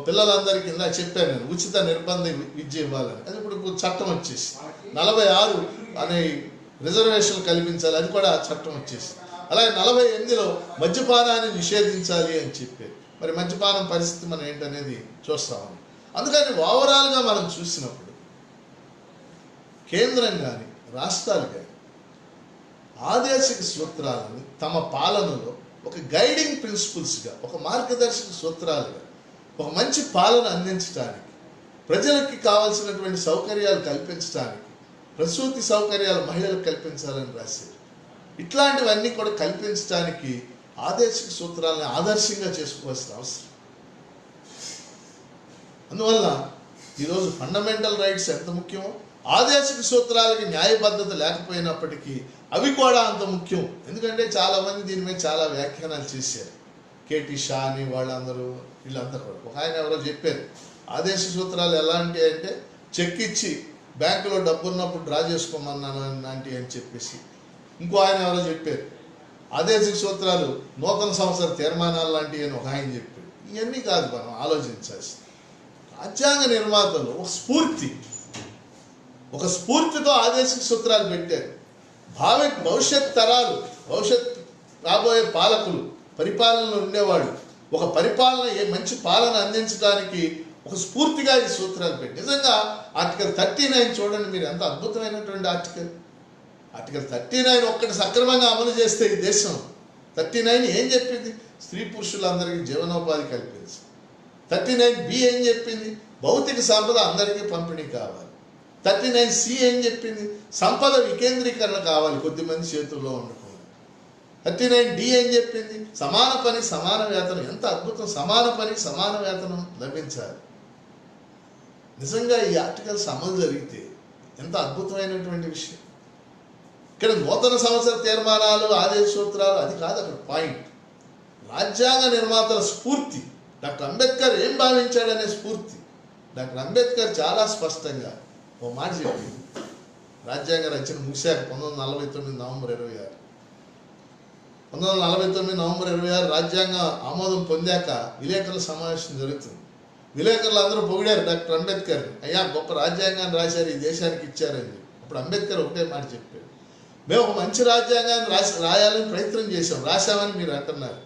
పిల్లలందరికీ కింద చెప్పాను నేను ఉచిత నిర్బంధ విద్య ఇవ్వాలని. అది ఇప్పుడు చట్టం వచ్చేసి 46 అనే రిజర్వేషన్లు కల్పించాలి, అది కూడా చట్టం వచ్చేసి. అలాగే 48లో మద్యపానాన్ని నిషేధించాలి అని చెప్పారు. మరి మద్యపానం పరిస్థితి మనం ఏంటనేది చూస్తాము. అందుకని ఓవరాల్గా మనం చూసినప్పుడు కేంద్రం కానీ రాష్ట్రాలు కానీ ఆదేశిక సూత్రాలను తమ పాలనలో ఒక గైడింగ్ ప్రిన్సిపల్స్గా, ఒక మార్గదర్శక సూత్రాలుగా, ఒక మంచి పాలన అందించడానికి, ప్రజలకి కావాల్సినటువంటి సౌకర్యాలు కల్పించడానికి, ప్రసూతి సౌకర్యాలు మహిళలకు కల్పించాలని రాశారు. ఇట్లాంటివన్నీ కూడా కల్పించడానికి ఆదేశిక సూత్రాలను ఆదర్శంగా చేసుకోవాల్సిన అవసరం. అందువల్ల ఈరోజు ఫండమెంటల్ రైట్స్ ఎంత ముఖ్యమో ఆదేశిక సూత్రాలకి న్యాయబద్ధత లేకపోయినప్పటికీ అవి కూడా అంత ముఖ్యం. ఎందుకంటే చాలామంది దీని మీద చాలా వ్యాఖ్యానాలు చేశారు. కేటీ షా అని వాళ్ళందరూ, వీళ్ళంతా కూడా. ఒక ఆయన ఎవరో చెప్పారు ఆదేశ సూత్రాలు ఎలాంటి అంటే చెక్ ఇచ్చి బ్యాంకులో డబ్బు ఉన్నప్పుడు డ్రా చేసుకోమన్నాను అలాంటి అని చెప్పేసి. ఇంకో ఆయన ఎవరో చెప్పారు ఆదేశిక సూత్రాలు నూతన సంవత్సర తీర్మానాలు లాంటివి అని ఒక ఆయన చెప్పాడు. ఇవన్నీ కాదు మనం ఆలోచించాల్సింది. రాజ్యాంగ నిర్మాతలు ఒక స్ఫూర్తితో ఆదేశిక సూత్రాలు పెట్టారు. భవిష్యత్ తరాలు, భవిష్యత్ రాబోయే పాలకులు, పరిపాలనలో ఉండేవాళ్ళు ఒక మంచి పాలన అందించడానికి ఒక స్ఫూర్తిగా ఈ సూత్రాలు పెట్టి, నిజంగా ఆర్టికల్ 39 చూడండి మీరు, ఎంత అద్భుతమైనటువంటి ఆర్టికల్ 39 ఒక్కటి సక్రమంగా అమలు చేస్తే ఈ దేశం 39 ఏం చెప్పింది? స్త్రీ పురుషులందరికీ జీవనోపాధి కల్పించి. 39B ఏం చెప్పింది? భౌతిక సంపద అందరికీ పంపిణీ కావాలి. 39C ఏం చెప్పింది? సంపద వికేంద్రీకరణ కావాలి, కొద్దిమంది చేతుల్లో ఉండకూడదు. 39D ఏం చెప్పింది? సమాన పని సమాన వేతనం. ఎంత అద్భుతం! సమాన పని సమాన వేతనం లభించాలి. నిజంగా ఈ ఆర్టికల్స్ అమలు జరిగితే ఎంత అద్భుతమైనటువంటి విషయం. ఇక్కడ నూతన సంవత్సర తీర్మానాలు, ఆదేశ సూత్రాలు అది కాదు అక్కడ పాయింట్. రాజ్యాంగ నిర్మాతల స్ఫూర్తి, డాక్టర్ అంబేద్కర్ ఏం భావించాడనే స్ఫూర్తి. డాక్టర్ అంబేద్కర్ చాలా స్పష్టంగా ఓ మాట చెప్పింది. రాజ్యాంగ రచన ముగిశాక 1949 నవంబర్ 26 నవంబర్ 26 రాజ్యాంగ ఆమోదం పొందాక విలేకరుల సమావేశం జరుగుతుంది. విలేకరులు అందరూ పొగిడారు డాక్టర్ అంబేద్కర్, అయ్యా గొప్ప రాజ్యాంగాన్ని రాశారు, ఈ దేశానికి ఇచ్చారని. అప్పుడు అంబేద్కర్ ఒకటే మాట చెప్పాడు, మేము ఒక మంచి రాజ్యాంగాన్ని రాయాలని ప్రయత్నం చేశాం, రాశామని మీరు అంటున్నారు,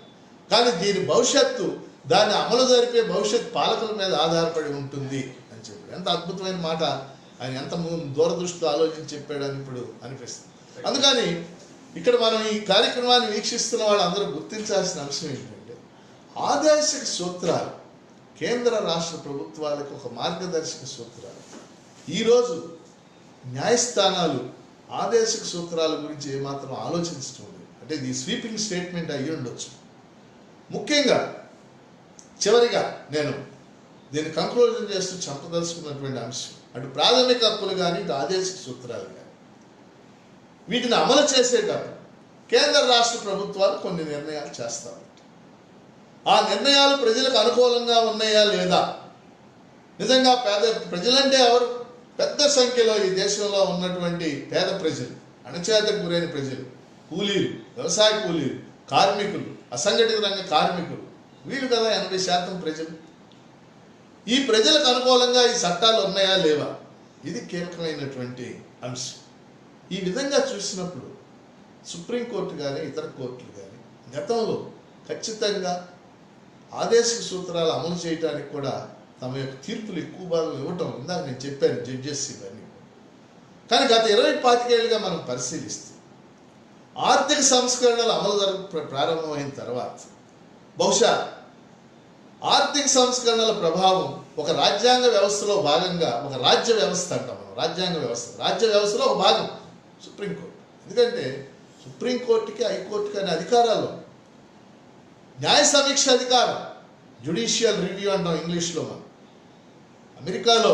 కానీ దీని భవిష్యత్తు, దాన్ని అమలు జరిపే భవిష్యత్ పాలకుల మీద ఆధారపడి ఉంటుంది అని చెప్పాడు. ఎంత అద్భుతమైన మాట! ఆయన ఎంత దూరదృష్టితో ఆలోచించి చెప్పాడని ఇప్పుడు అనిపిస్తుంది. అందుకని ఇక్కడ మనం ఈ కార్యక్రమాన్ని వీక్షిస్తున్న వాళ్ళు అందరూ గుర్తించాల్సిన అంశం ఏంటంటే, ఆదేశిక సూత్రాలు కేంద్ర రాష్ట్ర ప్రభుత్వాలకు ఒక మార్గదర్శక సూత్రాలు. ఈరోజు న్యాయస్థానాలు ఆదేశిక సూత్రాల గురించి ఏమాత్రం ఆలోచించడం లేదు. అంటే ఇది స్వీపింగ్ స్టేట్మెంట్ అయ్యి ఉండొచ్చు. ముఖ్యంగా చివరిగా నేను దీన్ని కంక్లూజన్ చేస్తూ చెప్పదలుచుకున్నటువంటి అంశం, అటు ప్రాథమిక హక్కులు కానీ ఇటు ఆదేశిక సూత్రాలు కానీ వీటిని అమలు చేసేటప్పుడు కేంద్ర రాష్ట్ర ప్రభుత్వాలు కొన్ని నిర్ణయాలు చేస్తారు. ఆ నిర్ణయాలు ప్రజలకు అనుకూలంగా ఉన్నాయా లేదా? నిజంగా ప్రజలంటే ఎవరు? పెద్ద సంఖ్యలో ఈ దేశంలో ఉన్నటువంటి పేద ప్రజలు, అణచివేతకు గురైన ప్రజలు, కూలీలు, వ్యవసాయ కూలీలు, కార్మికులు, అసంఘటిత రంగ కార్మికులు, వీళ్ళు కదా 80% ప్రజలు. ఈ ప్రజలకు అనుకూలంగా ఈ చట్టాలు ఉన్నాయా లేవా? ఇది కీలకమైనటువంటి అంశం. ఈ విధంగా చూసినప్పుడు సుప్రీంకోర్టు కానీ ఇతర కోర్టులు కానీ గతంలో ఖచ్చితంగా ఆదేశిక సూత్రాలు అమలు చేయడానికి కూడా తమ యొక్క తీర్పులు ఎక్కువ భాగం ఇవ్వటం, ఇందాక నేను చెప్పాను, జడ్జెస్ ఇవన్నీ. కానీ గత 20-25 ఏళ్ళుగా మనం పరిశీలిస్తే ఆర్థిక సంస్కరణలు అమలు ప్రారంభమైన తర్వాత బహుశా ఆర్థిక సంస్కరణల ప్రభావం ఒక రాజ్యాంగ వ్యవస్థలో భాగంగా, ఒక రాజ్య వ్యవస్థ అంటాం మనం, రాజ్యాంగ వ్యవస్థ, రాజ్య వ్యవస్థలో ఒక భాగం సుప్రీంకోర్టు. ఎందుకంటే సుప్రీంకోర్టుకి హైకోర్టుకి అనే అధికారాలు, న్యాయ సమీక్ష అధికారం, జ్యుడిషియల్ రివ్యూ అంటాం ఇంగ్లీష్లో. మనం అమెరికాలో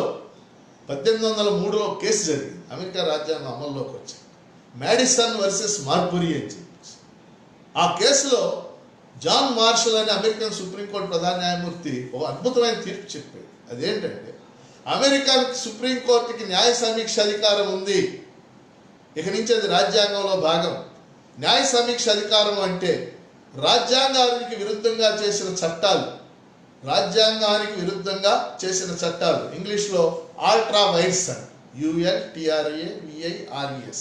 1803లో కేసు జరిగింది, అమెరికా రాజ్యాంగం అమల్లోకి వచ్చింది, మ్యాడిసన్ వర్సెస్ మార్బురీ అని చెప్పేసి. ఆ కేసులో జాన్ మార్షల్ అనే అమెరికన్ సుప్రీంకోర్టు ప్రధాన న్యాయమూర్తి ఒక అద్భుతమైన తీర్పు చెప్పాడు. అదేంటంటే, అమెరికన్ సుప్రీంకోర్టుకి న్యాయ సమీక్ష అధికారం ఉంది, ఇక నుంచి అది రాజ్యాంగంలో భాగం. న్యాయ సమీక్ష అధికారం అంటే రాజ్యాంగానికి విరుద్ధంగా చేసిన చట్టాలు, రాజ్యాంగానికి విరుద్ధంగా చేసిన చట్టాలు ఇంగ్లీష్లో ఆల్ట్రా వైర్స్ అని, ULTRAVIRES,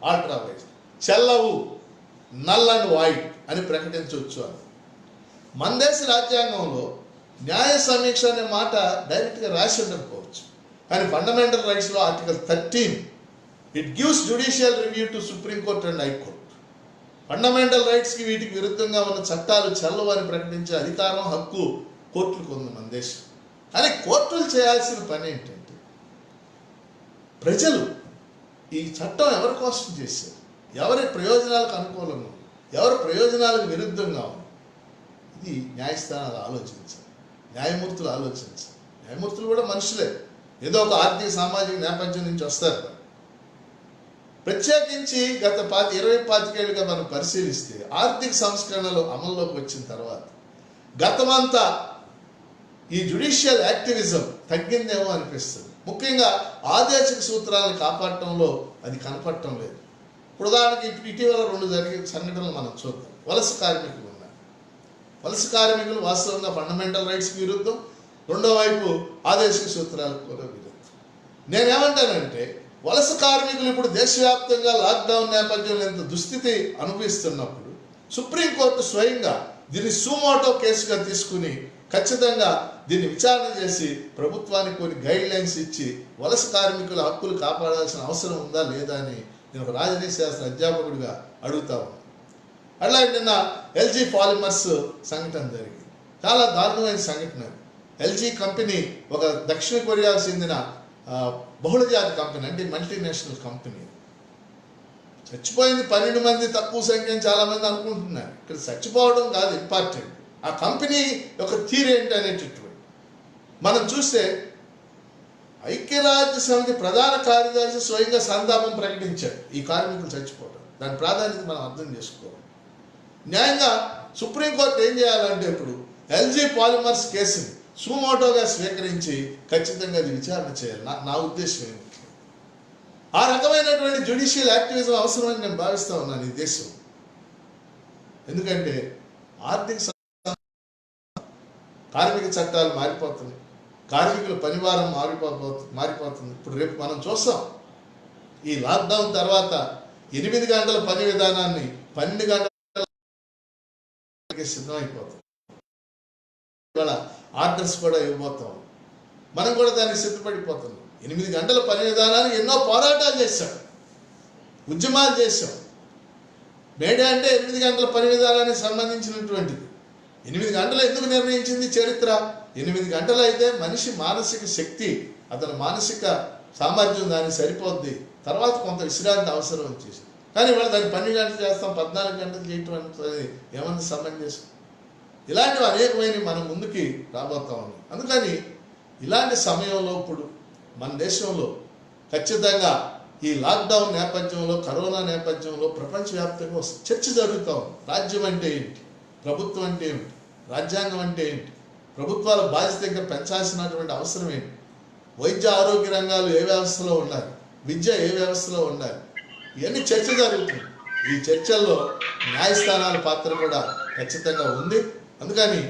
ఆల్ట్రా వైర్స్, చెల్లవు, నల్ అండ్ వైట్ అని ప్రకటించవచ్చు అని. మన దేశ రాజ్యాంగంలో న్యాయ సమీక్ష అనే మాట డైరెక్ట్గా రాసి ఉండకపోవచ్చు, కానీ ఫండమెంటల్ రైట్స్లో article 13 it gives judicial review to supreme court and high court. ఫండమెంటల్ రైట్స్కి వీటికి విరుద్ధంగా ఉన్న చట్టాలు చెల్లవు అని ప్రకటించే అధికారం, హక్కు కోర్టులకు ఉంది మన దేశం. కానీ కోర్టులు చేయాల్సిన పని ఏంటంటే, ప్రజలు ఈ చట్టం ఎవరి కోసం చేశారు, ఎవరి ప్రయోజనాలకు అనుకూలంగా ఉంది, ఎవరి ప్రయోజనాలకు విరుద్ధంగా ఉంది, ఇది న్యాయస్థానాలు ఆలోచించాలి, న్యాయమూర్తులు ఆలోచించాలి. న్యాయమూర్తులు కూడా మనుషులే, ఏదో ఒక ఆర్థిక సామాజిక నేపథ్యం నుంచి వస్తారు. ప్రత్యేకించి గత 20-25 ఏళ్ళుగా మనం పరిశీలిస్తే ఆర్థిక సంస్కరణలు అమల్లోకి వచ్చిన తర్వాత గతమంతా ఈ జ్యుడిషియల్ యాక్టివిజం తగ్గిందేమో అనిపిస్తుంది. ముఖ్యంగా ఆదేశిక సూత్రాలను కాపాడటంలో అది కనపడటం లేదు. ఉదాహరణకి ఇటీవల 2 జరిగిన సంఘటనలు మనం చూద్దాం. వలస కార్మికులు ఉన్నారు. వలస కార్మికులు వాస్తవంగా ఫండమెంటల్ రైట్స్కి విరుద్ధం, రెండో వైపు ఆదేశిక సూత్రాలకు కూడా విరుద్ధం. నేనేమంటానంటే వలస కార్మికులు ఇప్పుడు దేశవ్యాప్తంగా లాక్డౌన్ నేపథ్యంలో ఎంత దుస్థితి అనుభవిస్తున్నప్పుడు సుప్రీంకోర్టు స్వయంగా దీన్ని సుమోటో కేసుగా తీసుకుని ఖచ్చితంగా దీన్ని విచారణ చేసి ప్రభుత్వానికి కొన్ని గైడ్ లైన్స్ ఇచ్చి వలస కార్మికుల హక్కులు కాపాడాల్సిన అవసరం ఉందా లేదా అని నేను ఒక రాజనీతి శాస్త్ర అధ్యాపకుడిగా అడుగుతా ఉన్నాను. అట్లాగే నిన్న ఎల్జీ పాలిమర్స్ సంఘటన జరిగింది. చాలా దారుణమైన సంఘటన. ఎల్జీ కంపెనీ ఒక దక్షిణ కొరియాకు చెందిన బహుళజాతి కంపెనీ, అంటే మల్టీనేషనల్ కంపెనీ. చచ్చిపోయింది 12 మంది, తక్కువ సంఖ్య అని చాలామంది అనుకుంటున్నారు. ఇక్కడ చచ్చిపోవడం కాదు ఇంపార్టెంట్, ఆ కంపెనీ యొక్క తీరు ఏంటి అనేటటువంటి. మనం చూస్తే ఐక్యరాజ్య సమితి ప్రధాన కార్యదర్శి స్వయంగా సంతాపం ప్రకటించాడు ఈ కార్మికులు చచ్చిపోవడం. దాని ప్రాధాన్యత మనం అర్థం చేసుకోవాలి. న్యాయంగా సుప్రీంకోర్టు ఏం చేయాలంటే ఇప్పుడు ఎల్జీ పాలిమర్స్ కేసుని సుమోటోగా స్వీకరించి ఖచ్చితంగా అది విచారణ చేయాలి. నా ఉద్దేశం ఏమిటి, ఆ రకమైనటువంటి జ్యుడిషియల్ యాక్టివిజం అవసరమని నేను భావిస్తా ఉన్నాను ఈ దేశం. ఎందుకంటే ఆర్థిక కార్మిక చట్టాలు మారిపోతున్నాయి, కార్మికుల పనివారం మారిపోతుంది. ఇప్పుడు రేపు మనం చూస్తాం ఈ లాక్డౌన్ తర్వాత 8 గంటల పని విధానాన్ని 12 గంటల సిద్ధమైపోతుంది. ఇవాళ ఆర్డర్స్ కూడా ఇవ్వబోతాం, మనం కూడా దానికి సిద్ధపడిపోతున్నాం. 8 గంటల పని విధానాన్ని ఎన్నో పోరాటాలు చేశాం, ఉద్యమాలు చేశాం. మేడే అంటే 8 గంటల పని విధానానికి సంబంధించినటువంటిది. 8 గంటలు ఎందుకు నిర్ణయించింది చరిత్ర? 8 గంటలు అయితే మనిషి మానసిక శక్తి, అతని మానసిక సామర్థ్యం దానికి సరిపోద్ది, తర్వాత కొంత విశ్రాంతి అవసరం వచ్చేసి. కానీ వాళ్ళు దాన్ని 12 గంటలు చేస్తాం, 14 గంటలు చేయటం అనేది ఏమన్నా సమంజసం? ఇలాంటివి అనేకమైన మనం ముందుకి రాబోతా ఉన్నాం. అందుకని ఇలాంటి సమయంలో ఇప్పుడు మన దేశంలో ఖచ్చితంగా ఈ లాక్డౌన్ నేపథ్యంలో, కరోనా నేపథ్యంలో ప్రపంచవ్యాప్తంగా చర్చ జరుగుతూ ఉంది. రాజ్యం అంటే ఏంటి, ప్రభుత్వం అంటే ఏమిటి, రాజ్యాంగం అంటే ఏంటి, ప్రభుత్వాల బాధ్యత ఇంకా పెంచాల్సినటువంటి అవసరం ఏంటి, వైద్య ఆరోగ్య రంగాలు ఏ వ్యవస్థలో ఉండాలి, విద్య ఏ వ్యవస్థలో ఉండాలి, ఇవన్నీ చర్చ జరుగుతుంది. ఈ చర్చల్లో న్యాయస్థానాల పాత్ర కూడా ఖచ్చితంగా ఉంది. అందుకని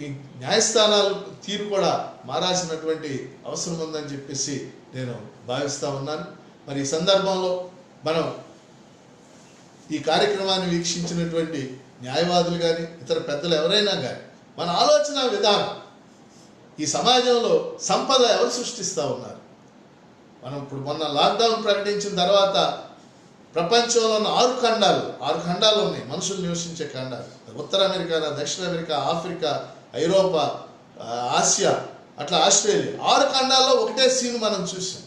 ఈ న్యాయస్థానాల తీరు కూడా మారాల్సినటువంటి అవసరం ఉందని చెప్పేసి నేను భావిస్తూ ఉన్నాను. మరి ఈ సందర్భంలో మనం ఈ కార్యక్రమాన్ని వీక్షించినటువంటి న్యాయవాదులు కానీ ఇతర పెద్దలు ఎవరైనా కానీ మన ఆలోచన విధానం, ఈ సమాజంలో సంపద ఎవరు సృష్టిస్తూ ఉన్నారు? మనం ఇప్పుడు మొన్న లాక్డౌన్ ప్రకటించిన తర్వాత ప్రపంచంలో ఉన్న 6 ఖండాలు ఉన్నాయి, మనుషులు నివసించే ఖండాలు. ఉత్తర అమెరికా, దక్షిణ అమెరికా, ఆఫ్రికా, ఐరోపా, ఆసియా, అట్లా ఆస్ట్రేలియా, 6 ఖండాల్లో ఒకటే సీన్ మనం చూసాం.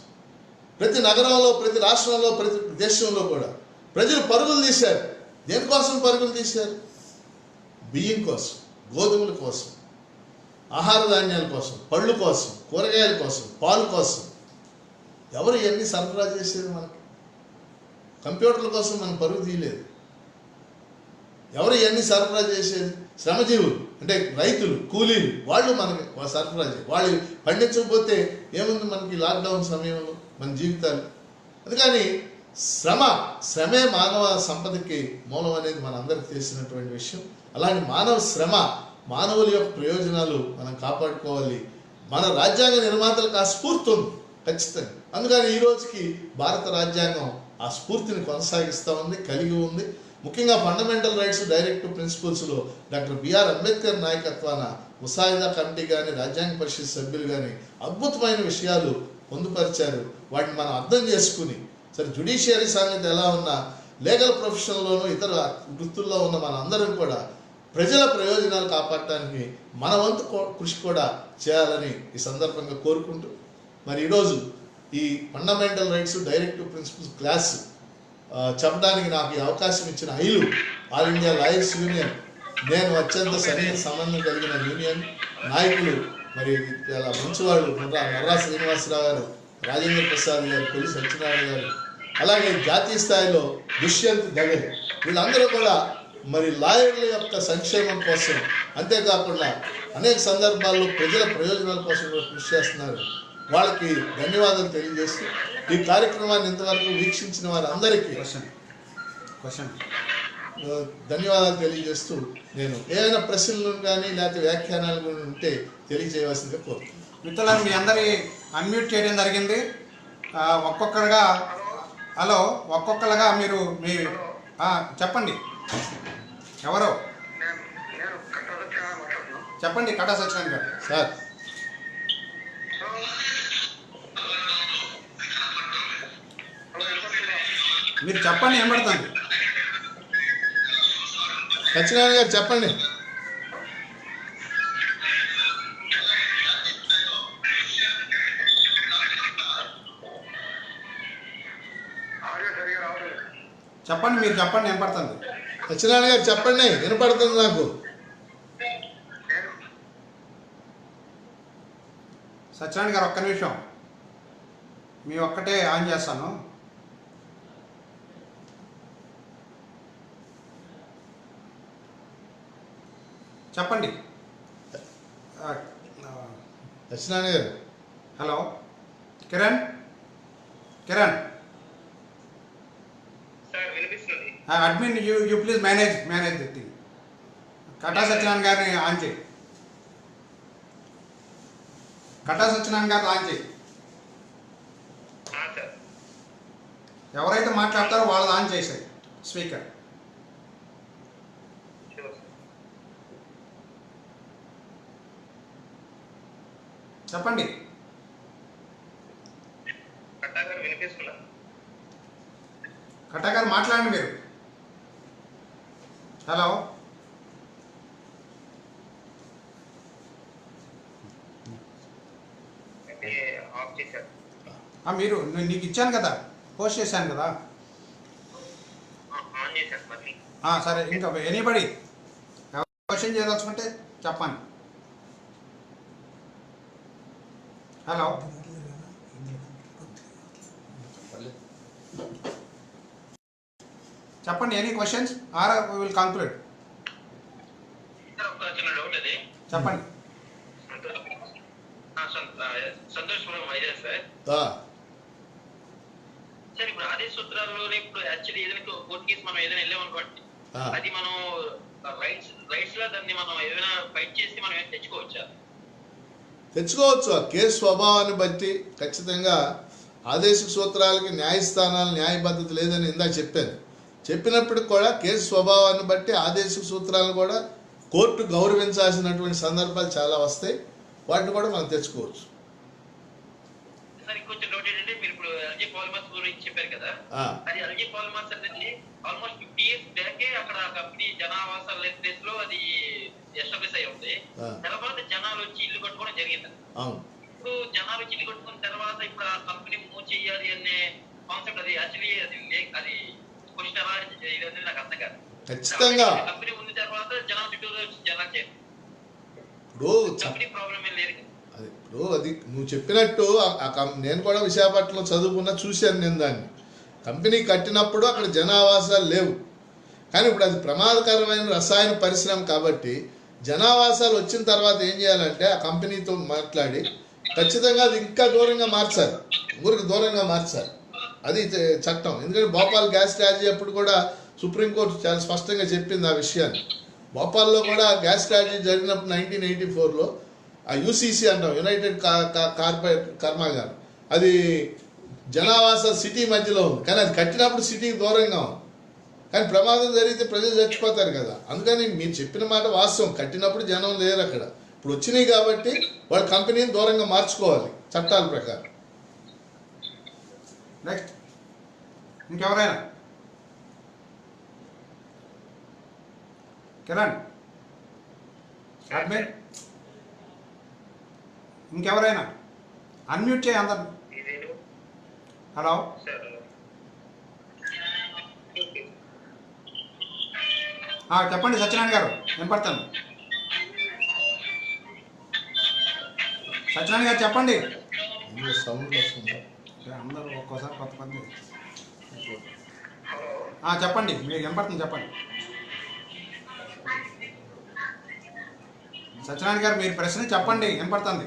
ప్రతి నగరంలో, ప్రతి రాష్ట్రంలో, ప్రతి దేశంలో కూడా ప్రజలు పరుగులు తీశారు. దేనికోసం పరుగులు తీశారు? బియ్యం కోసం, గోధుమల కోసం, ఆహార ధాన్యాల కోసం, పళ్ళు కోసం, కూరగాయల కోసం, పాలు కోసం. ఎవరు ఇవన్నీ సరఫరా చేసేది? మనకి కంప్యూటర్ల కోసం మనం పరుగు తీయలేదు. ఎవరు ఇవన్నీ సరఫరా చేసేది? శ్రమజీవులు, అంటే రైతులు, కూలీలు, వాళ్ళు మనకి సరఫరా చేయాలి. వాళ్ళు పండించకపోతే ఏముంది మనకి లాక్డౌన్ సమయంలో మన జీవితాలు? అందుకని శ్రమే మానవ సంపదకి మూలం అనేది మనందరికీ తెలిసినటువంటి విషయం. అలాంటి మానవ శ్రమ, మానవుల యొక్క ప్రయోజనాలు మనం కాపాడుకోవాలి. మన రాజ్యాంగ నిర్మాతలకు ఆ స్ఫూర్తి ఉంది ఖచ్చితంగా. అందుకని ఈ రోజుకి భారత రాజ్యాంగం ఆ స్ఫూర్తిని కొనసాగిస్తూ ఉంది, కలిగి ఉంది. ముఖ్యంగా ఫండమెంటల్ రైట్స్ డైరెక్టివ్ ప్రిన్సిపల్స్లో డాక్టర్ బిఆర్ అంబేద్కర్ నాయకత్వాన ముసాయిదా కమిటీ కానీ, రాజ్యాంగ పరిషత్ సభ్యులు కానీ అద్భుతమైన విషయాలు పొందుపరిచారు. వాటిని మనం అర్థం చేసుకుని, సరే జ్యుడిషియరీ సంగతి ఎలా ఉన్నా, లీగల్ ప్రొఫెషన్లోనూ ఇతర వృత్తుల్లో ఉన్న మనందరం కూడా ప్రజల ప్రయోజనాలు కాపాడటానికి మన వంతు కృషి కూడా చేయాలని ఈ సందర్భంగా కోరుకుంటూ, మరి ఈరోజు ఈ fundamental rights directive principles class చెప్పడానికి నాకు ఈ అవకాశం ఇచ్చిన AILU, All India Lawyers Union, నేను అత్యంత సరైన సంబంధం కలిగిన యూనియన్ నాయకులు, మరి చాలా మంచివాళ్ళు నర్రా శ్రీనివాసరావు గారు, రాజేంద్ర ప్రసాద్ గారు, కొల్లి సత్యనారాయణ గారు, అలాగే జాతీయ స్థాయిలో దుష్యంత్ దగే, వీళ్ళందరూ కూడా మరి లాయర్ల యొక్క సంక్షేమం కోసం, అంతేకాకుండా అనేక సందర్భాల్లో ప్రజల ప్రయోజనాల కోసం కూడా కృషి చేస్తున్నారు. వాళ్ళకి ధన్యవాదాలు తెలియజేస్తూ ఈ కార్యక్రమాన్ని ఇంతవరకు వీక్షించిన వారందరికీ
క్వశ్చన్
ధన్యవాదాలు తెలియజేస్తూ నేను ఏదైనా ప్రశ్నలు కానీ లేకపోతే వ్యాఖ్యానాలు కానీ ఉంటే తెలియజేయవలసిందిగా కోరుతున్నాను.
మిత్రులను మీ అందరి అన్మ్యూట్ చేయడం జరిగింది. ఒక్కొక్కరుగా హలో ఒక్కొక్కరుగా మీరు మీ చెప్పండి. ఎవరు చెప్పండి? కటా సత్యనారాయణ గారు.
సార్
మీరు చెప్పండి, ఏం పడుతుంది?
సత్యనారాయణ గారు చెప్పండి.
చెప్పండి, మీరు చెప్పండి, ఏం పడుతుంది?
సత్యనారాయణ గారు చెప్పండి, వినపడుతుంది నాకు.
సత్యనారాయణ గారు ఒక్క నిమిషం, మీ ఒక్కటే ఆన్ చేస్తాను. చెప్పండి.
Satyanarayana garu.
Hello Kiran. Kiran admin, you please manage the thing. Kata Satyanarayana గారిని ఆన్ చేయి. కటా సత్యనారాయణ గారిని ఆన్ చేయి. ఎవరైతే మాట్లాడతారో వాళ్ళది ఆన్ చేసాయి స్పీకర్. చెప్పండి. కటా గారు మాట్లాడండి మీరు. హలో మీరు, నీకు ఇచ్చాను కదా, పోస్ట్ చేశాను కదా. సరే, ఇంకా ఎనీబడి క్వశ్చన్ చేయదలుచుకుంటే చెప్పండి. హలో చెప్పండి. Any questions or we will conclude. చెప్పండి.
సంతోషపురం వైజాగ్ సార్. సార్ ఇప్పుడు అదే సూత్రాల్లోనే ఇప్పుడు యాక్చువల్లీ ఏదైనా కోర్టు కేసు మనం ఏదైనా వెళ్ళామనుకోండి, అది మనం రైట్స్ లా దాన్ని మనం ఏదైనా ఫైట్ చేసి మనం తెచ్చుకోవచ్చా?
తెచ్చుకోవచ్చు. ఆ కేసు స్వభావాన్ని బట్టి ఖచ్చితంగా ఆదేశిక సూత్రాలకి న్యాయస్థానాలు న్యాయబద్ధత లేదని ఇందాక చెప్పాను. చెప్పినప్పటికి కూడా కేసు స్వభావాన్ని బట్టి ఆదేశిక సూత్రాలను కూడా కోర్టు గౌరవించాల్సినటువంటి సందర్భాలు చాలా వస్తాయి. వాటిని కూడా మనం తెచ్చుకోవచ్చు.
సార్ ఇంకొంచెం డౌట్ ఏంటంటే, మీరు ఇప్పుడు ఎల్జీ పాలిమర్స్ గురించి చెప్పారు కదా, అది ఎల్జీ పాలిమర్స్ అనేది ఆల్మోస్ట్ 50 years బ్యాకే అక్కడ కంపెనీ జనావాసాల ప్లేస్ లో అది ఎస్టాబ్లిష్ అయి ఉంది. తర్వాత జనాలు వచ్చి ఇల్లు కట్టుకోవడం జరిగింది. ఇప్పుడు జనాలు వచ్చి ఇల్లు కట్టుకున్న తర్వాత ఇప్పుడు ఆ కంపెనీ మూవ్ చేయాలి అనే కాన్సెప్ట్, అది యాక్చువల్లీ అది క్వశ్చన్ ఎలా ఇది నాకు అర్థం కాదు.
ఖచ్చితంగా
కంపెనీ ఉన్న తర్వాత జనాలు చుట్టూ వచ్చి జనాలు చేయాలి. కంపెనీ ప్రాబ్లం ఏం లేదు.
అది నువ్వు చెప్పినట్టు నేను కూడా విశాఖపట్నంలో చదువుకున్నా, చూశాను నేను దాన్ని. కంపెనీ కట్టినప్పుడు అక్కడ జనావాసాలు లేవు, కానీ ఇప్పుడు అది ప్రమాదకరమైన రసాయన పరిశ్రమ కాబట్టి జనావాసాలు వచ్చిన తర్వాత ఏం చేయాలంటే ఆ కంపెనీతో మాట్లాడి ఖచ్చితంగా అది ఇంకా దూరంగా మార్చాలి, ఊరికి దూరంగా మార్చాలి. అది చట్టం. ఎందుకంటే భోపాల్ గ్యాస్ ట్రాజడీ అప్పుడు కూడా సుప్రీంకోర్టు చాలా స్పష్టంగా చెప్పింది ఆ విషయాన్ని. భోపాల్లో కూడా గ్యాస్ ట్రాజడీ జరిగినప్పుడు 1984లో ఆ యూసీసీ అంటాం, యునైటెడ్ కార్పొరేట్ కర్మాగారం, అది జనావాస సిటీ మధ్యలో ఉంది, కానీ అది కట్టినప్పుడు సిటీకి దూరంగా ఉంది. కానీ ప్రమాదం జరిగితే ప్రజలు చచ్చిపోతారు కదా. అందుకని మీరు చెప్పిన మాట వాస్తవం, కట్టినప్పుడు జనం లేరు అక్కడ. ఇప్పుడు వచ్చినాయి కాబట్టి వాళ్ళ కంపెనీని దూరంగా మార్చుకోవాలి చట్టాల ప్రకారం.
నెక్స్ట్ ఇంకెవరైనా? కిరణ్ అడ్మిన్, ఇంకెవరైనా అన్మ్యూట్ చేయి అందరు. హలో చెప్పండి సత్యనారాయణ గారు, వినపడతాను. సత్యనారాయణ గారు చెప్పండి.
సౌండ్ వస్తుంది.
అందరూ ఒక్కోసారి కొంతమంది చెప్పండి, మీకు వినపడుతుంది, చెప్పండి. సత్యనారాయణ గారు మీరు ప్రశ్న చెప్పండి, వినపడుతుంది.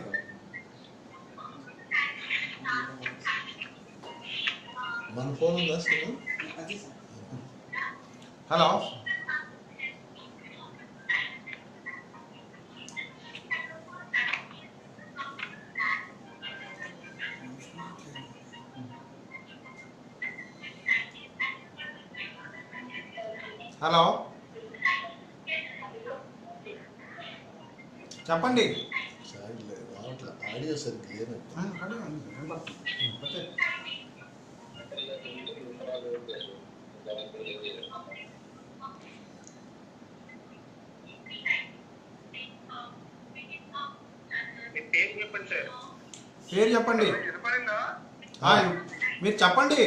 మన ఫోన్ ఉందా?
హలో హలో చెప్పండి.
ఆడియో సరిగ్గా లేదు.
పేరు చెప్పండి. మీరు చెప్పండి.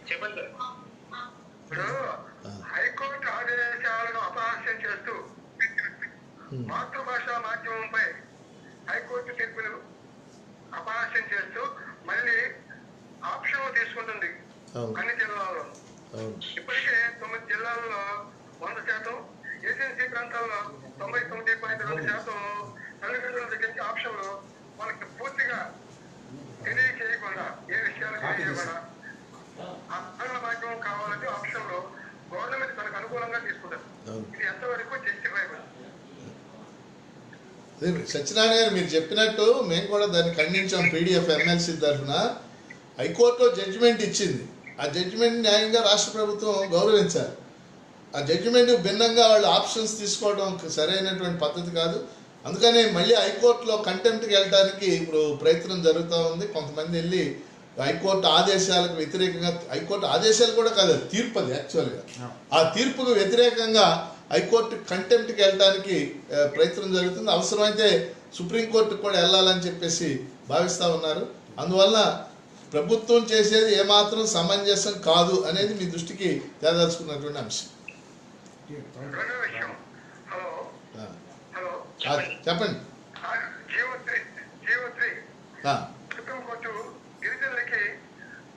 చెప్పండి. ఇప్పుడు హైకోర్టు ఆదేశాలను అపహాస్యం చేస్తూ మాతృభాష మాధ్యమంపై హైకోర్టు తీర్పులు అపహాస్యం చేస్తూ మళ్ళీ ఆప్షన్ తీసుకుంటుంది అన్ని జిల్లాల్లో. ఇప్పటికే 9 జిల్లాల్లో 100%, ఏజెన్సీ ప్రాంతాల్లో 99.2% తల్లిదండ్రుల దగ్గర నుంచి ఆప్షన్లు వాళ్ళకి పూర్తిగా తెలియచేయకుండా, ఏ విషయాలు తెలియకుండా ఆంగ్ల మాధ్యమం కావాలంటే ఆప్షన్లు గవర్నమెంట్ తనకు అనుకూలంగా తీసుకుంటారు. ఇది ఎంతవరకు జస్టిఫైబుల్?
సత్యనారాయణ గారు మీరు చెప్పినట్టు మేము కూడా దాన్ని ఖండించాం. పీడిఎఫ్ ఎమ్మెల్సీ తరఫున హైకోర్టులో జడ్జిమెంట్ ఇచ్చింది. ఆ జడ్జిమెంట్ న్యాయంగా రాష్ట్ర ప్రభుత్వం గౌరవించాలి. ఆ జడ్జిమెంట్ భిన్నంగా వాళ్ళు ఆప్షన్స్ తీసుకోవడం సరైనటువంటి పద్ధతి కాదు. అందుకని మళ్ళీ హైకోర్టులో కంటెంప్ట్కి వెళ్ళడానికి ఇప్పుడు ప్రయత్నం జరుగుతూ ఉంది. కొంతమంది వెళ్ళి హైకోర్టు ఆదేశాలకు వ్యతిరేకంగా, హైకోర్టు ఆదేశాలు కూడా కాదు, తీర్పు అది యాక్చువల్గా, ఆ తీర్పుకు వ్యతిరేకంగా హైకోర్టు కంటెంప్ట్కి వెళ్ళడానికి ప్రయత్నం జరుగుతుంది. అవసరమైతే సుప్రీంకోర్టుకు కూడా వెళ్ళాలని చెప్పేసి భావిస్తూ ఉన్నారు. అందువల్ల ప్రభుత్వం చేసేది ఏమాత్రం సమంజసం కాదు అనేది మీ దృష్టికి తేదలుచుకున్నటువంటి అంశం. చెప్పండి.
సుప్రీంకోర్టు గిరిజనులకి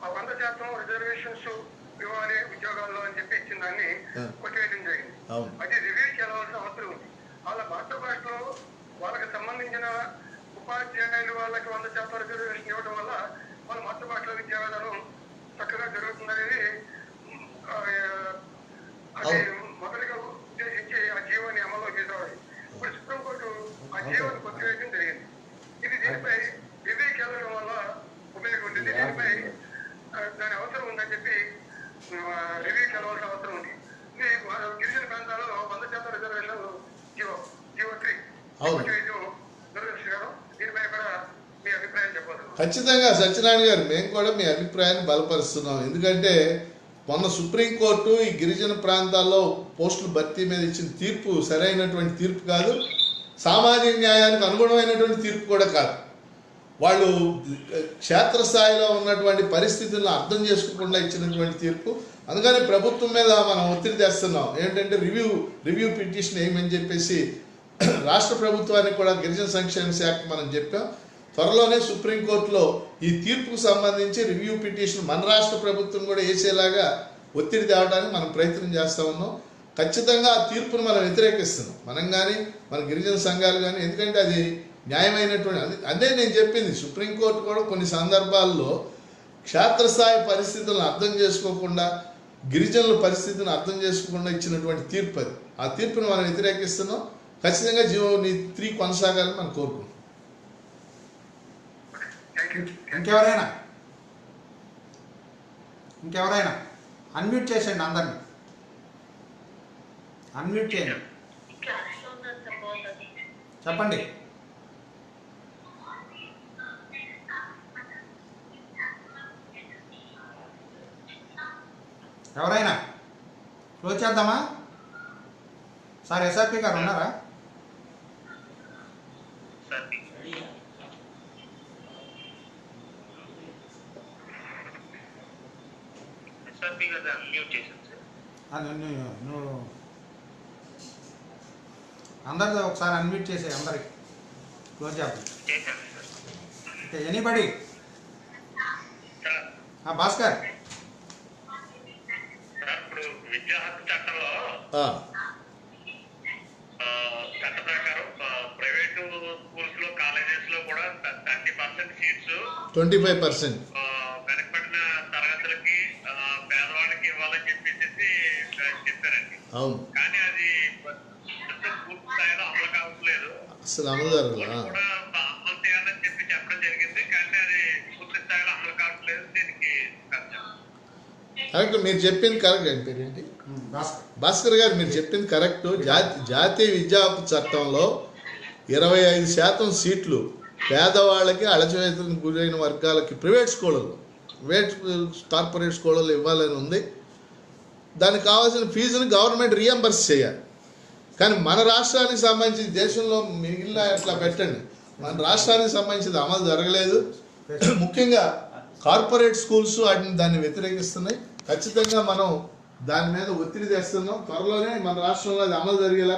100% రిజర్వేషన్స్ ఇవ్వాలి ఉద్యోగాల్లో అని చెప్పి ఇచ్చిన దాన్ని కొట్టివేయడం జరిగింది. అది రివ్యూ చేయాల్సిన అవసరం ఉంది. వాళ్ళ మాతృభాషలో వాళ్ళకి సంబంధించిన ఉపాధ్యాయులు వాళ్ళకి 100% రిజర్వేషన్ ఇవ్వడం వల్ల వాళ్ళ మాతృభాషలో విద్యా విధానం చక్కగా జరుగుతుందనేది అది మొదటిగా ఉద్దేశించి ఆ జీవోని అమల్లో చేసేవాడు. ఇప్పుడు సుప్రీంకోర్టు ఆ జీవోని కొట్టివేయడం జరిగింది. ఇది దీనిపై రివ్యూకి వెళ్ళడం వల్ల ఉపయోగం ఉంటుంది. దీనిపై దాని అవసరం ఉందని చెప్పి రివ్యూకి వెళ్ళవలసిన అవసరం ఉంది. ఇది గిరిజన ప్రాంతాల్లో 100% రిజర్వేషన్ జీవో 3 దురదృష్టకరం. దీనిపై కూడా మీ అభిప్రాయం చెప్పాలి.
ఖచ్చితంగా సత్యనారాయణ గారు, మేము కూడా మీ అభిప్రాయాన్ని బలపరుస్తున్నాం. ఎందుకంటే మొన్న సుప్రీంకోర్టు ఈ గిరిజన ప్రాంతాల్లో పోస్టుల భర్తీ మీద ఇచ్చిన తీర్పు సరైనటువంటి తీర్పు కాదు, సామాజిక న్యాయానికి అనుగుణమైనటువంటి తీర్పు కూడా కాదు. వాళ్ళు క్షేత్రస్థాయిలో ఉన్నటువంటి పరిస్థితులను అర్థం చేసుకోకుండా ఇచ్చినటువంటి తీర్పు. అందుకని ప్రభుత్వం మీద మనం ఒత్తిడి తెస్తున్నాం. ఏంటంటే రివ్యూ పిటిషన్ ఏమని చెప్పేసి రాష్ట్ర ప్రభుత్వానికి కూడా గిరిజన సంక్షేమ శాఖ మనం చెప్పాం. త్వరలోనే సుప్రీంకోర్టులో ఈ తీర్పుకు సంబంధించి రివ్యూ పిటిషన్ మన రాష్ట్ర ప్రభుత్వం కూడా వేసేలాగా ఒత్తిడి తేవడానికి మనం ప్రయత్నం చేస్తూ ఉన్నాం. ఖచ్చితంగా ఆ తీర్పును మనం వ్యతిరేకిస్తున్నాం, మనం కానీ మన గిరిజన సంఘాలు కానీ. ఎందుకంటే అది న్యాయమైనటువంటి, అదే నేను చెప్పింది. సుప్రీంకోర్టు కూడా కొన్ని సందర్భాల్లో క్షేత్రస్థాయి పరిస్థితులను అర్థం చేసుకోకుండా, గిరిజనుల పరిస్థితిని అర్థం చేసుకోకుండా ఇచ్చినటువంటి తీర్పు అది. ఆ తీర్పును మనం వ్యతిరేకిస్తున్నాం. ఖచ్చితంగా జీవో 3 కొనసాగాలని మనం కోరుకుంటున్నాం.
ఇంకెవరైనా అన్మ్యూట్ చేసేయండి. అందరినీ అన్మ్యూట్ చేయండి. చెప్పండి. ఎవరైనా క్లోజ్ చేద్దామా? సార్ ఎస్ఆర్పి గారు ఉన్నారా? నువ్వు అందరితో ఒకసారి అన్మ్యూట్ చేసే, అందరికి క్లోజ్ చేద్దాం. ఎనీబడి? భాస్కర్,
విద్యా హక్కు చట్టంలో చట్ట ప్రకారం ప్రైవేటు స్కూల్స్ లో, కాలేజెస్ లో కూడా 30% సీట్స్
25%
వెనకబడిన తరగతులకి పేదవాళ్ళకి ఇవ్వాలని చెప్పేసి చెప్పారండి.
అవును,
కానీ అది పూర్తి స్థాయిలో అమలు కావట్లేదు.
అసలు అమలు జరగదు.
కూడా అమలు చేయాలని చెప్పి చెప్పడం జరిగింది, కానీ అది పూర్తి స్థాయిలో అమలు కావట్లేదు. దీనికి
కరెక్ట్, మీరు చెప్పింది కరెక్ట్. అని పేరేంటి? భాస్కర్ గారు, మీరు చెప్పింది కరెక్ట్. జాతీయ విద్యా చట్టంలో 25% సీట్లు పేదవాళ్ళకి, అణచివేతకు గురైన వర్గాలకి ప్రైవేట్ కార్పొరేట్ స్కూళ్ళలో ఇవ్వాలని ఉంది. దానికి కావాల్సిన ఫీజుని గవర్నమెంట్ రీఎంబర్స్ చేయాలి. కానీ మన రాష్ట్రానికి సంబంధించి, దేశంలో మిగిలిన అట్లా పెట్టండి, మన రాష్ట్రానికి సంబంధించింది అమలు జరగలేదు. ముఖ్యంగా కార్పొరేట్ స్కూల్స్ వాటిని దాన్ని వ్యతిరేకిస్తున్నాయి. ఖచ్చితంగా మనం దాని మీద ఒత్తిడి తెస్తున్నాం. త్వరలోనే మన రాష్ట్రంలో అది అమలు జరిగేలా